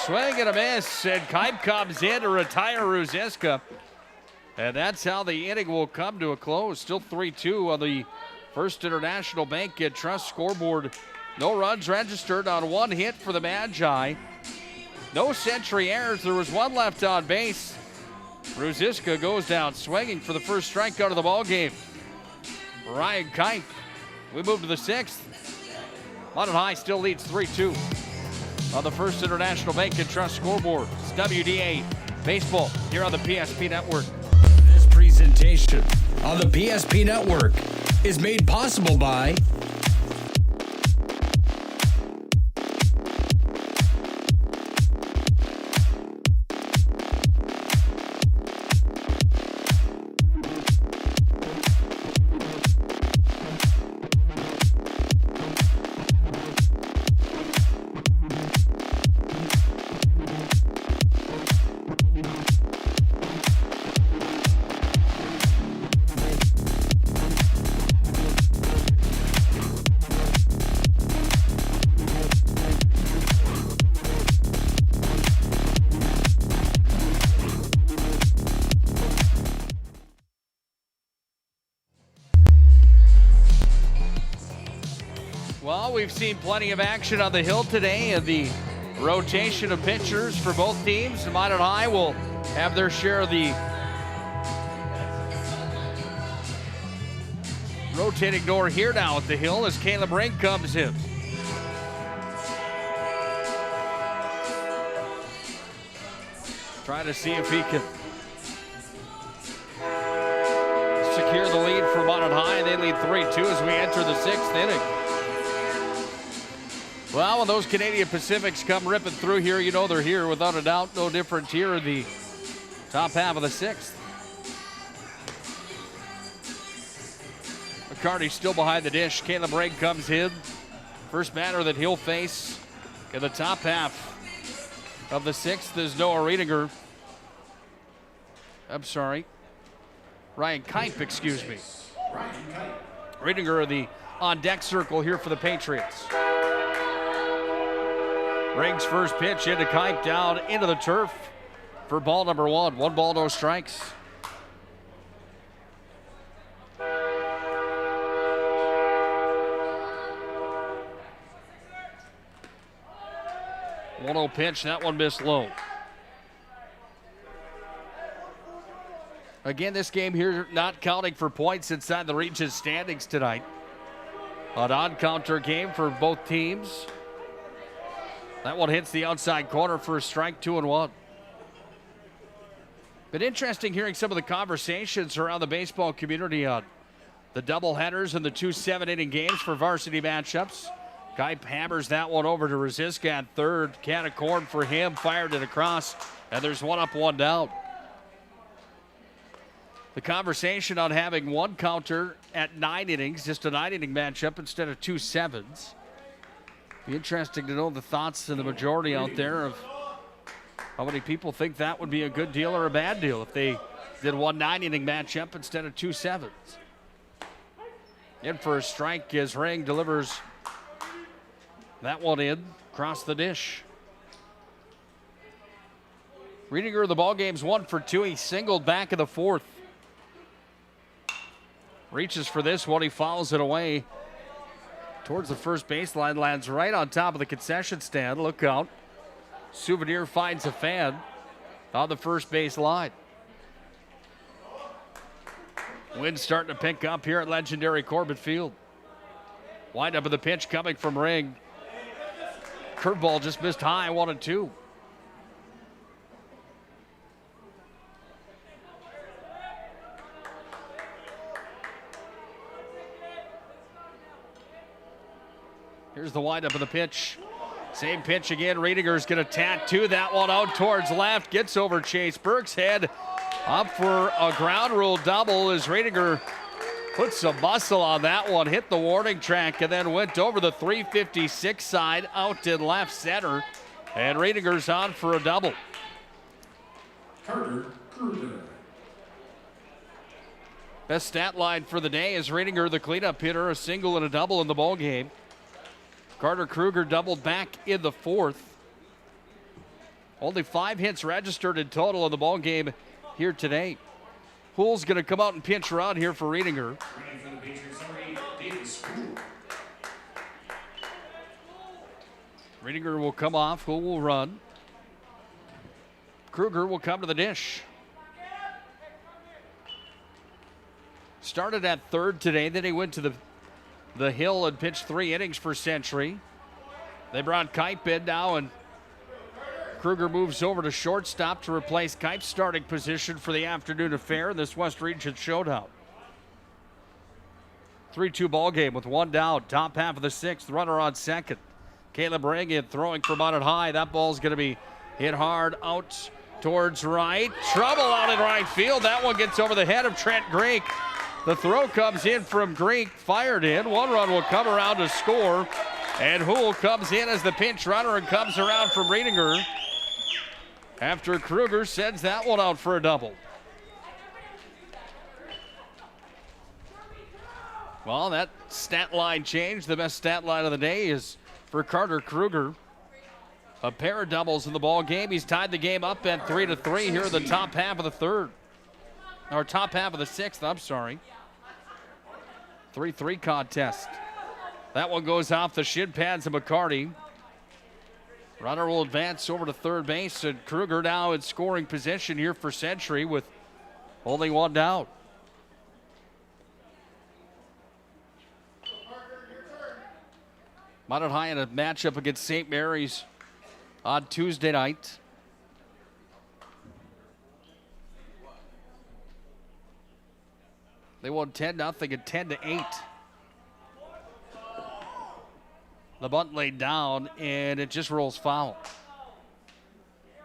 Swing and a miss, and Kipe comes in to retire Ruziska. And that's how the inning will come to a close. Still 3-2 on the First International Bank and Trust scoreboard. No runs registered on 1 hit for the Magi. No Century errors. There was 1 left on base. Ruziska goes down swinging for the first strikeout of the ball game. Ryan Kipe. We move to the 6th. Minot High still leads 3-2 on the First International Bank and Trust scoreboard. It's WDA Baseball here on the PSP Network. This presentation on the PSP Network is made possible by Well, we've seen plenty of action on the hill today, and the rotation of pitchers for both teams. Minot High will have their share of the rotating door here now at the hill as Caleb Ring comes in. Trying to see if he can secure the lead for Minot High. They lead 3-2 as we enter the 6th inning. Well, when those Canadian Pacifics come ripping through here, you know they're here without a doubt. No different here in the top half of the 6th. McCarty still behind the dish. Caleb Ring comes in. First batter that he'll face in the top half of the 6th is Noah Riedinger. I'm sorry. Ryan Kipe, excuse me. Riedinger of the on-deck circle here for the Patriots. Ring's first pitch into Kipe, down into the turf for ball number 1. 1 ball, no strikes. One-0 pitch, that one missed low. Again, this game here not counting for points inside the region standings tonight. An on-counter game for both teams. That one hits the outside corner for a strike, 2-1. Been interesting hearing some of the conversations around the baseball community on the doubleheaders and the 2 7-inning games for varsity matchups. Kipe hammers that one over to Rosiska at third. Can of corn for him, fired it across, and there's 1 up, 1 down. The conversation on having 1 counter at 9 innings, just a 9-inning matchup instead of 2 7s. Be interesting to know the thoughts of the majority out there of how many people think that would be a good deal or a bad deal if they did 1 9-inning matchup instead of 2 7s. In for a strike as Ring delivers that one in, across the dish. Riedinger, the ball game's 1 for 2. He singled back in the 4th. Reaches for this one, he fouls it away towards the first baseline, lands right on top of the concession stand. Look out. Souvenir finds a fan on the first base line. Wind starting to pick up here at legendary Corbett Field. Wind up of the pitch coming from Ring. Curveball just missed high, 1-2. Here's the windup of the pitch. Same pitch again. Riedinger's going to tattoo that one out towards left. Gets over Chase Burke's head. Up for a ground rule double as Riedinger put some muscle on that one. Hit the warning track and then went over the 356 side out in left center. And Riedinger's on for a double. Carter Kruger. Best stat line for the day is Riedinger, the cleanup hitter, a single and a double in the ball game. Carter Kruger doubled back in the 4th. Only 5 hits registered in total in the ball game here today. Pool's going to come out and pinch run here for Riedinger. Running for the Patriots, number 8, Davis Poole. Riedinger will come off. Pool will run. Kruger will come to the dish. Started at third today, then he went to the hill and pitched 3 innings for Century. They brought Kipe in now, and Kruger moves over to shortstop to replace Kipe's starting position for the afternoon affair in this West Region showdown. 3-2 ball game with 1 down. Top half of the 6th, runner on second. Caleb Ring in throwing from Minot High. That ball's going to be hit hard out towards right. Trouble out in right field. That one gets over the head of Trent Greek. The throw comes in from Greek, fired in. 1 run will come around to score. And Houle comes in as the pinch runner and comes around from Riedinger after Kruger sends that one out for a double. Well, that stat line changed. The best stat line of the day is for Carter Kruger. A pair of doubles in the ball game. He's tied the game up at 3-3 here in the top half of the 3rd. Or top half of the 6th, I'm sorry. 3-3 contest. That one goes off the shin pads of McCarty. Runner will advance over to third base, and Kruger now in scoring position here for Century with only one down. Minot High in a matchup against St. Mary's on Tuesday night. They won 10-0 and 10-8. The bunt laid down, and it just rolls foul.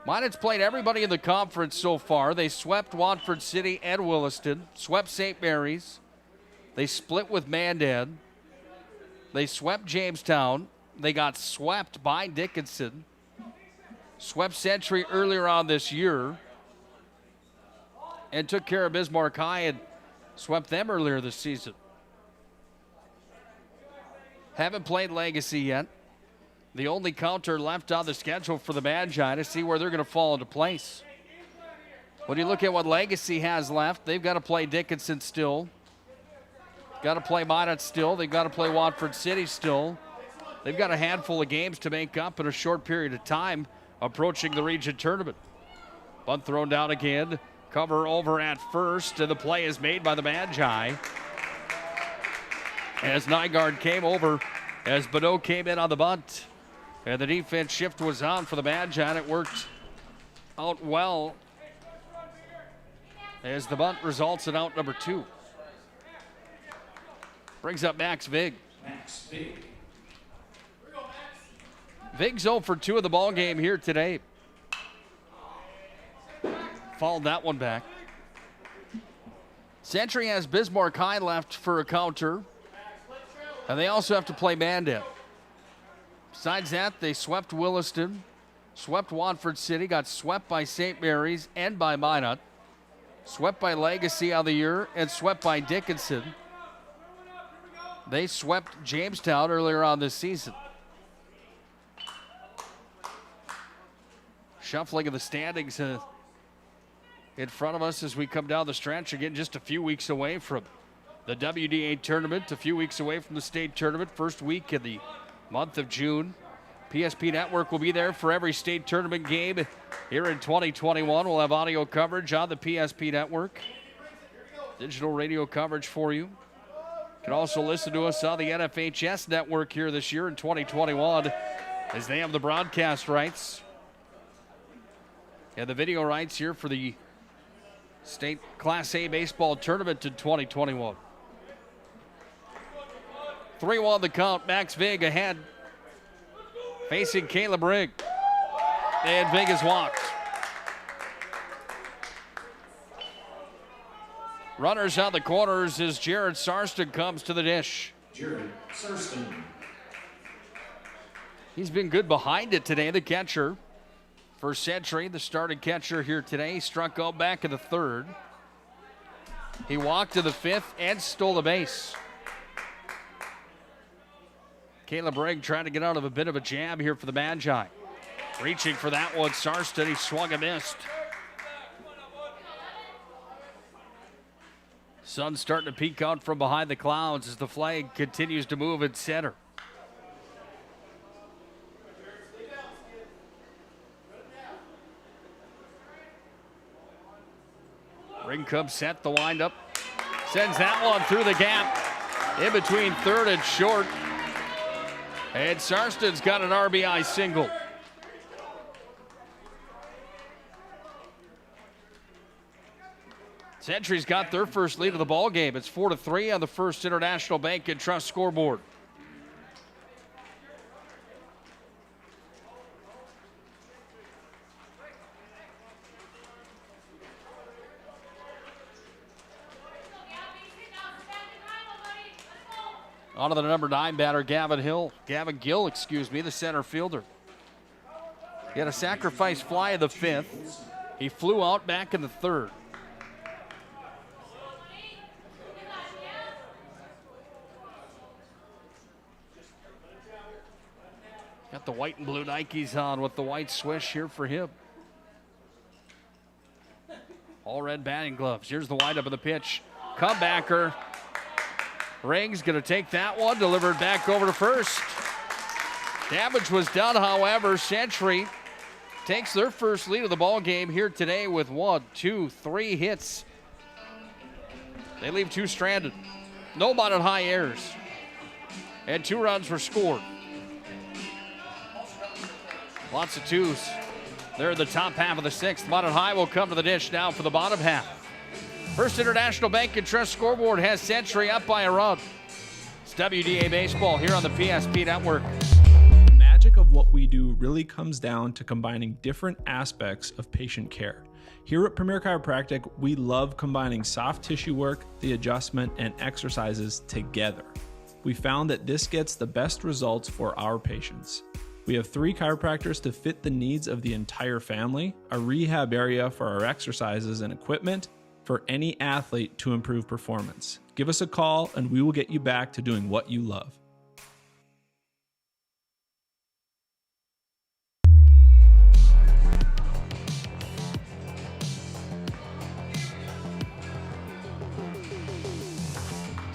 Minot's played everybody in the conference so far. They swept Watford City and Williston, swept St. Mary's. They split with Mandan. They swept Jamestown. They got swept by Dickinson. Swept Century earlier on this year. And took care of Bismarck High and swept them earlier this season. Haven't played Legacy yet. The only counter left on the schedule for the Magi to see where they're going to fall into place. When you look at what Legacy has left, they've got to play Dickinson still. Got to play Minot still. They've got to play Watford City still. They've got a handful of games to make up in a short period of time approaching the region tournament. Bunt thrown down again. Cover over at first, and the play is made by the Magi. As Nygaard came over, as Minot came in on the bunt. And the defense shift was on for the Magi, and it worked out well as the bunt results in out number 2. Brings up Max Vig. Vig's 0 for 2 of the ball game here today. Fouled that one back. Century has Bismarck High left for a counter. And they also have to play Mandan. Besides that, they swept Williston, swept Watford City, got swept by St. Mary's and by Minot, swept by Legacy on the year, and swept by Dickinson. They swept Jamestown earlier on this season. Shuffling of the standings in front of us as we come down the stretch. Again, just a few weeks away from the WDA tournament, a few weeks away from the state tournament, first week in the month of June. PSP Network will be there for every state tournament game here in 2021. We'll have audio coverage on the PSP Network. Digital radio coverage for you. You can also listen to us on the NFHS Network here this year in 2021 as they have the broadcast rights and the video rights here for the state Class A baseball tournament in 2021. 3-1 the count. Max Vig ahead. Facing Caleb Rigg. And Vig is walked. Runners on the corners as Jared Sarston comes to the dish. Jared Sarston. He's been good behind it today, the catcher. For Century, the starting catcher here today. He struck out back in the third. He walked to the fifth and stole the base. Caleb Rigg trying to get out of a bit of a jam here for the Magi. Reaching for that one, Sarston, he swung and missed. Sun starting to peek out from behind the clouds as the flag continues to move in center. Ring comes set, the windup. Sends that one through the gap in between third and short. And Sarston's got an RBI single. Century's got their first lead of the ball game. It's 4-3 on the First International Bank and Trust scoreboard. On to the number 9 batter, Gavin Gill, the center fielder. He had a sacrifice fly in the fifth. He flew out back in the third. Got the white and blue Nikes on with the white swish here for him. All red batting gloves. Here's the windup of the pitch. Comebacker. Ring's going to take that one, delivered back over to first. Damage was done, however. Century takes their first lead of the ball game here today with 1, 2, 3 hits. They leave 2 stranded. No Minot High errors. And 2 runs were scored. Lots of 2s. They're in the top half of the 6th. Minot High will come to the dish now for the bottom half. First International Bank and Trust scoreboard has Century up by a run. It's WDA Baseball here on the PSP Network. The magic of what we do really comes down to combining different aspects of patient care. Here at Premier Chiropractic, we love combining soft tissue work, the adjustment, and exercises together. We found that this gets the best results for our patients. We have 3 chiropractors to fit the needs of the entire family, a rehab area for our exercises and equipment for any athlete to improve performance. Give us a call and we will get you back to doing what you love.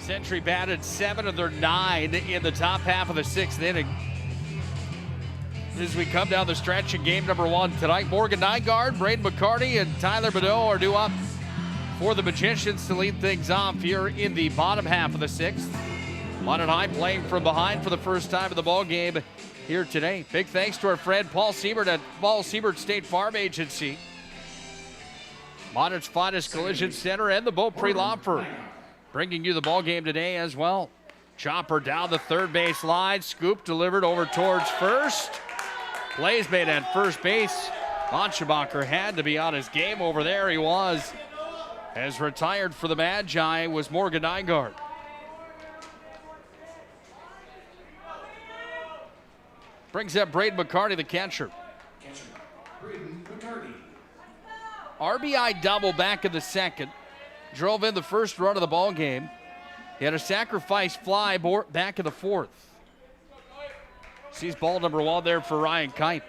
Century batted 7 of their 9 in the top half of the 6th inning. As we come down the stretch in game number 1 tonight, Morgan Nygaard, Braden McCarty, and Tyler Minot are due up for the Magicians to lead things off here in the bottom half of the 6th. Minot High playing from behind for the first time in the ball game here today. Big thanks to our friend Paul Siebert at Paul Siebert State Farm Agency, Minot's finest collision center, and the Beaupre Law Firm, bringing you the ball game today as well. Chopper down the third base line, scoop delivered over towards first. Plays made at first base. Monchebacher had to be on his game over there. He was. As retired for the Magi was Morgan Nygaard. Brings up Braden McCarty, the catcher. Braden McCarty. RBI double back in the second. Drove in the first run of the ball game. He had a sacrifice fly back in the 4th. Sees ball number 1 there for Ryan Kipe.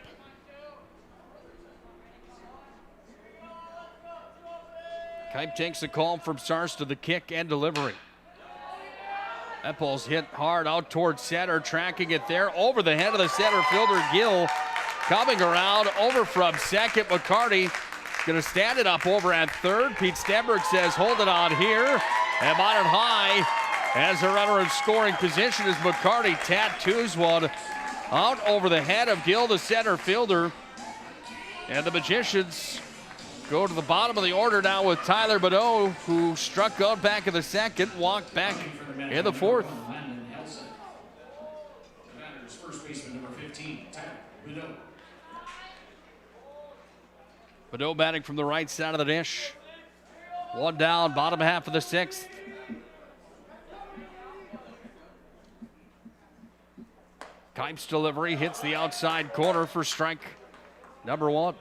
Kipe takes the call from Sars to the kick and delivery. That ball's hit hard out towards center, tracking it there over the head of the center fielder, Gill. Coming around over from second, McCarty going to stand it up over at third. Pete Stenberg says, hold it on here. And Minot High has a runner in scoring position as McCarty tattoos one out over the head of Gill, the center fielder. And the Magicians go to the bottom of the order now with Tyler Minot, who struck out back in the second, walked back in the 4th. The batter's first baseman, number 15, Tyler Minot. Minot batting from the right side of the dish. 1 down, bottom half of the 6th. Kipe's delivery hits the outside corner for strike number 1.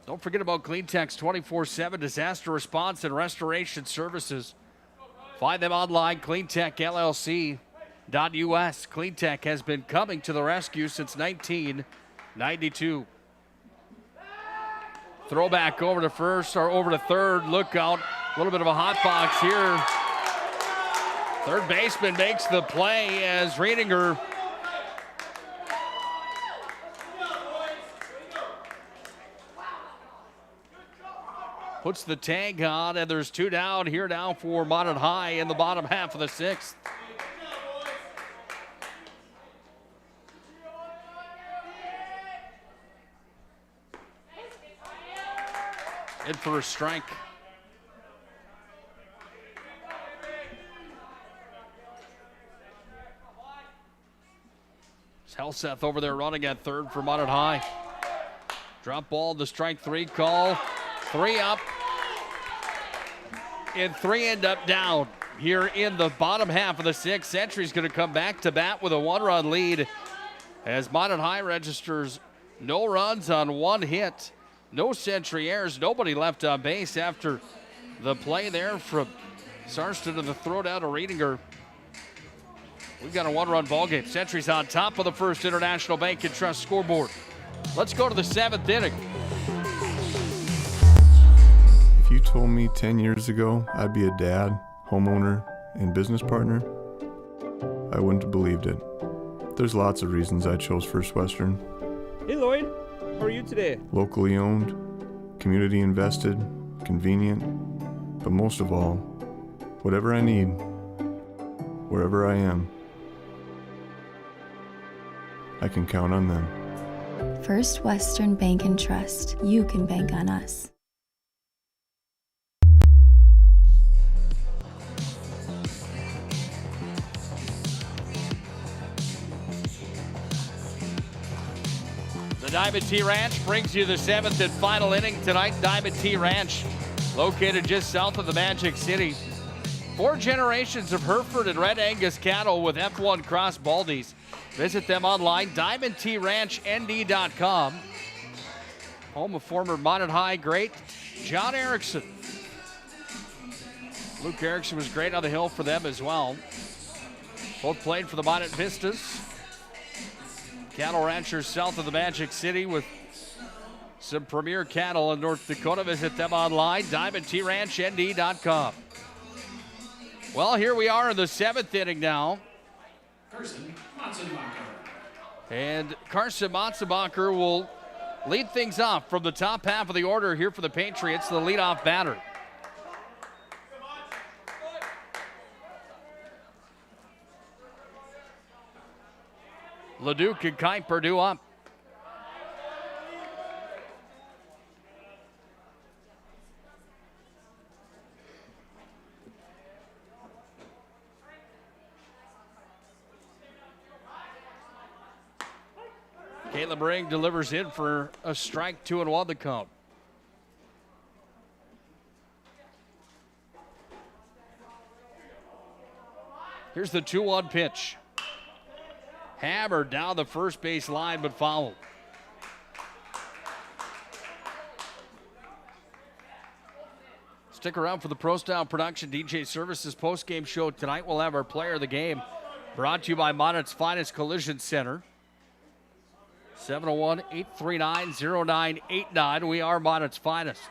Don't forget about CleanTech's 24/7 disaster response and restoration services. Find them online, cleantechllc.us. CleanTech has been coming to the rescue since 1992. Throwback over to first, or over to third. Look out, a little bit of a hot box here. Third baseman makes the play as Riedinger puts the tag on, and there's 2 down here now for Minot High in the bottom half of the 6th. In for a strike. It's Helseth over there running at third for Minot High. Drop ball, the strike 3 call. 3 up. And 3 end up down here in the bottom half of the 6th. Century's going to come back to bat with a 1-run lead as Minot High registers no runs on 1 hit. No Century errors, nobody left on base after the play there from Sarston and the throw down to Riedinger. We've got a 1-run ball game. Century's on top of the First International Bank and Trust scoreboard. Let's go to the 7th inning. If you told me 10 years ago I'd be a dad, homeowner, and business partner, I wouldn't have believed it. There's lots of reasons I chose First Western. Hey Lloyd, how are you today? Locally owned, community invested, convenient, but most of all, whatever I need, wherever I am, I can count on them. First Western Bank and Trust. You can bank on us. The Diamond T Ranch brings you the seventh and final inning tonight. Diamond T Ranch, located just south of the Magic City. 4 generations of Hereford and Red Angus cattle with F1 Cross Baldies. Visit them online, diamondtranchnD.com. Home of former Minot High great John Erickson. Luke Erickson was great on the hill for them as well. Both played for the Minot Vistas. Cattle ranchers south of the Magic City with some premier cattle in North Dakota. Visit them online, diamondtranchnD.com. Well, here we are in the 7th inning now. Carson Matzenbacher. And Carson Matzenbacher will lead things off from the top half of the order here for the Patriots, the leadoff batter. Leduc and Kuiper due up. Caleb Ring delivers in for a strike, 2-1 the count. Here's the 2-1 pitch. Hammered down the first base line, but fouled. Stick around for the Pro Style Production DJ Services postgame show tonight. We'll have our player of the game brought to you by Minot's Finest Collision Center. 701-839-0989. We are Minot's Finest.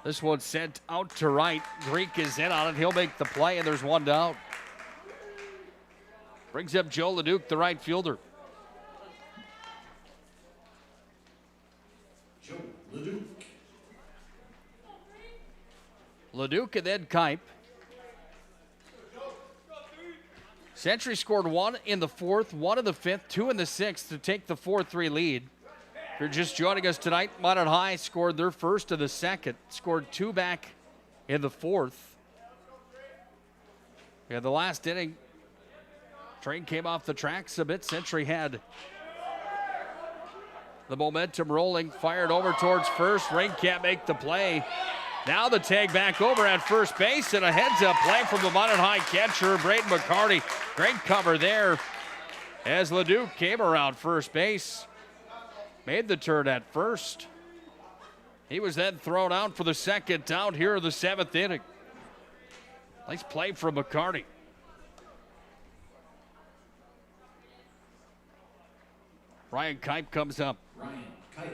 This one's sent out to right. Greek is in on it. He'll make the play, and there's one down. Brings up Joe Leduc, the right fielder. Joe Leduc. Leduc and then Kuip. Century scored 1 in the 4th, 1 in the 5th, 2 in the 6th to take the 4-3 lead. If you're just joining us tonight, Minot High scored their first of the 2nd, scored 2 back in the 4th. And the last inning, train came off the tracks a bit. Century had the momentum rolling, fired over towards first. Ring can't make the play. Now the tag back over at first base, and a heads-up play from the Minot High catcher, Braden McCarty. Great cover there as Leduc came around first base. Made the turn at first. He was then thrown out for the 2nd out here in the 7th inning. Nice play from McCarty. Ryan Kuip comes up. Ryan Kuip.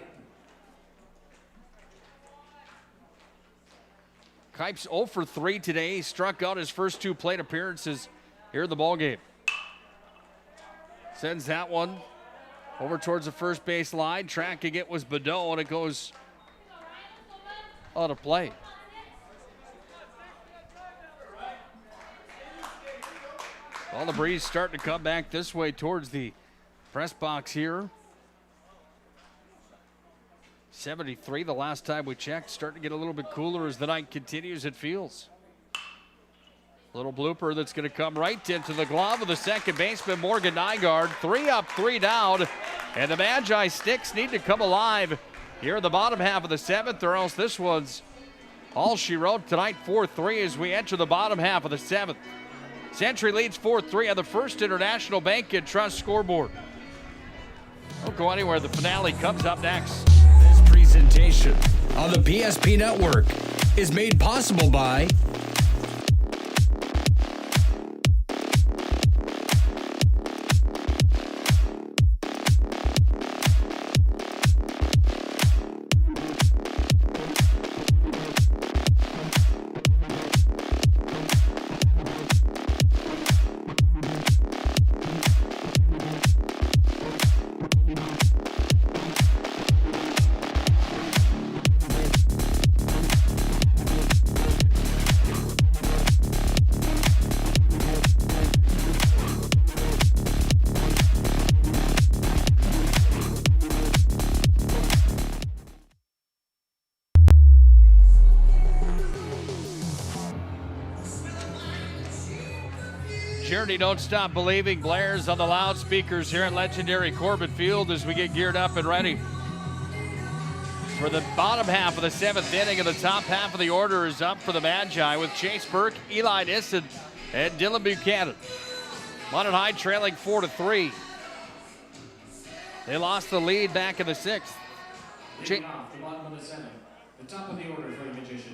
Kuip's 0 for 3 today. He struck out his first 2 plate appearances here in the ballgame. Sends that one over towards the first base line. Tracking it was Badeau, and it goes out of play. Well, the breeze starting to come back this way towards the press box here. 73 the last time we checked. Starting to get a little bit cooler as the night continues, it feels. Little blooper that's going to come right into the glove of the second baseman, Morgan Nygaard. 3 up, 3 down. And the Magi Sticks need to come alive here in the bottom half of the 7th, or else this one's all she wrote tonight. 4-3 as we enter the bottom half of the 7th. Century leads 4-3 on the First International Bank and Trust scoreboard. Don't go anywhere. The finale comes up next. This presentation on the PSP Network is made possible by Saturday Don't Stop Believing blares on the loudspeakers here at legendary Corbett Field as we get geared up and ready for the bottom half of the 7th inning, and the top half of the order is up for the Magi with Chase Burke, Eli Nissen, and Dylan Buchanan. Minot High trailing 4-3. They lost the lead back in the 6th.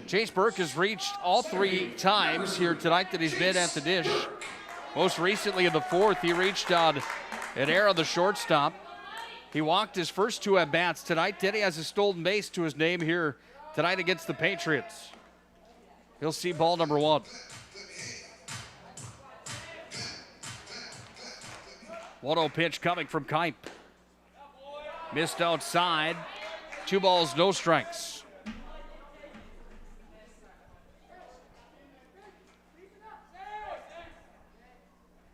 Chase Burke has reached all 3 times here tonight that he's been at the dish. Most recently in the 4th, he reached on an error on the shortstop. He walked his first 2 at-bats tonight. Then he has a stolen base to his name here tonight against the Patriots. He'll see ball number 1. 1-0 pitch coming from Kipe. Missed outside. 2 balls, no strikes.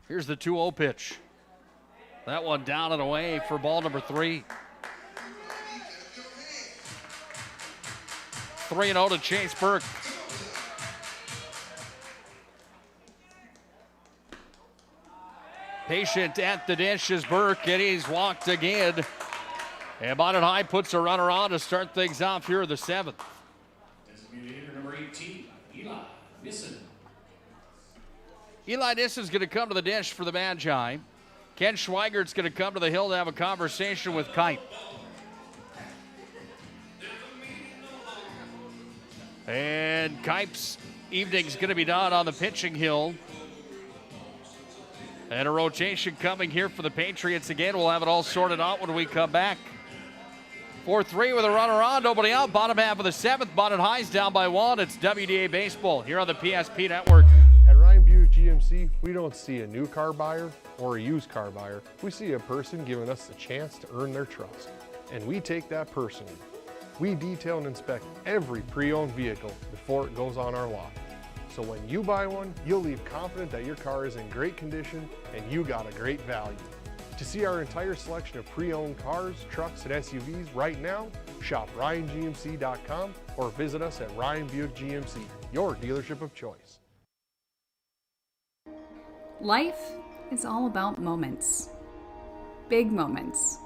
Here's the 2-0 pitch. That one down and away for ball number 3. 3-0 to Chase Burke. Patient at the dish is Burke, and he's walked again. And Minot High puts a runner on to start things off here in the 7th. Designated hitter number 18, Eli Nissen. Eli Nissen's going to come to the dish for the Magi. Ken Schweigert's going to come to the hill to have a conversation with Kipe. And Kipe's evening's going to be done on the pitching hill. And a rotation coming here for the Patriots again. We'll have it all sorted out when we come back. 4-3 with a runner on, nobody out. Bottom half of the 7th. Minot High's down by 1. It's WDA Baseball here on the PSP Network. At Ryan Buick GMC, we don't see a new car buyer or a used car buyer. We see a person giving us the chance to earn their trust. And we take that personally. We detail and inspect every pre-owned vehicle before it goes on our lot. So when you buy one, you'll leave confident that your car is in great condition and you got a great value. To see our entire selection of pre-owned cars, trucks, and SUVs right now, shop RyanGMC.com or visit us at Ryan Buick GMC, your dealership of choice. Life is all about moments. Big moments.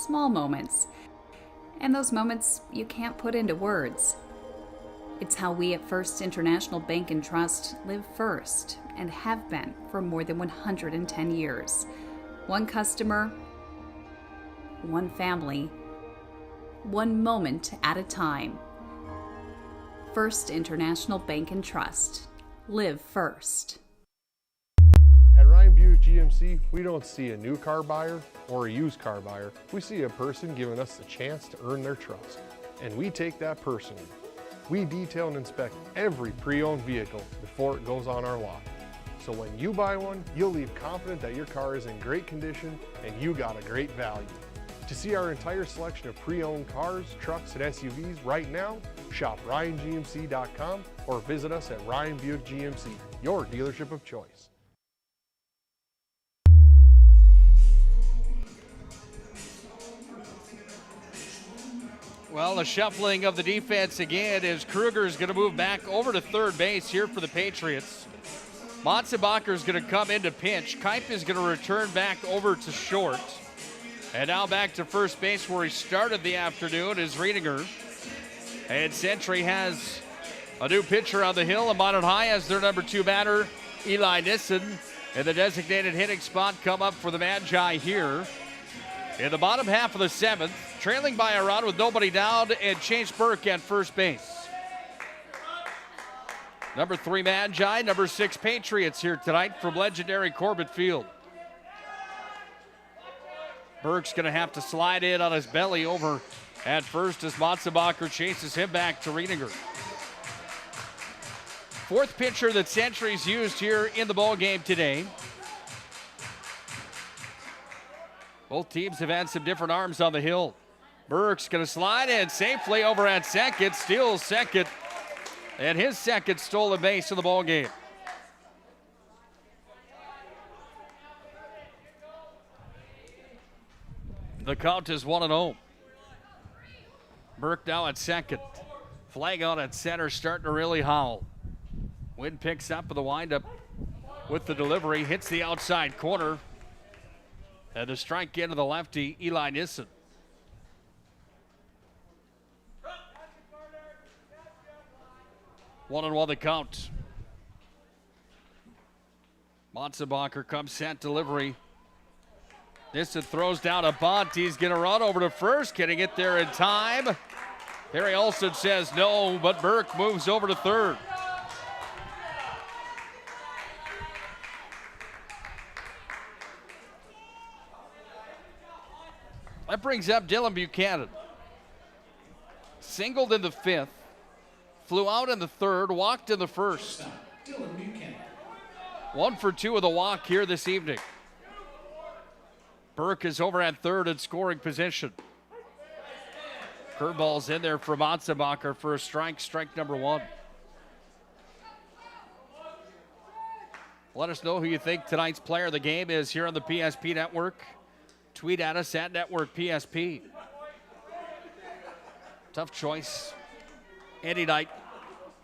Small moments. And those moments you can't put into words. It's how we at First International Bank and Trust live first and have been for more than 110 years. One customer, one family, one moment at a time. First International Bank and Trust. Live first. At Ryan Buick GMC, we don't see a new car buyer or a used car buyer. We see a person giving us the chance to earn their trust. And we take that personally. We detail and inspect every pre-owned vehicle before it goes on our lot. So when you buy one, you'll leave confident that your car is in great condition and you got a great value. To see our entire selection of pre-owned cars, trucks, and SUVs right now, shop RyanGMC.com or visit us at Ryan Buick GMC, your dealership of choice. Well, the shuffling of the defense again is Kruger's going to move back over to third base here for the Patriots. Matzenbacher's going to come into pinch. Kipe is going to return back over to short. And now back to first base where he started the afternoon is Riedinger. And Century has a new pitcher on the hill, and Minot High has their number 2 batter, Eli Nissen. And the designated hitting spot come up for the Magi here in the bottom half of the 7th, trailing by a run with nobody down, and Chase Burke at first base. Number 3 Magi, number 6 Patriots here tonight from legendary Corbett Field. Burke's going to have to slide in on his belly over at first as Matzenbacher chases him back to Riedinger. 4th pitcher that Century's used here in the ballgame today. Both teams have had some different arms on the hill. Burke's going to slide in safely over at second, steals second, and his second stolen base of the ball game. The count is 1-0. Burke now at second. Flag out at center, starting to really howl. Wind picks up with the windup with the delivery, hits the outside corner. And the strike into the lefty, Eli Nissen. 1-1 the count. Motzenbacher comes set, delivery. Nissen throws down a bunt. He's going to run over to first. Can he get there in time? Harry Olsen says no, but Burke moves over to third. That brings up Dylan Buchanan. Singled in the fifth, flew out in the third, walked in the first. Dylan Buchanan. 1 for 2 with a walk here this evening. Burke is over at third in scoring position. Curveball's in there for Motzenbacher for a strike number 1. Let us know who you think tonight's player of the game is here on the PSP Network. Tweet at us at Network PSP. Tough choice. Any night,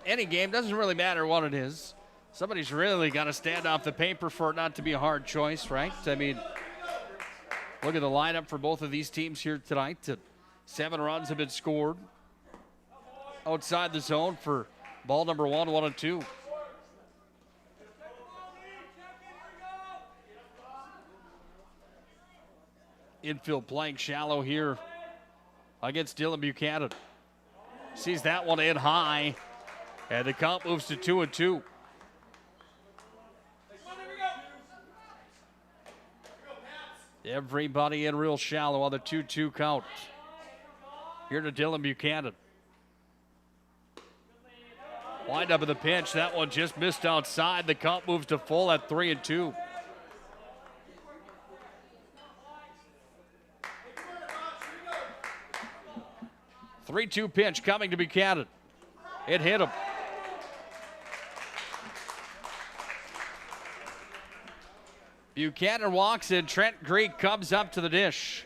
any game, doesn't really matter what it is. Somebody's really got to stand off the paper for it not to be a hard choice, right? I mean, look at the lineup for both of these teams here tonight. 7 runs have been scored outside the zone for ball number 1, 1 and 2. Infield playing shallow here against Dylan Buchanan. Sees that one in high, and the count moves to 2 and 2. Everybody in real shallow on the 2-2 count. Here to Dylan Buchanan. Wind up in the pinch. That one just missed outside. The count moves to full at 3 and 2. Three-two pitch coming to Buchanan. It hit him. Buchanan walks in. Trent Greek comes up to the dish.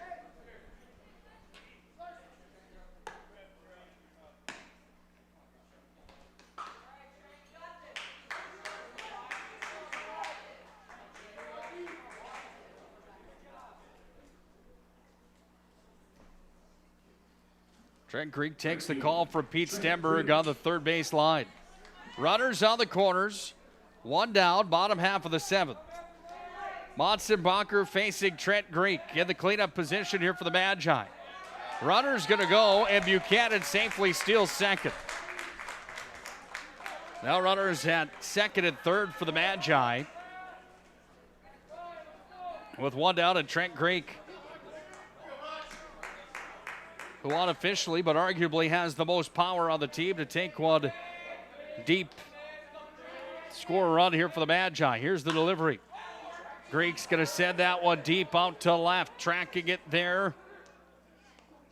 Trent Greek takes the call from Pete Stenberg on the third base line. Runners on the corners. 1 down, bottom half of the 7th. Motzenbacher facing Trent Greek in the cleanup position here for the Magi. Runner's going to go, and Buchanan safely steals second. Now runners at second and third for the Magi. With 1 down and Trent Greek, who unofficially but arguably has the most power on the team to take one deep. Score a run here for the Magi. Here's the delivery. Greek's going to send that one deep out to left. Tracking it there.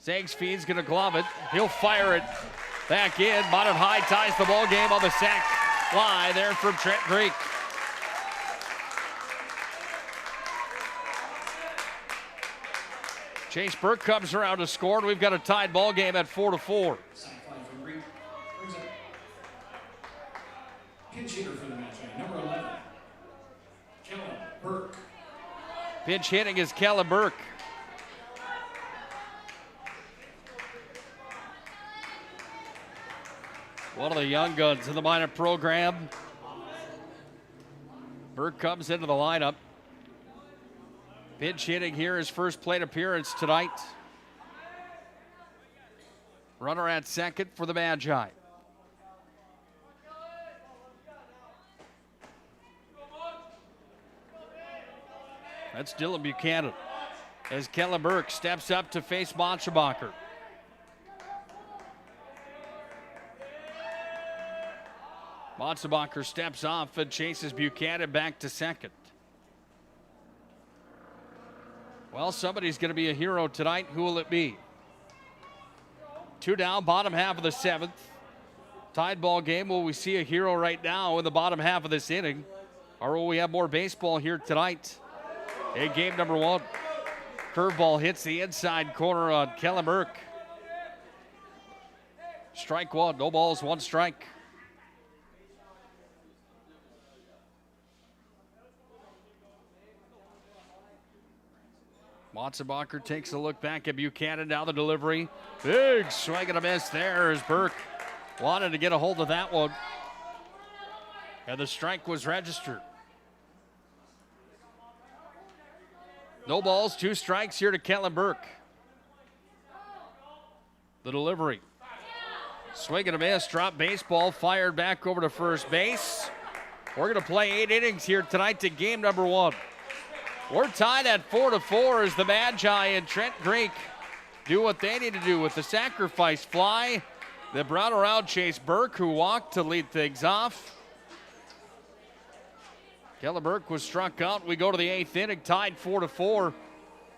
Zagsfield's going to glove it. He'll fire it back in. Minot High ties the ball game on the sac fly there from Trent Greek. Chase Burke comes around to score, and we've got a tied ball game at 4-4. Pinch hitter for the match, number 11, Kellen Burke. Pinch hitting is Kellen Burke. One of the young guns in the minor program. Burke comes into the lineup. Pinch hitting here, his first plate appearance tonight. Runner at second for the Magi. That's Dylan Buchanan as Kellen Burke steps up to face Motzenbacher. Motzenbacher steps off and chases Buchanan back to second. Well, somebody's going to be a hero tonight. Who will it be? 2 down, bottom half of the 7th. Tied ball game. Will we see a hero right now in the bottom half of this inning? Or will we have more baseball here tonight? In game number 1. Curveball hits the inside corner on Kellen Burke. Strike 1. No balls, 1 strike. Motzenbacher takes a look back at Buchanan. Now the delivery. Big swing and a miss there as Burke wanted to get a hold of that one. And the strike was registered. No balls, 2 strikes here to Kellen Burke. The delivery. Swing and a miss, drop baseball, fired back over to first base. We're going to play 8 innings here tonight to game number 1. We're tied at 4-4 as the Magi and Trent Greek do what they need to do with the sacrifice fly. They brought around Chase Burke, who walked to lead things off. Kellen Burke was struck out. We go to the 8th inning, tied 4-4.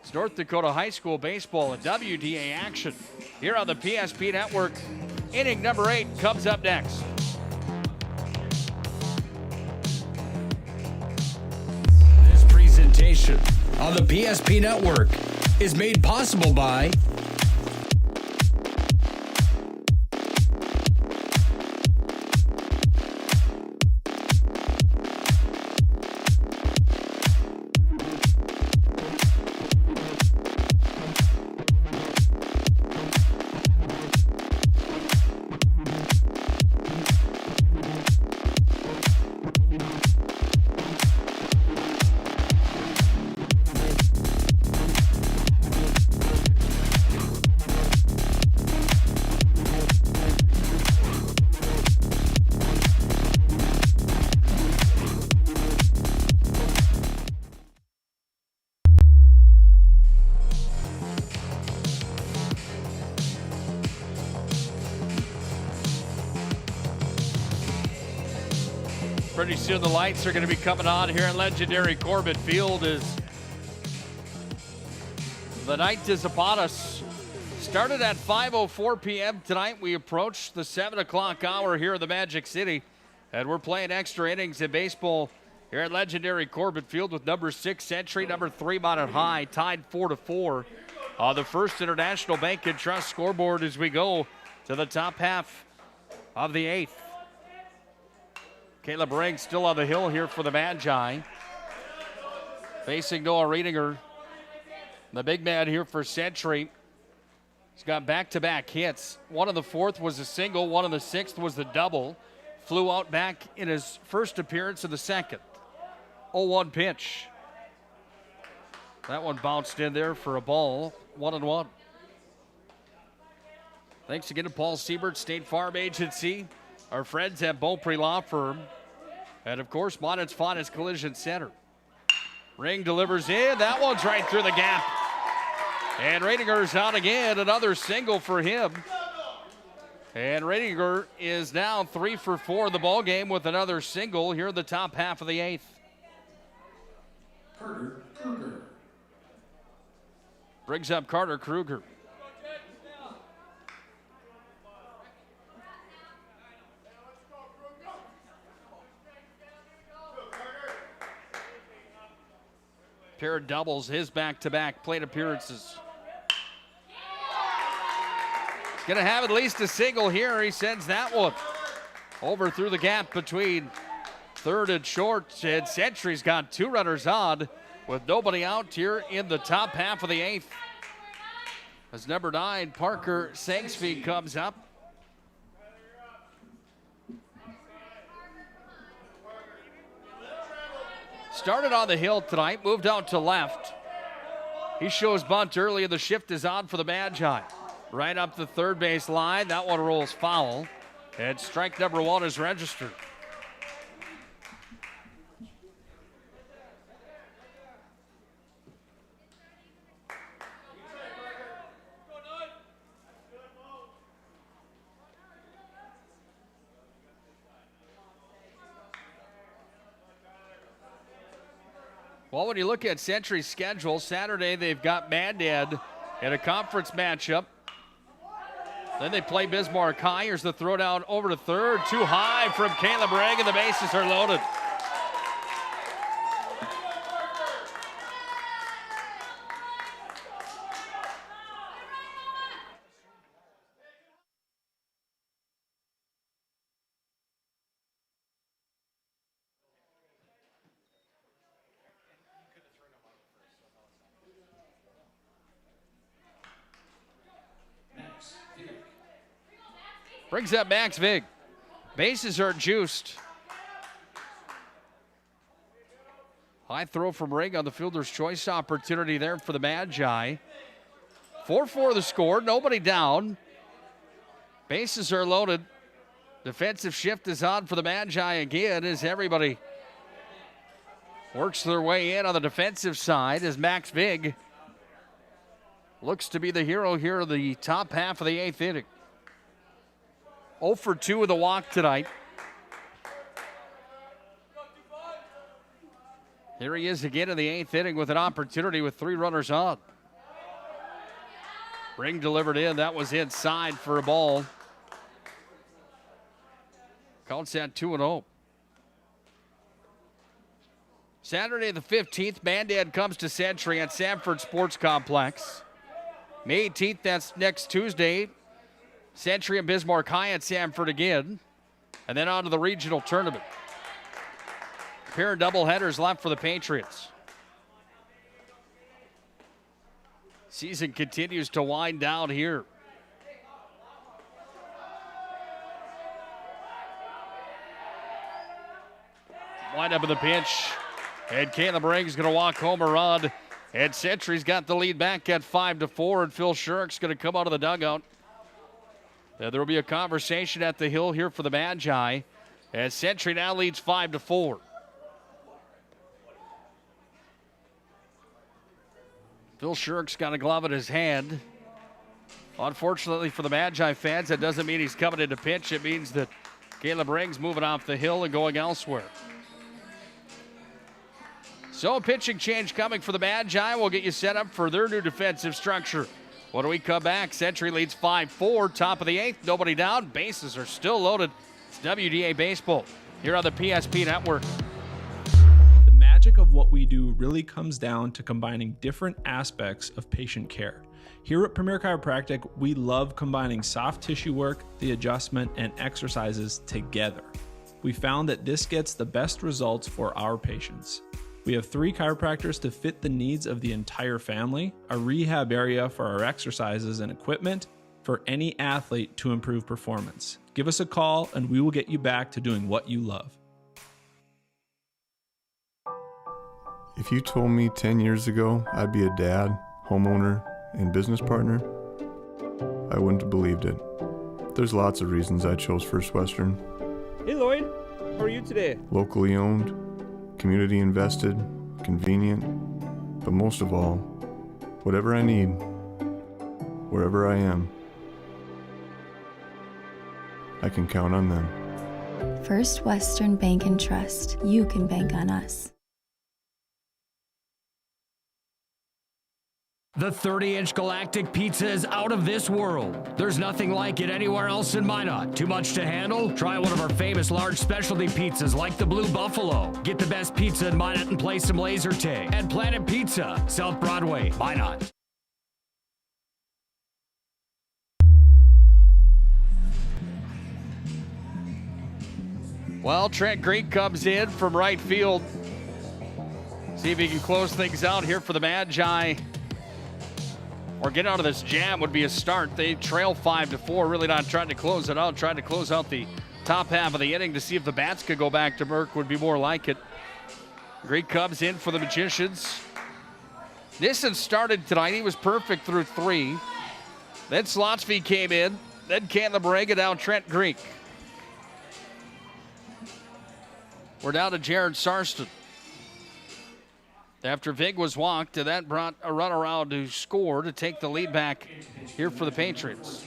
It's North Dakota High School baseball and WDA action here on the PSP Network. Inning number 8 comes up next. This presentation on the PSP Network is made possible by Pretty soon the lights are going to be coming on here at legendary Corbett Field as the night is upon us. Started at 5:04 p.m. tonight. We approach the 7 o'clock hour here in the Magic City, and we're playing extra innings in baseball here at legendary Corbett Field with number 6 Century, number 3 Minot High, tied 4-4 on the First International Bank and Trust scoreboard as we go to the top half of the 8th. Caleb Ring still on the hill here for the Magi. Facing Noah Riedinger. The big man here for Century. He's got back-to-back hits. One of the 4th was a single. One of the 6th was the double. Flew out back in his first appearance of the 2nd. 0-1 pitch. That one bounced in there for a ball. 1-1. Thanks again to Paul Siebert, State Farm Agency. Our friends at Beaupre Law Firm. And, of course, Minot's finest collision center. Ring delivers in. That one's right through the gap. And Riedinger's out again. Another single for him. And Riedinger is now 3 for 4 in the ballgame with another single here in the top half of the 8th. Carter Kruger. Brings up Carter Kruger. Pair of doubles, his back-to-back plate appearances. He's going to have at least a single here. He sends that one over through the gap between third and short. And Century's got 2 runners on with nobody out here in the top half of the 8th. As number 9, Parker Sangsby, comes up. Started on the hill tonight, moved out to left. He shows bunt early, and the shift is on for the Magi. Right up the third base line. That one rolls foul. And strike number 1 is registered. Well, when you look at Century's schedule, Saturday they've got Mandan in a conference matchup. Then they play Bismarck High. Here's the throw down over to third. Too high from Caleb Ragg, and the bases are loaded. Brings up Max Vig. Bases are juiced. High throw from Ring on the fielder's choice opportunity there for the Magi. 4-4 the score, nobody down. Bases are loaded. Defensive shift is on for the Magi again as everybody works their way in on the defensive side as Max Vig looks to be the hero here in the top half of the 8th inning. 0 for 2 with a walk tonight. Here he is again in the 8th inning with an opportunity with 3 runners on. Ring delivered in. That was inside for a ball. Counts at 2-0. Saturday the 15th, Mandan comes to Century at Sanford Sports Complex. May 18th, that's next Tuesday. Century and Bismarck High at Sanford again. And then on to the regional tournament. A pair of doubleheaders left for the Patriots. Season continues to wind down here. Wind up in the pinch. And Caleb Ring's going to walk home a run. And Century's got the lead back at 5-4. And Phil Shurick's going to come out of the dugout. There will be a conversation at the hill here for the Magi. As Century now leads 5-4. Phil Shurick's got a glove in his hand. Unfortunately for the Magi fans, that doesn't mean he's coming into pitch. It means that Caleb Ring's moving off the hill and going elsewhere. So a pitching change coming for the Magi. We'll get you set up for their new defensive structure. When we come back, Century leads 5-4, top of the 8th, nobody down. Bases are still loaded. It's WDA Baseball here on the PSP Network. The magic of what we do really comes down to combining different aspects of patient care. Here at Premier Chiropractic, we love combining soft tissue work, the adjustment, and exercises together. We found that this gets the best results for our patients. We have 3 chiropractors to fit the needs of the entire family, a rehab area for our exercises and equipment for any athlete to improve performance. Give us a call and we will get you back to doing what you love. If you told me 10 years ago I'd be a dad, homeowner, and business partner, I wouldn't have believed it. There's lots of reasons I chose First Western. Hey Lloyd, how are you today? Locally owned, community invested, convenient, but most of all, whatever I need, wherever I am, I can count on them. First Western Bank and Trust. You can bank on us. The 30-inch Galactic Pizza is out of this world. There's nothing like it anywhere else in Minot. Too much to handle? Try one of our famous large specialty pizzas like the Blue Buffalo. Get the best pizza in Minot and play some laser tag. At Planet Pizza, South Broadway, Minot. Well, Trent Greek comes in from right field. See if he can close things out here for the Magi. Or get out of this jam would be a start. They trail 5-4, really not trying to close it out, trying to close out the top half of the inning to see if the bats could go back to Merck would be more like it. Greek comes in for the Magicians. Nissen started tonight. He was perfect through 3. Then Slotsky came in. Then Caleb Ring, and now Trent Greek. We're down to Jared Sarston. After Vig was walked, and that brought a run around to score to take the lead back here for the Patriots.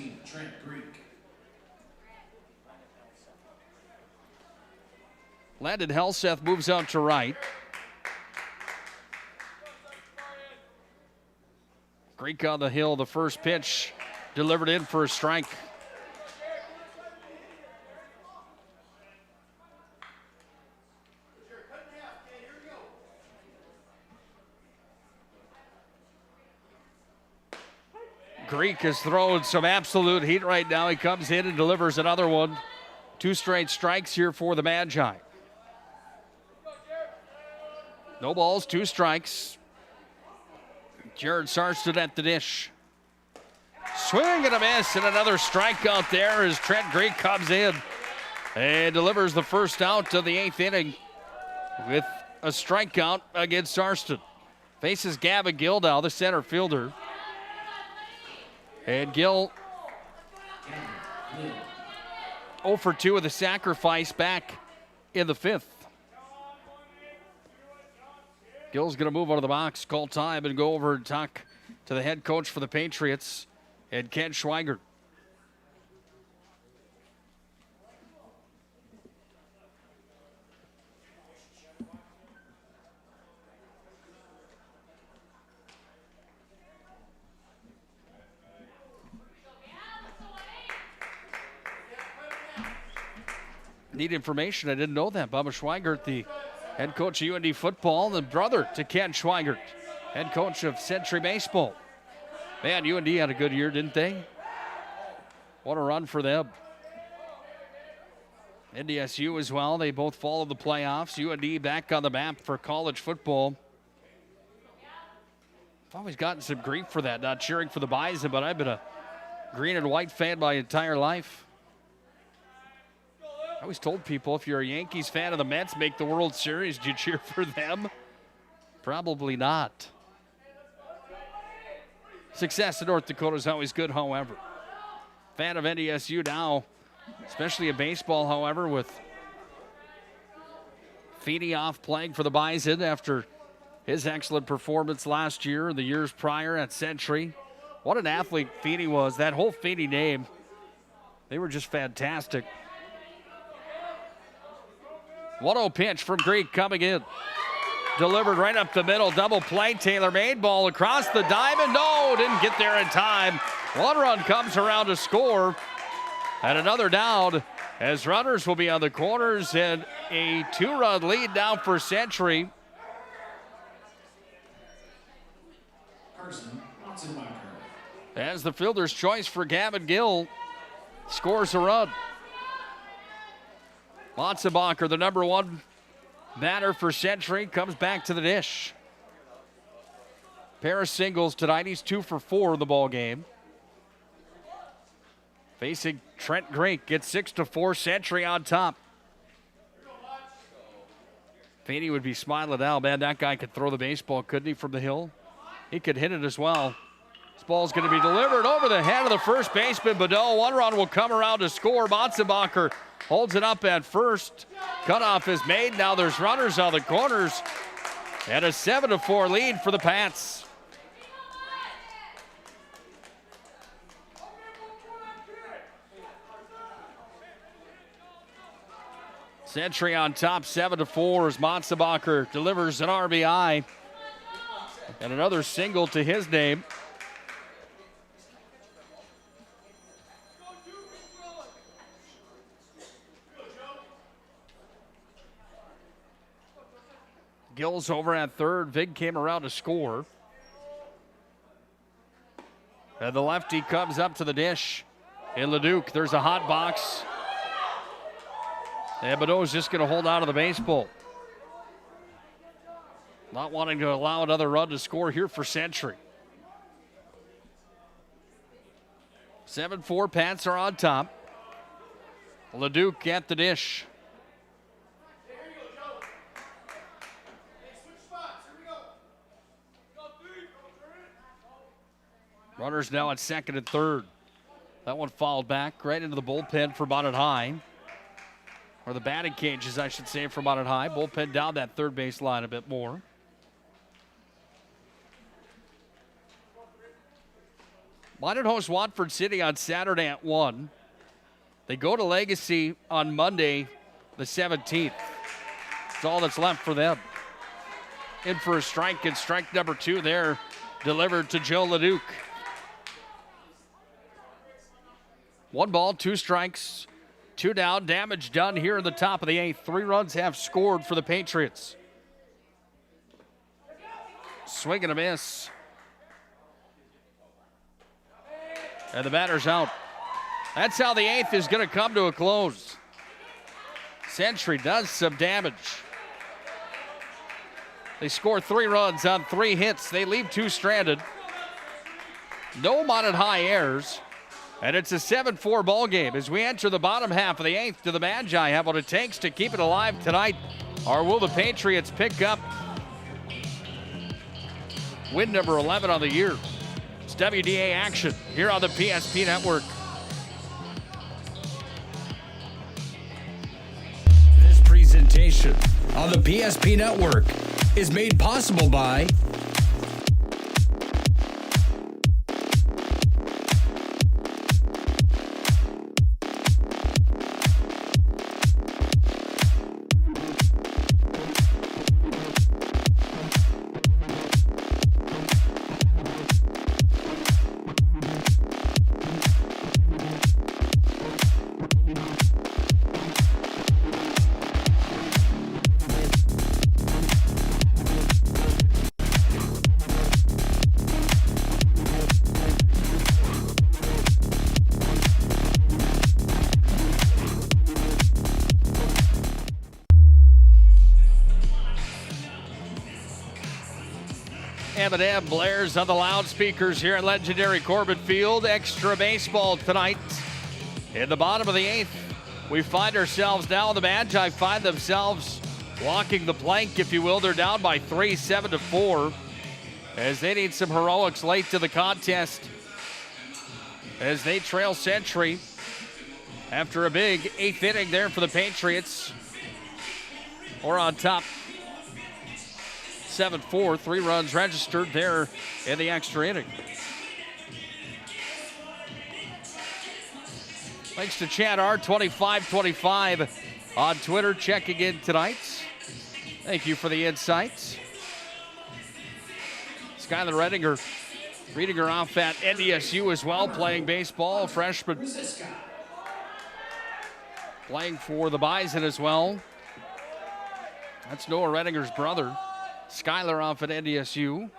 Landon Helseth moves out to right. Greek on the hill, the first pitch delivered in for a strike. Greek is throwing some absolute heat right now. He comes in and delivers another one. 2 straight strikes here for the Magi. No balls, 2 strikes. Jared Sarston at the dish. Swing and a miss, and another strikeout there as Trent Greek comes in and delivers the first out of the 8th inning with a strikeout against Sarston. Faces Gavin Gill now, the center fielder. And Gill 0 for 2 with a sacrifice back in the 5th. Gill's going to move out of the box, call time, and go over and talk to the head coach for the Patriots, and Ken Schweigert. Need information. I didn't know that. Bubba Schweigert, the head coach of UND football, the brother to Ken Schweigert, head coach of Century Baseball. Man, UND had a good year, didn't they? What a run for them. NDSU as well. They both followed the playoffs. UND back on the map for college football. I've always gotten some grief for that, not cheering for the Bison, but I've been a green and white fan my entire life. I always told people, if you're a Yankees fan and the Mets make the World Series, do you cheer for them? Probably not. Success in North Dakota is always good, however. Fan of NDSU now, especially in baseball, however, with Feeney off playing for the Bison after his excellent performance last year and the years prior at Century. What an athlete Feeney was. That whole Feeney name, they were just fantastic. 1-0 pitch from Greek coming in. Delivered right up the middle, double play, Taylor made, ball across the diamond. No, didn't get there in time. One run comes around to score. And another down as runners will be on the corners, and a 2-run lead now for Century. As the fielder's choice for Gavin Gill scores a run. Matzenbacher, the number 1 batter for Century, comes back to the dish. Pair of singles tonight. He's 2 for 4 in the ball game. Facing Trent Greek, gets 6-4. Century on top. Feeney would be smiling now. Man, that guy could throw the baseball, couldn't he, from the hill? He could hit it as well. This ball's going to be delivered over the head of the first baseman, Badeau. One run will come around to score. Matzenbacher holds it up at first. Cutoff is made. Now there's runners on the corners. And a 7-4 lead for the Pats. Century on top, 7-4 as Matzenbacher delivers an RBI. And another single to his name. Gill's over at third. Vig came around to score. And the lefty comes up to the dish. In Leduc, there's a hot box. And Badeau's just going to hold out of the baseball. Not wanting to allow another run to score here for Century. 7-4, Pats are on top. Leduc at the dish. Runners now at second and third. That one fouled back right into the bullpen for Bonnet High. Or the batting cages, I should say, for Bonnet High. Bullpen down that third base line a bit more. Minot hosts Watford City on Saturday at 1. They go to Legacy on Monday, the 17th. That's all that's left for them. In for a strike, and strike number 2 there, delivered to Joe Leduc. 1 ball, 2 strikes, 2 down. Damage done here in the top of the 8th. 3 runs have scored for the Patriots. Swing and a miss. And the batter's out. That's how the 8th is going to come to a close. Century does some damage. They score 3 runs on 3 hits. They leave 2 stranded. No Minot High errors. And it's a 7-4 ball game as we enter the bottom half of the 8th. Do the Magi have what it takes to keep it alive tonight? Or will the Patriots pick up win number 11 on the year? It's WDA action here on the PSP Network. This presentation on the PSP Network is made possible by Eminem blares on the loudspeakers here at legendary Corbett Field. Extra baseball tonight. In the bottom of the 8th, we find ourselves now, the Magi find themselves walking the plank, if you will. They're down by 3, 7-4, as they need some heroics late to the contest as they trail Century after a big 8th inning there for the Patriots. Or on top, 7-4, 3 runs registered there in the extra inning. Thanks to Chad R2525 on Twitter checking in tonight. Thank you for the insights. Skylar Redinger reading her off at NDSU as well, playing baseball, freshman. Playing for the Bison as well. That's Noah Redinger's brother. Skylar off at NDSU.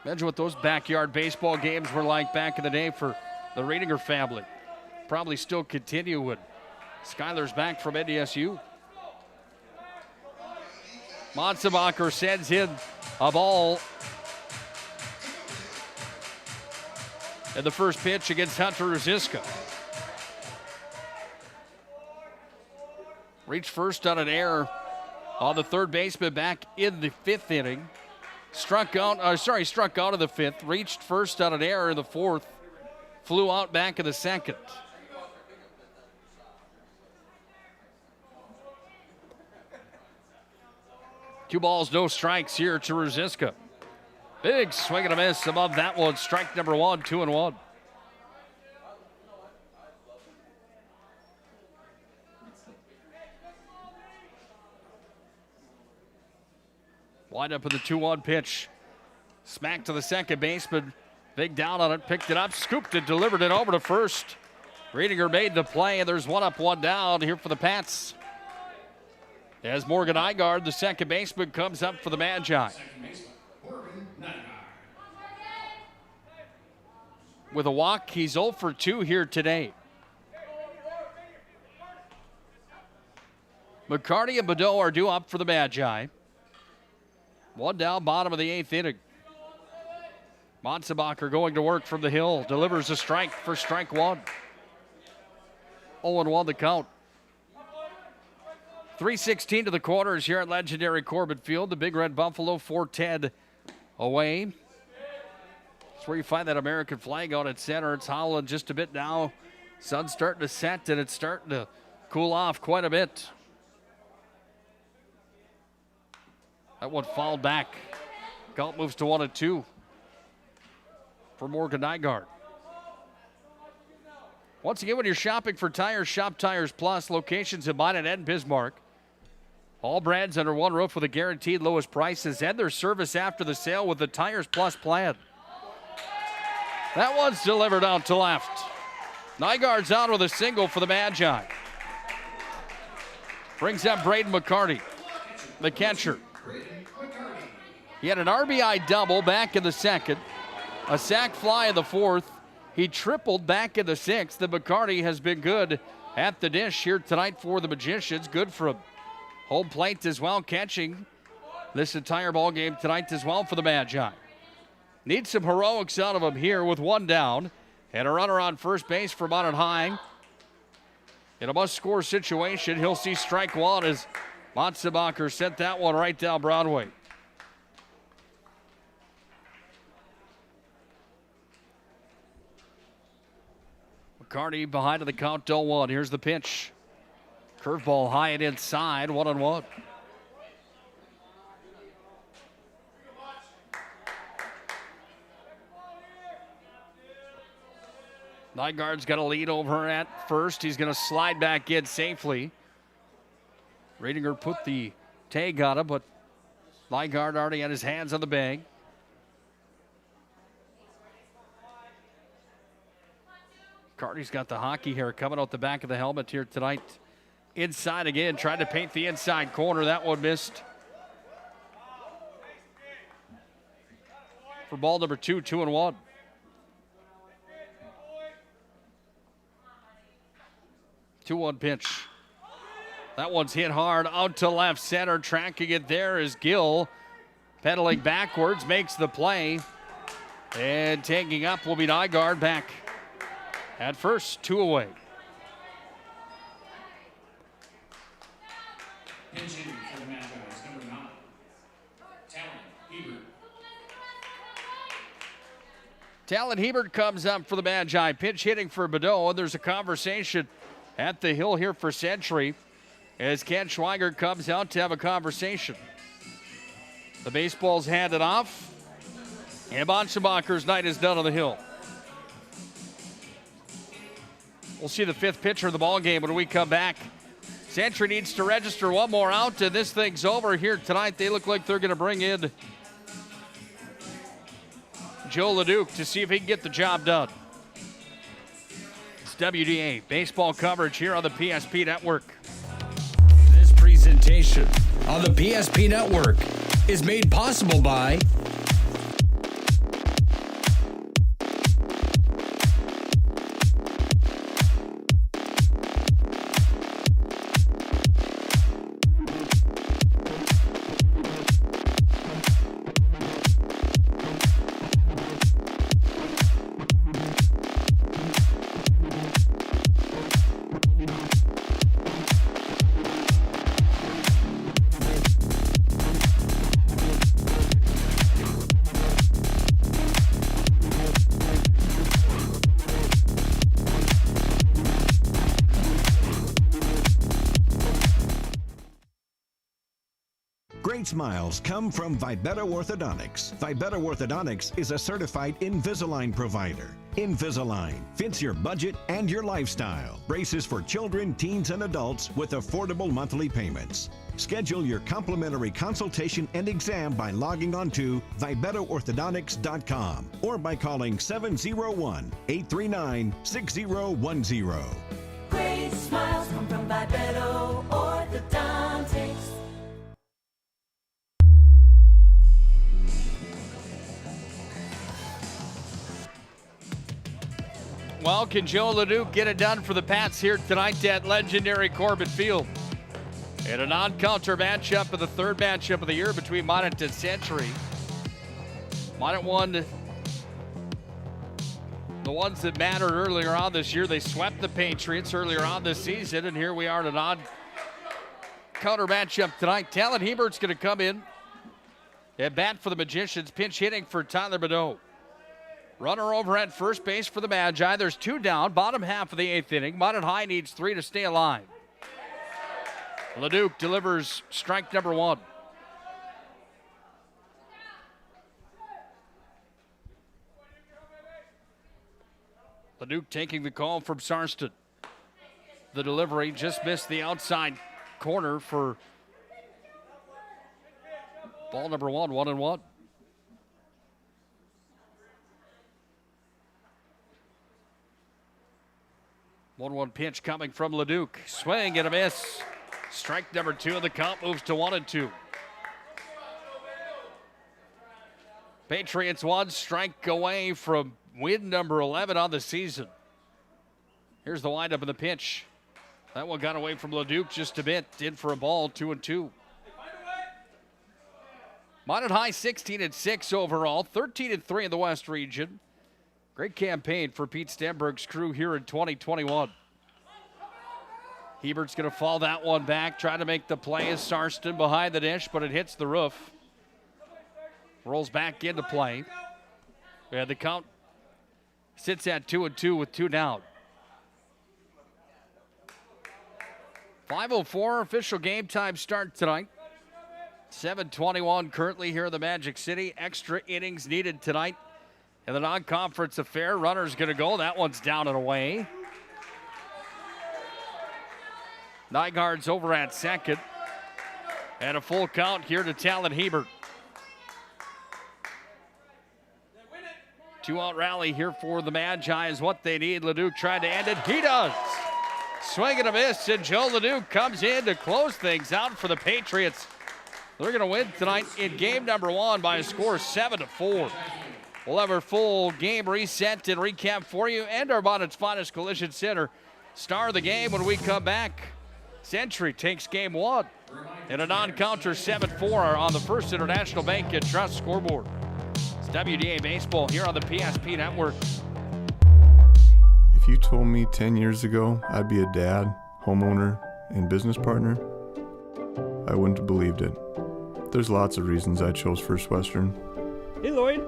Imagine what those backyard baseball games were like back in the day for the Redinger family. Probably still continue when Skylar's back from NDSU. Monsebacher sends in a ball in the first pitch against Hunter Ruziska. Reached first on an error on the third baseman back in the 5th inning. Struck out of the 5th, reached first on an error in the 4th, flew out back in the 2nd. Two balls, no strikes here to Ruziska. Big swing and a miss above that one. Strike number 1, 2-1. Wind up with the 2-1 pitch. Smack to the second baseman. Big down on it, picked it up, scooped it, delivered it over to first. Redinger made the play, and there's 1 up, 1 down here for the Pats. As Morgan Igard, the second baseman, comes up for the Magi. With a walk, he's 0 for 2 here today. McCarty and Badeau are due up for the Magi. 1 down, bottom of the 8th inning. Monsebacher going to work from the hill. Delivers a strike for strike 1. 0-1 the count. 3:16 to the quarters here at legendary Corbett Field. The Big Red Buffalo 4-10 away. That's where you find that American flag out at center. It's howling just a bit now. Sun's starting to set, and it's starting to cool off quite a bit. That one fouled back. Count moves to 1-2 for Morgan Nygaard. Once again, when you're shopping for tires, shop Tires Plus. Locations in Minot and Bismarck. All brands under one roof with a guaranteed lowest prices and their service after the sale with the Tires Plus plan. That one's delivered out to left. Nygaard's out with a single for the Magi. Brings up Braden McCarty, the catcher. He had an RBI double back in the 2nd, a sac fly in the 4th. He tripled back in the 6th. The McCarty has been good at the dish here tonight for the Magicians. Good for him. Home plate as well, catching this entire ball game tonight as well for the Magi. Need some heroics out of him here with 1 down. And a runner on first base for Minot High. In a must-score situation, he'll see strike one as Matzebacher sent that one right down Broadway. McCarty behind to the count, 0-1. Here's the pitch. Curveball high and inside, 1-1. Nygaard's got a lead over at first. He's going to slide back in safely. Radinger put the tag on him, but Nygaard already had his hands on the bag. Carty's got the hockey hair coming out the back of the helmet here tonight. Inside again, trying to paint the inside corner. That one missed. For ball number 2, 2-1. Two-one pitch. That one's hit hard out to left center. Tracking it there is Gill. Pedaling backwards, makes the play. And taking up will be Nygaard back at first, 2 away. Pinch hitting for the Magi is number 9, Talon Hebert. Talon Hebert comes up for the Magi. Pinch hitting for Bedeau. And there's a conversation at the hill here for Century as Ken Schweiger comes out to have a conversation. The baseball's handed off. And Bonschenbacher's night is done on the hill. We'll see the 5th pitcher of the ball game when we come back. Century needs to register one more out, and this thing's over here tonight. They look like they're going to bring in Joe Leduc to see if he can get the job done. It's WDA baseball coverage here on the PSP Network. This presentation on the PSP Network is made possible by Great smiles come from Vibetta Orthodontics. Vibetta Orthodontics is a certified Invisalign provider. Invisalign fits your budget and your lifestyle. Braces for children, teens, and adults with affordable monthly payments. Schedule your complimentary consultation and exam by logging on to VibettaOrthodontics.com or by calling 701-839-6010. Great smiles come from Vibetta Orthodontics. Well, can Joe Leduc get it done for the Pats here tonight at legendary Corbett Field? In a non-counter matchup of the 3rd matchup of the year between Minot and Century. Minot won the ones that mattered earlier on this year. They swept the Patriots earlier on this season, and here we are in a non-counter matchup tonight. Talon Hebert's going to come in at bat for the Magicians, pinch hitting for Tyler Bedeau. Runner over at first base for the Magi. There's 2 down, bottom half of the 8th inning. Minot High needs 3 to stay alive. Leduc delivers strike number 1. Leduc taking the call from Sarston. The delivery just missed the outside corner for ball number 1, 1-1. 1-1 pitch coming from Leduc. Swing and a miss. Strike number 2, and the count moves to 1-2. Patriots 1 strike away from win number 11 on the season. Here's the windup of the pitch. That one got away from Leduc just a bit. In for a ball, 2-2. Minot High 16-6 overall, 13-3 in the West region. Great campaign for Pete Stenberg's crew here in 2021. Hebert's going to fall that one back, try to make the play as Sarston behind the dish, but it hits the roof. Rolls back into play. And the count sits at 2-2 with 2 down. 5:04 official game time start tonight. 7:21 currently here in the Magic City. Extra innings needed tonight in the non-conference affair. Runner's going to go. That one's down and away. Nygaard's over at second. And a full count here to Talon Hebert. 2-out rally here for the Magi is what they need. Leduc tried to end it. He does. Swing and a miss, and Joe Leduc comes in to close things out for the Patriots. They're going to win tonight in game number 1 by a score of 7-4. We'll have our full game reset and recap for you and our Bonnet's Finest Collision Center star of the game when we come back. Century takes game 1 in a non-counter 7-4 on the First International Bank and Trust scoreboard. It's WDA Baseball here on the PSP Network. If you told me 10 years ago I'd be a dad, homeowner, and business partner, I wouldn't have believed it. There's lots of reasons I chose First Western. Hey Lloyd,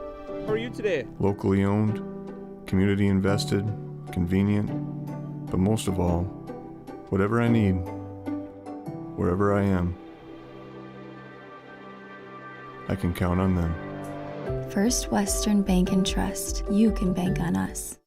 how are you today? Locally owned, community invested, convenient, but most of all, whatever I need, wherever I am, I can count on them. First Western Bank and Trust. You can bank on us.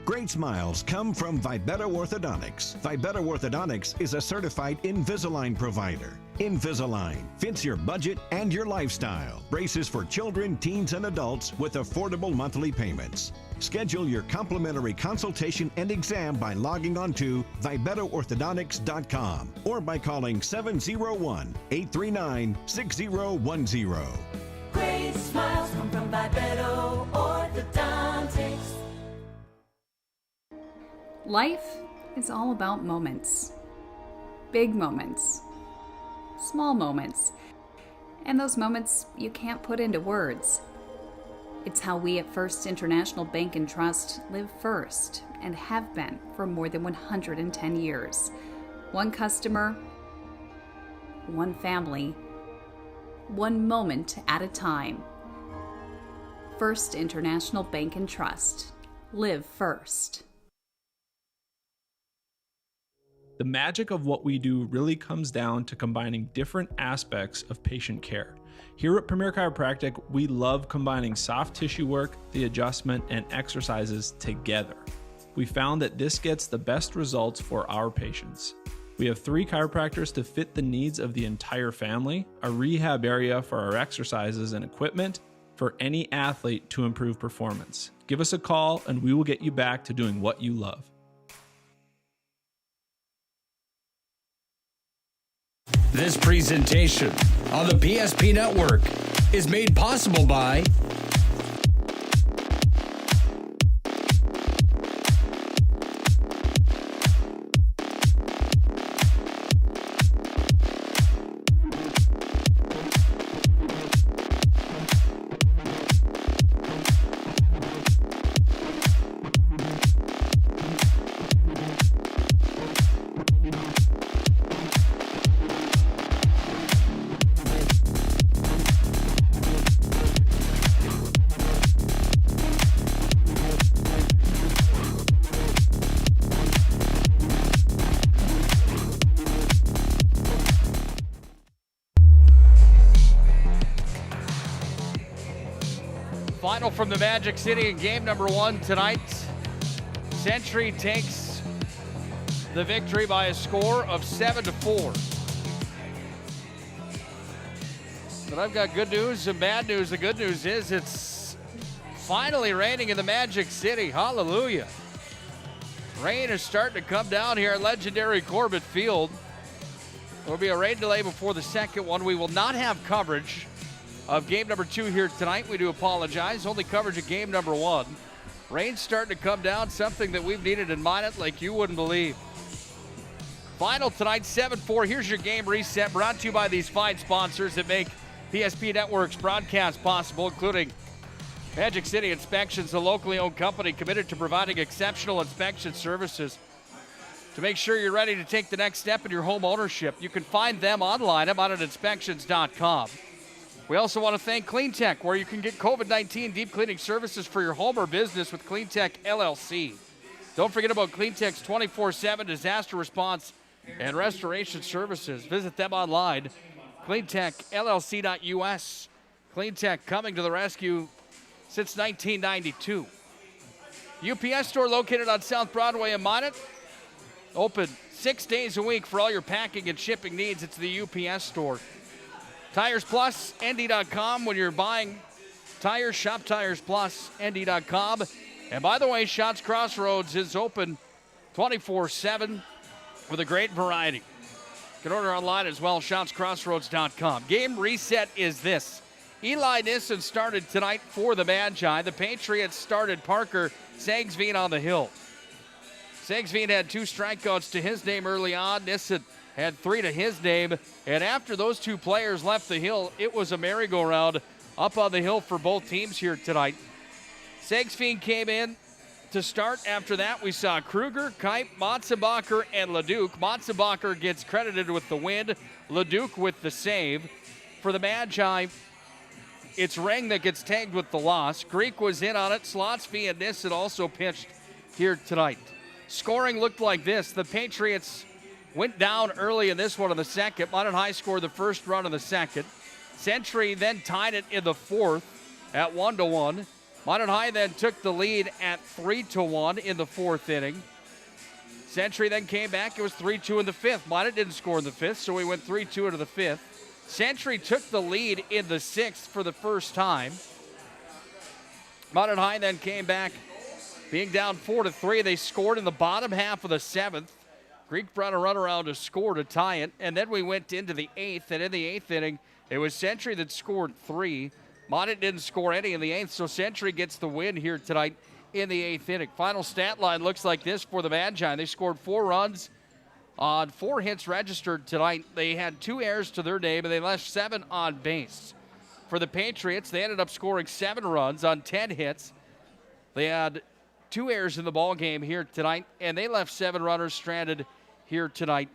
Great smiles come from Vibetta Orthodontics. Vibetta Orthodontics is a certified Invisalign provider. Invisalign fits your budget and your lifestyle. Braces for children, teens, and adults with affordable monthly payments. Schedule your complimentary consultation and exam by logging on to VibettaOrthodontics.com or by calling 701-839-6010. Great smiles come from Vibetta Orthodontics. Life is all about moments. Big moments. Small moments. And those moments you can't put into words. It's how we at First International Bank and Trust live first and have been for more than 110 years. One customer, one family, one moment at a time. First International Bank and Trust. Live first. The magic of what we do really comes down to combining different aspects of patient care. Here at Premier Chiropractic, we love combining soft tissue work, the adjustment, and exercises together. We found that this gets the best results for our patients. We have 3 chiropractors to fit the needs of the entire family, a rehab area for our exercises and equipment for any athlete to improve performance. Give us a call and we will get you back to doing what you love. This presentation on the PSP Network is made possible by Final from the Magic City in game number 1 tonight. Century takes the victory by a score of 7-4. But I've got good news and bad news. The good news is it's finally raining in the Magic City. Hallelujah. Rain is starting to come down here at legendary Corbett Field. There will be a rain delay before the second one. We will not have coverage of game number 2 here tonight. We do apologize. Only coverage of game number 1. Rain's starting to come down, something that we've needed in Minot like you wouldn't believe. Final tonight, 7-4. Here's your game reset, brought to you by these fine sponsors that make PSP Network's broadcast possible, including Magic City Inspections, a locally owned company committed to providing exceptional inspection services to make sure you're ready to take the next step in your home ownership. You can find them online at MinotInspections.com. We also want to thank CleanTech, where you can get COVID-19 deep cleaning services for your home or business with CleanTech LLC. Don't forget about CleanTech's 24/7 disaster response and restoration services. Visit them online, cleantechllc.us. CleanTech coming to the rescue since 1992. UPS store located on South Broadway in Minot. Open 6 days a week for all your packing and shipping needs. It's the UPS store. Tires Plus, ND.com. When you're buying tires, shop Tires Plus, ND.com. And by the way, Schatz Crossroads is open 24/7 with a great variety. You can order online as well, SchatzCrossroads.com. Game reset is this. Eli Nissen started tonight for the Magi. The Patriots started Parker Sagsveen on the hill. Sagsveen had 2 strikeouts to his name early on. Nissen had 3 to his name. And after those 2 players left the hill, it was a merry-go-round up on the hill for both teams here tonight. Sagsveen came in to start. After that, we saw Kruger, Kipe, Matzenbacher, and Leduc. Matzenbacher gets credited with the win. Leduc with the save. For the Magi, it's Ring that gets tagged with the loss. Greek was in on it. Slotsby and Nissen also pitched here tonight. Scoring looked like this. The Patriots went down early in this one in the second. Minot High scored the first run in the second. Century then tied it in the fourth at 1-1. Minot High then took the lead at 3-1 in the fourth inning. Century then came back. It was 3-2 in the fifth. Minot didn't score in the fifth, so we went 3-2 into the fifth. Century took the lead in the sixth for the first time. Minot High then came back, being down 4-3. They scored in the bottom half of the seventh. Greek brought a run around to score to tie it, and then we went into the eighth, and in the eighth inning, it was Century that scored 3. Minot didn't score any in the eighth, so Century gets the win here tonight in the eighth inning. Final stat line looks like this for the Magi. They scored 4 runs on 4 hits registered tonight. They had 2 errors to their name, and they left 7 on base. For the Patriots, they ended up scoring 7 runs on 10 hits. They had 2 errors in the ball game here tonight, and they left 7 runners stranded here tonight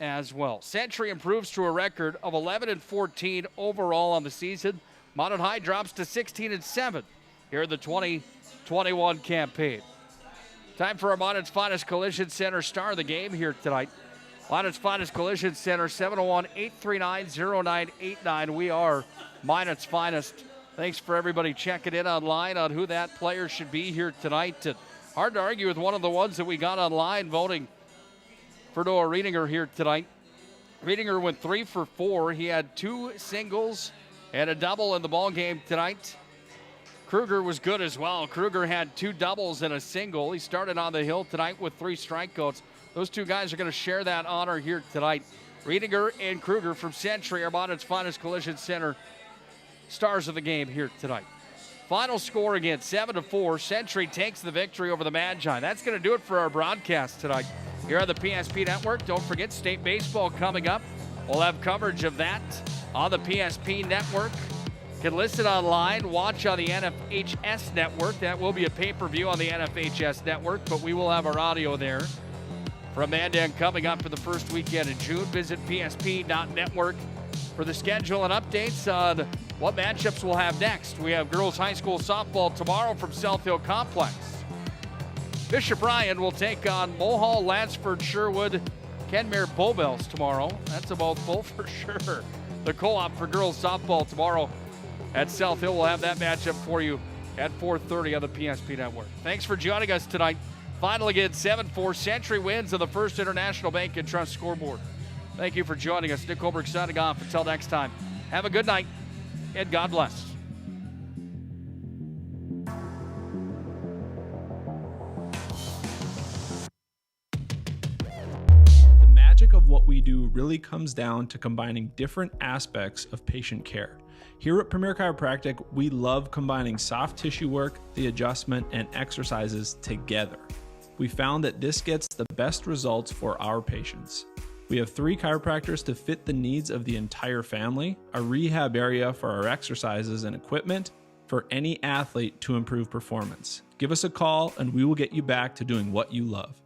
as well. Century improves to a record of 11-14 overall on the season. Minot High drops to 16-7 here in the 2021 campaign. Time for our Minot's Finest Collision Center star of the game here tonight. Minot's Finest Collision Center, 701-839-0989. We are Minot's Finest. Thanks for everybody checking in online on who that player should be here tonight. And hard to argue with one of the ones that we got online voting for Noah Riedinger here tonight. Riedinger went 3 for 4. He had 2 singles and a double in the ball game tonight. Kruger was good as well. Kruger had 2 doubles and a single. He started on the hill tonight with 3 strikeouts. Those 2 guys are going to share that honor here tonight. Riedinger and Kruger from Century are Minot's Finest Collision Center stars of the game here tonight. Final score again, 7-4. Century takes the victory over the Magi. That's going to do it for our broadcast tonight here on the PSP Network. Don't forget state baseball coming up. We'll have coverage of that on the PSP Network. You can listen online, watch on the NFHS Network. That will be a pay-per-view on the NFHS Network, but we will have our audio there. From Mandan coming up for the first weekend in June. Visit psp.network for the schedule and updates on what matchups we'll have next. We have girls high school softball tomorrow from South Hill Complex. Bishop Ryan will take on Mohall, Lansford, Sherwood, Kenmare Bowbells tomorrow. That's a mouthful for sure. The co-op for girls softball tomorrow at South Hill. We'll have that matchup for you at 4:30 on the PSP Network. Thanks for joining us tonight. Final again, 7-4. Century wins on the First International Bank and Trust scoreboard. Thank you for joining us. Nick Holbrook signing off. Until next time, have a good night and God bless. The magic of what we do really comes down to combining different aspects of patient care. Here at Premier Chiropractic, we love combining soft tissue work, the adjustment, and exercises together. We found that this gets the best results for our patients. We have 3 chiropractors to fit the needs of the entire family, a rehab area for our exercises and equipment for any athlete to improve performance. Give us a call and we will get you back to doing what you love.